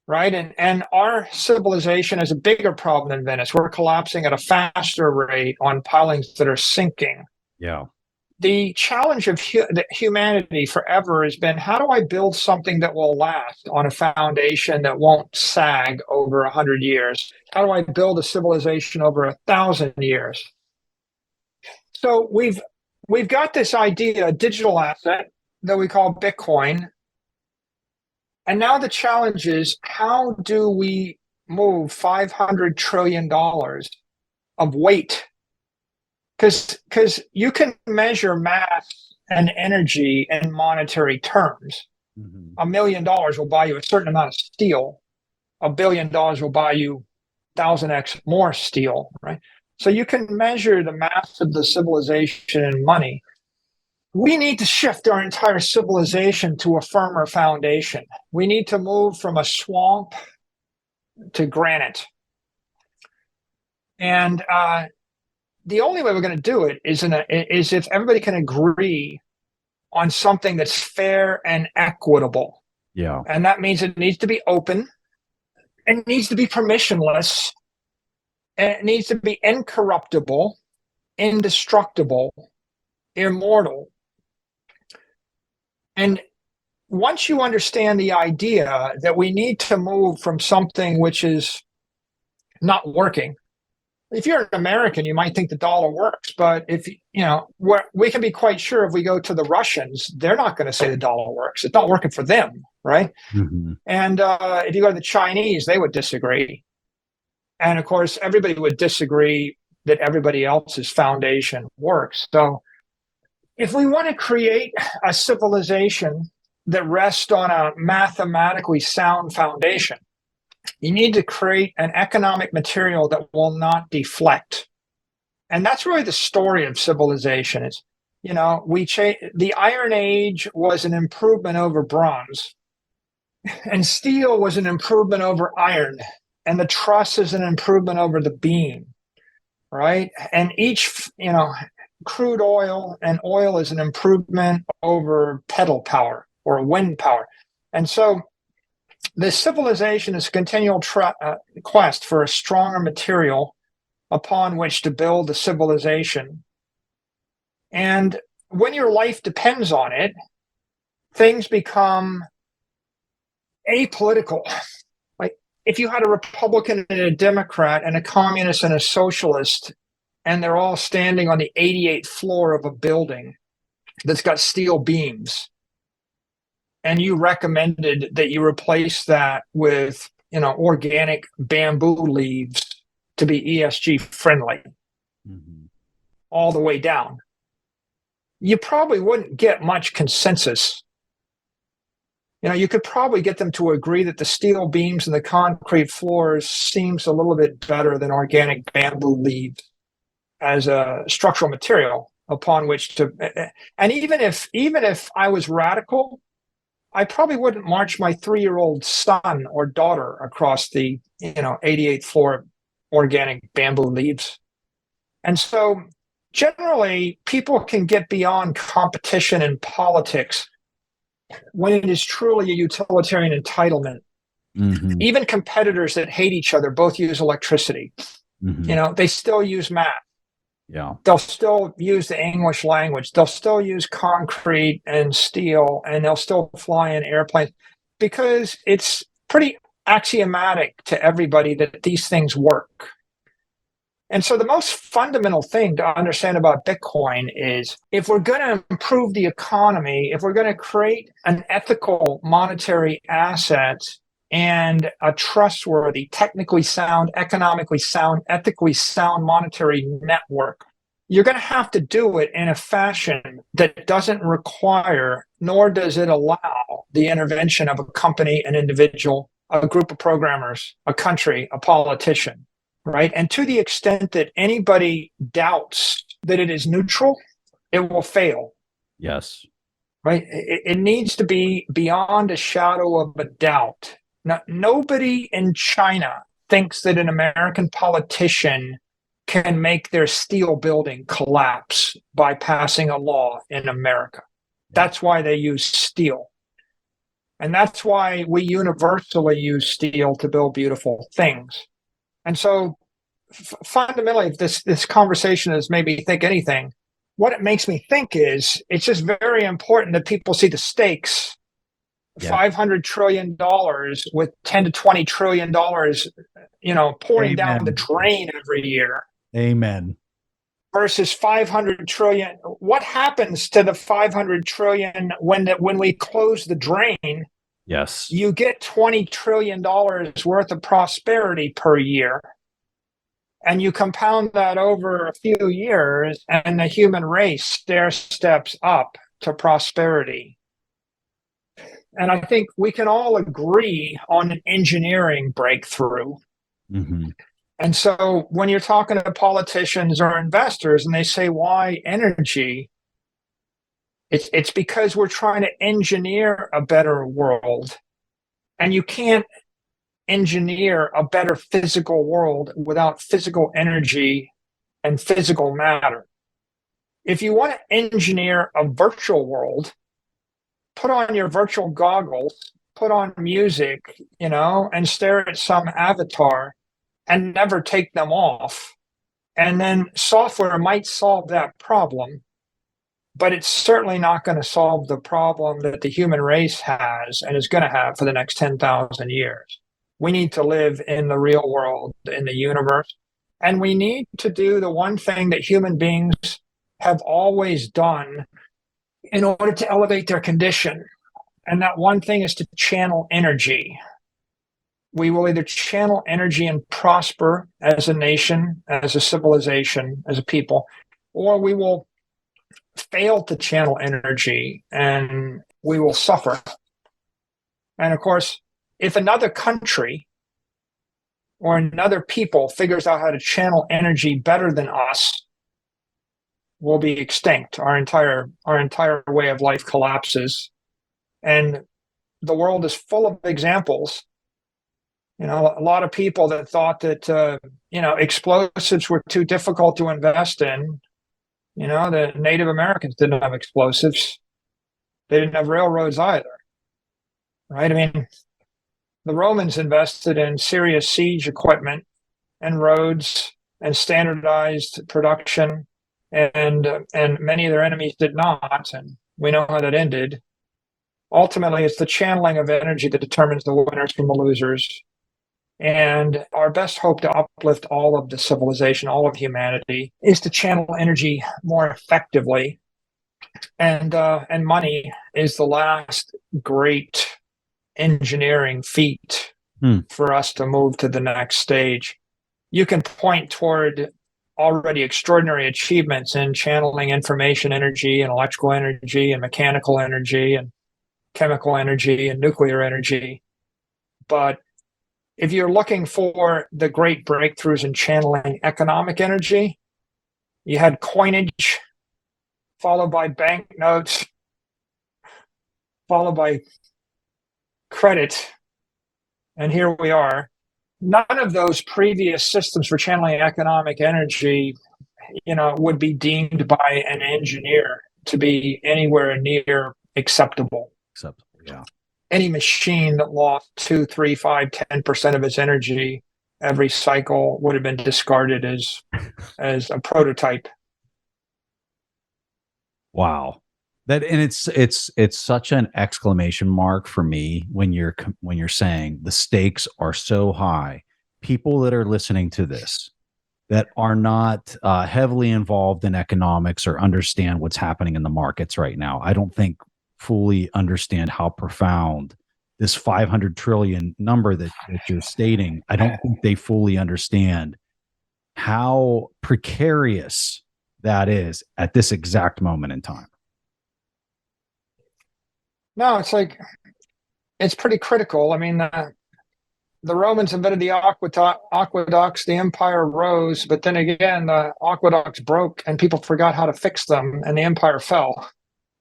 right? And our civilization is a bigger problem than Venice. We're collapsing at a faster rate on pilings that are sinking. Yeah. The challenge of humanity forever has been, how do I build something that will last on a foundation that won't sag over 100 years? How do I build a civilization over 1,000 years? So we've got this idea, a digital asset that we call Bitcoin. And now the challenge is, how do we move $500 trillion of weight? Because you can measure mass and energy in monetary terms. $1 million will buy you a certain amount of steel. $1 billion will buy you 1,000x more steel, right? So you can measure the mass of the civilization in money. We need to shift our entire civilization to a firmer foundation. We need to move from a swamp to granite. And the only way we're going to do it is if everybody can agree on something that's fair and equitable. Yeah. And that means it needs to be open, it needs to be permissionless, and it needs to be incorruptible, indestructible, immortal. And once you understand the idea that we need to move from something which is not working, if you're an American, you might think the dollar works, but we can be quite sure if we go to the Russians, they're not going to say the dollar works. It's not working for them, right? And if you go to the Chinese, they would disagree. And of course, everybody would disagree that everybody else's foundation works. So if we want to create a civilization that rest on a mathematically sound foundation. You need to create an economic material that will not deflect. And that's really the story of civilization. Is, the Iron Age was an improvement over bronze, and steel was an improvement over iron, and the truss is an improvement over the beam, right? And each, crude oil and oil is an improvement over pedal power or wind power. And so this civilization is a continual quest for a stronger material upon which to build a civilization. And when your life depends on it, things become apolitical. Like if you had a Republican and a Democrat and a communist and a socialist, and they're all standing on the 88th floor of a building that's got steel beams, and you recommended that you replace that with, organic bamboo leaves to be ESG friendly, all the way down, you probably wouldn't get much consensus. You could probably get them to agree that the steel beams and the concrete floors seems a little bit better than organic bamboo leaves as a structural material upon which to. And even if I was radical, I probably wouldn't march my 3-year-old son or daughter across the 88th floor of organic bamboo leaves. And so generally, people can get beyond competition in politics when it is truly a utilitarian entitlement. Even competitors that hate each other both use electricity. They still use math. Yeah. They'll still use the English language. They'll still use concrete and steel, and they'll still fly in airplanes because it's pretty axiomatic to everybody that these things work. And so the most fundamental thing to understand about Bitcoin is if we're going to improve the economy, if we're going to create an ethical monetary asset and a trustworthy, technically sound, economically sound, ethically sound monetary network, you're going to have to do it in a fashion that doesn't require, nor does it allow, the intervention of a company, an individual, a group of programmers, a country, a politician, right? And to the extent that anybody doubts that it is neutral, it will fail. Yes. Right? It needs to be beyond a shadow of a doubt. Now, nobody in China thinks that an American politician can make their steel building collapse by passing a law in America. That's why they use steel. And that's why we universally use steel to build beautiful things. And so fundamentally, if this conversation has made me think anything, what it makes me think is it's just very important that people see the stakes. $500 trillion with $10 to $20 trillion, pouring down the drain every year. Amen. Versus 500 trillion. What happens to the 500 trillion when we close the drain? Yes. You get $20 trillion worth of prosperity per year. And you compound that over a few years, and the human race steps up to prosperity. And I think we can all agree on an engineering breakthrough. And so when you're talking to politicians or investors and they say, why energy? It's because we're trying to engineer a better world. And you can't engineer a better physical world without physical energy and physical matter. If you want to engineer a virtual world, put on your virtual goggles, put on music, and stare at some avatar and never take them off. And then software might solve that problem, but it's certainly not going to solve the problem that the human race has and is going to have for the next 10,000 years. We need to live in the real world, in the universe, and we need to do the one thing that human beings have always done in order to elevate their condition. And that one thing is to channel energy. We will either channel energy and prosper as a nation, as a civilization, as a people, or we will fail to channel energy and we will suffer. And of course, if another country or another people figures out how to channel energy better than us, we'll be extinct. Our entire way of life collapses. And the world is full of examples. A lot of people that thought that explosives were too difficult to invest in. The Native Americans didn't have explosives. They didn't have railroads either, right? I mean, the Romans invested in serious siege equipment and roads and standardized production, and many of their enemies did not, and we know how that ended. Ultimately, it's the channeling of energy that determines the winners from the losers. And our best hope to uplift all of the civilization, all of humanity, is to channel energy more effectively. And money is the last great engineering feat for us to move to the next stage. You can point toward already extraordinary achievements in channeling information energy and electrical energy and mechanical energy and chemical energy and nuclear energy. But if you're looking for the great breakthroughs in channeling economic energy, you had coinage, followed by banknotes, followed by credit, and here we are. None of those previous systems for channeling economic energy, would be deemed by an engineer to be anywhere near acceptable. Yeah. Any machine that lost 2, 3, 5, 10% of its energy every cycle would have been discarded as a prototype. Wow. It's such an exclamation mark for me when you're saying the stakes are so high. People that are listening to this that are not heavily involved in economics or understand what's happening in the markets right now, I don't think fully understand how profound this 500 trillion number that you're stating. I don't think they fully understand how precarious that is at this exact moment in time. No, it's pretty critical. I mean, the Romans invented the aqueducts, the empire rose, but then again, the aqueducts broke and people forgot how to fix them, and the empire fell.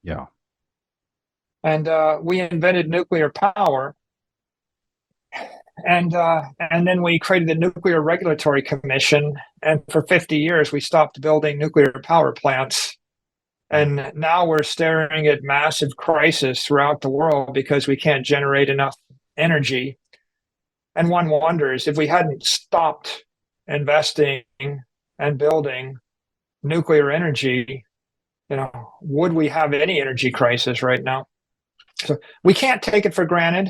Yeah. And we invented nuclear power, and then we created the Nuclear Regulatory Commission, and for 50 years we stopped building nuclear power plants. And now we're staring at massive crisis throughout the world because we can't generate enough energy. And one wonders, if we hadn't stopped investing and building nuclear energy, would we have any energy crisis right now? So we can't take it for granted.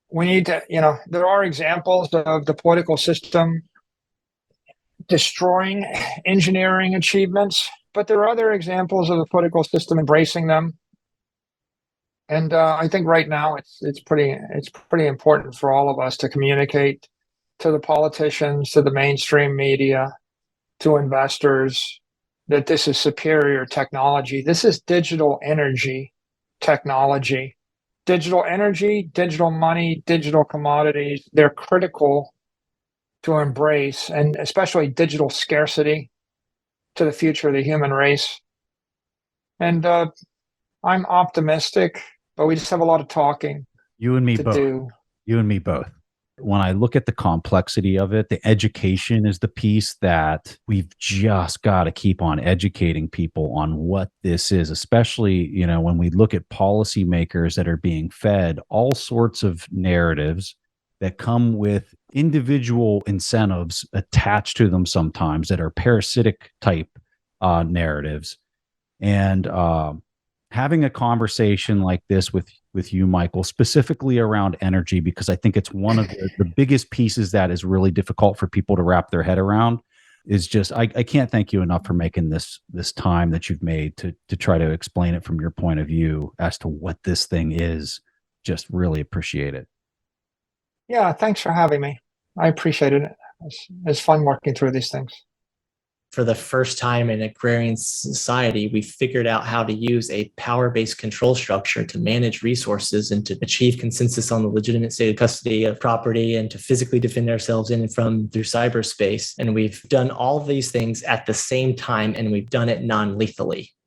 We need to, there are examples of the political system destroying engineering achievements, but there are other examples of the political system embracing them. And I think right now it's pretty important for all of us to communicate to the politicians, to the mainstream media, to investors, that this is superior technology. This is digital energy technology. Digital energy, digital money, digital commodities, they're critical to embrace, and especially digital scarcity, to the future of the human race. And I'm optimistic, but we just have a lot of talking You and me to both. do. You and me both. When I look at the complexity of it, the education is the piece that we've just got to keep on educating people on what this is, especially, when we look at policymakers that are being fed all sorts of narratives that come with individual incentives attached to them sometimes that are parasitic type narratives. And having a conversation like this with you, Michael, specifically around energy, because I think it's one of the biggest pieces that is really difficult for people to wrap their head around, is just, I can't thank you enough for making this time that you've made to try to explain it from your point of view as to what this thing is. Just really appreciate it. Yeah, thanks for having me. I appreciate it. It's fun working through these things. for the first time in agrarian society, we figured out how to use a power-based control structure to manage resources and to achieve consensus on the legitimate state of custody of property and to physically defend ourselves in and from through cyberspace. And we've done all of these things at the same time, and we've done it non-lethally.